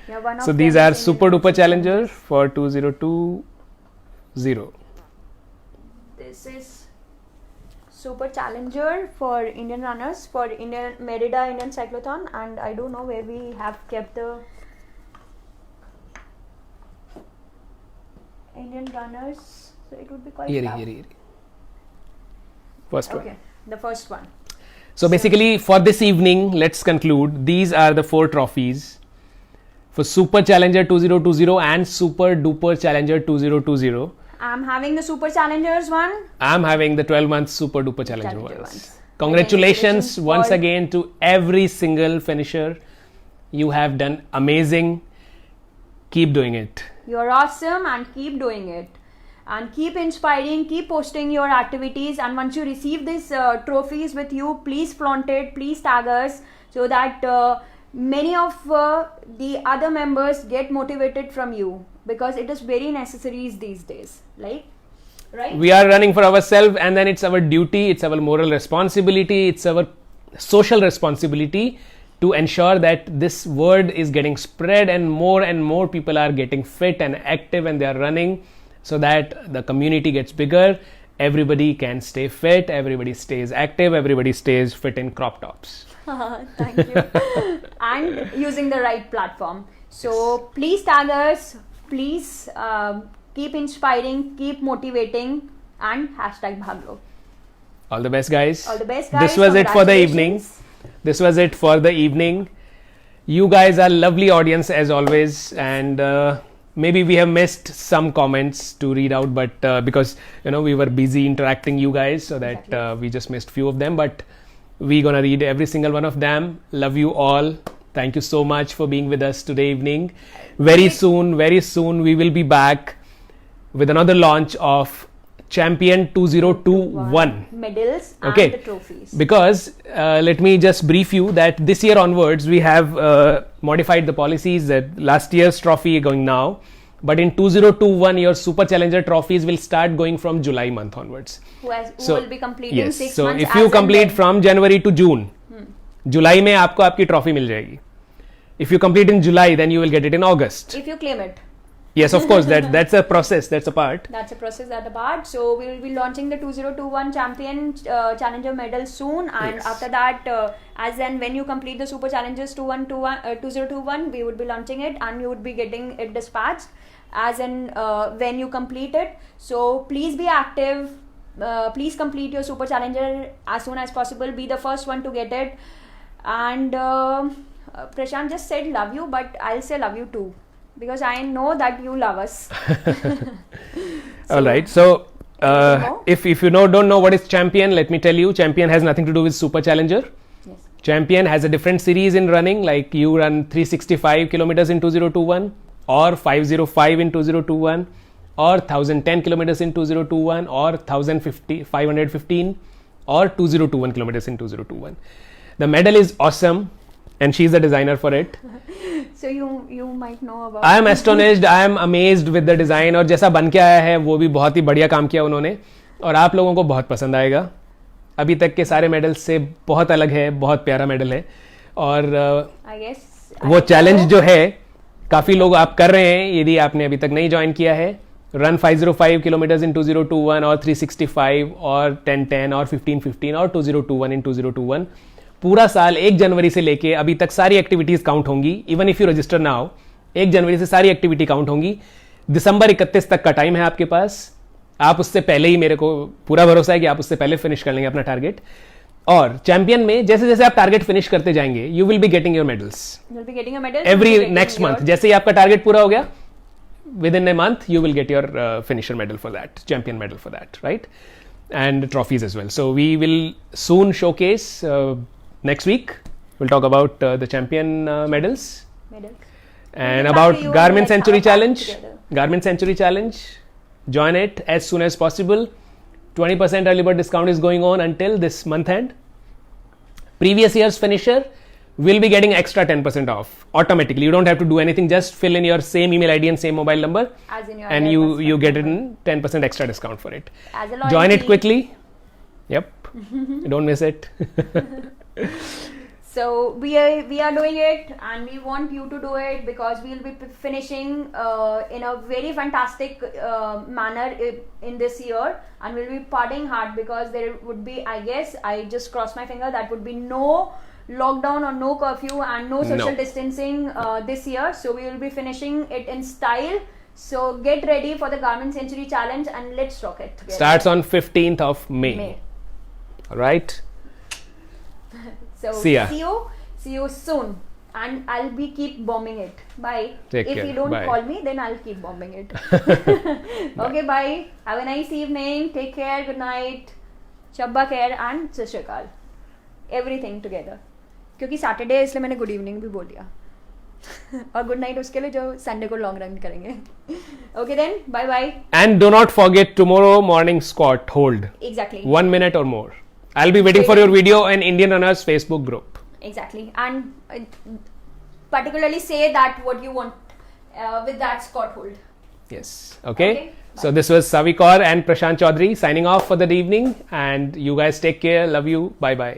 Yeah, one of So them these is are Indian Super Duper Super Challenger for 2020. This is Super Challenger for Indian runners for Indian Merida Indian Cyclothon, and I don't know where we have kept the Indian runners, so it would be quite Here, tough. here. First one. Okay, the first one. So basically for this evening, let's conclude. These are the 4 trophies for Super Challenger 2020 and Super Duper Challenger 2020. I'm having the Super Challengers one. I'm having the 12-month Super Duper Challenger Challenger ones. ones. Congratulations Congratulations once for- again to every single finisher. You have done amazing. Keep doing it. You're awesome, and keep doing it. And keep inspiring, keep posting your activities. And once you receive these trophies with you, please flaunt it, please tag us, so that many of the other members get motivated from you, because it is very necessary these days. Like, right? We are running for ourselves, and then it's our duty, it's our moral responsibility, it's our social responsibility to ensure that this word is getting spread and more people are getting fit and active, and they are running, so that the community gets bigger. Everybody can stay fit, everybody stays active, everybody stays fit in crop tops. Thank you. And using the right platform. So please tag us, please keep inspiring, keep motivating, and hashtag Bhaglo. All the best, guys. All the best, guys. This was it for the evening. Congratulations. This was it for the evening. You guys are lovely audience as always, and maybe we have missed some comments to read out, but because we were busy interacting you guys, so that Exactly. we just missed few of them, but we're gonna read every single one of them. Love you all. Thank you so much for being with us today evening. Very soon we will be back with another launch of Champion 2021. Medals Okay. and the trophies. Because let me just brief you that this year onwards we have modified the policies, that last year's trophy going now, but in 2021 your Super Challenger trophies will start going from July month onwards. Who So, will be completing yes, 6 so months. if you as and complete when. from January to June, जुलाई में आपको आपकी trophy मिल जाएगी. If you complete in July, then you will get it in August. If you claim it. Yes, of course, that's a process, that's a part. That's a process at the part. So we will be launching the 2021 Champion Challenger medal soon, and Yes. after that, as and when you complete the Super Challengers 2021, we would be launching it, and you would be getting it dispatched as and when you complete it. So please be active. Please complete your Super Challenger as soon as possible. Be the first one to get it. And Prashant just said love you, but I'll say love you too, because I know that you love us. All right. So, know? if you don't know what is Champion, let me tell you. Champion has nothing to do with Super Challenger. Yes. Champion has a different series in running. Like you run 365 kilometers in 2021, or 505 in 2021, or 1010 kilometers in 2021 or 515 or 2021 kilometers in 2021. The medal is awesome and she's the designer for it. So you might know about. I am astonished, I am amazed with the design और जैसा बन के आया है वो भी बहुत ही बढ़िया काम किया उन्होंने और आप लोगों को बहुत पसंद आएगा. अभी तक के सारे मेडल से बहुत अलग है, बहुत प्यारा मेडल है और वो चैलेंज जो है काफ़ी लोग आप कर रहे हैं. यदि आपने अभी तक नहीं ज्वाइन किया है, रन 505 किलोमीटर्स इन 2021 और 365 और 1010 और 1515 और 2021 इन 2021. पूरा साल 1 जनवरी से लेके अभी तक सारी एक्टिविटीज काउंट होंगी. Even if you register now, 1 जनवरी से सारी एक्टिविटी काउंट होंगी. दिसंबर 31 तक का टाइम है आपके पास. आप उससे पहले ही, मेरे को पूरा भरोसा है कि आप उससे पहले फिनिश कर लेंगे अपना टारगेट. और चैंपियन में जैसे जैसे आप टारगेट फिनिश करते जाएंगे, you will be getting your medals every next month. जैसे ही आपका टारगेट पूरा हो गया, within a month you will get your finisher medal for that, champion medal for that, right? And trophies as well. So we will soon showcase next week. We'll talk about the champion medals and about Garmin Century Challenge. Garmin Century Challenge. Join it as soon as possible. 20% early bird discount is going on until this month end. Previous year's finisher will be getting extra 10% off automatically. You don't have to do anything. Just fill in your same email ID and same mobile number, and you get in 10% extra discount for it. Join it quickly. Yep. Don't miss it. So we are doing it and we want you to do it because we will be finishing in a very fantastic manner in this year, and we'll be partying hard because there would be, I guess, I just crossed my finger, that would be no lockdown or no curfew and no social distancing this year. So we will be finishing it in style. So get ready for the Garmin Century Challenge and let's rock it together. Starts on 15th of May. All right. So see you soon, and I'll be keep bombing it. Bye. Take if care. you don't Bye. call me, then I'll keep bombing it. Okay, bye. Have a nice evening. Take care. Good night. Shabba khair and Sat Shri Akal. Everything together. क्योंकि Saturday है इसलिए मैंने good evening भी बोल दिया और good night उसके लिए जो संडे को लॉन्ग रन करेंगे. Okay then, bye bye. And do not forget tomorrow morning squat hold. Exactly. 1 minute or more. I'll be waiting for your video in Indian Runners Facebook group. Exactly. And particularly say that what you want with that squat hold. Yes. Okay. So this was Savi Kaur and Prashant Chaudhary signing off for the evening, and you guys take care. Love you. Bye bye.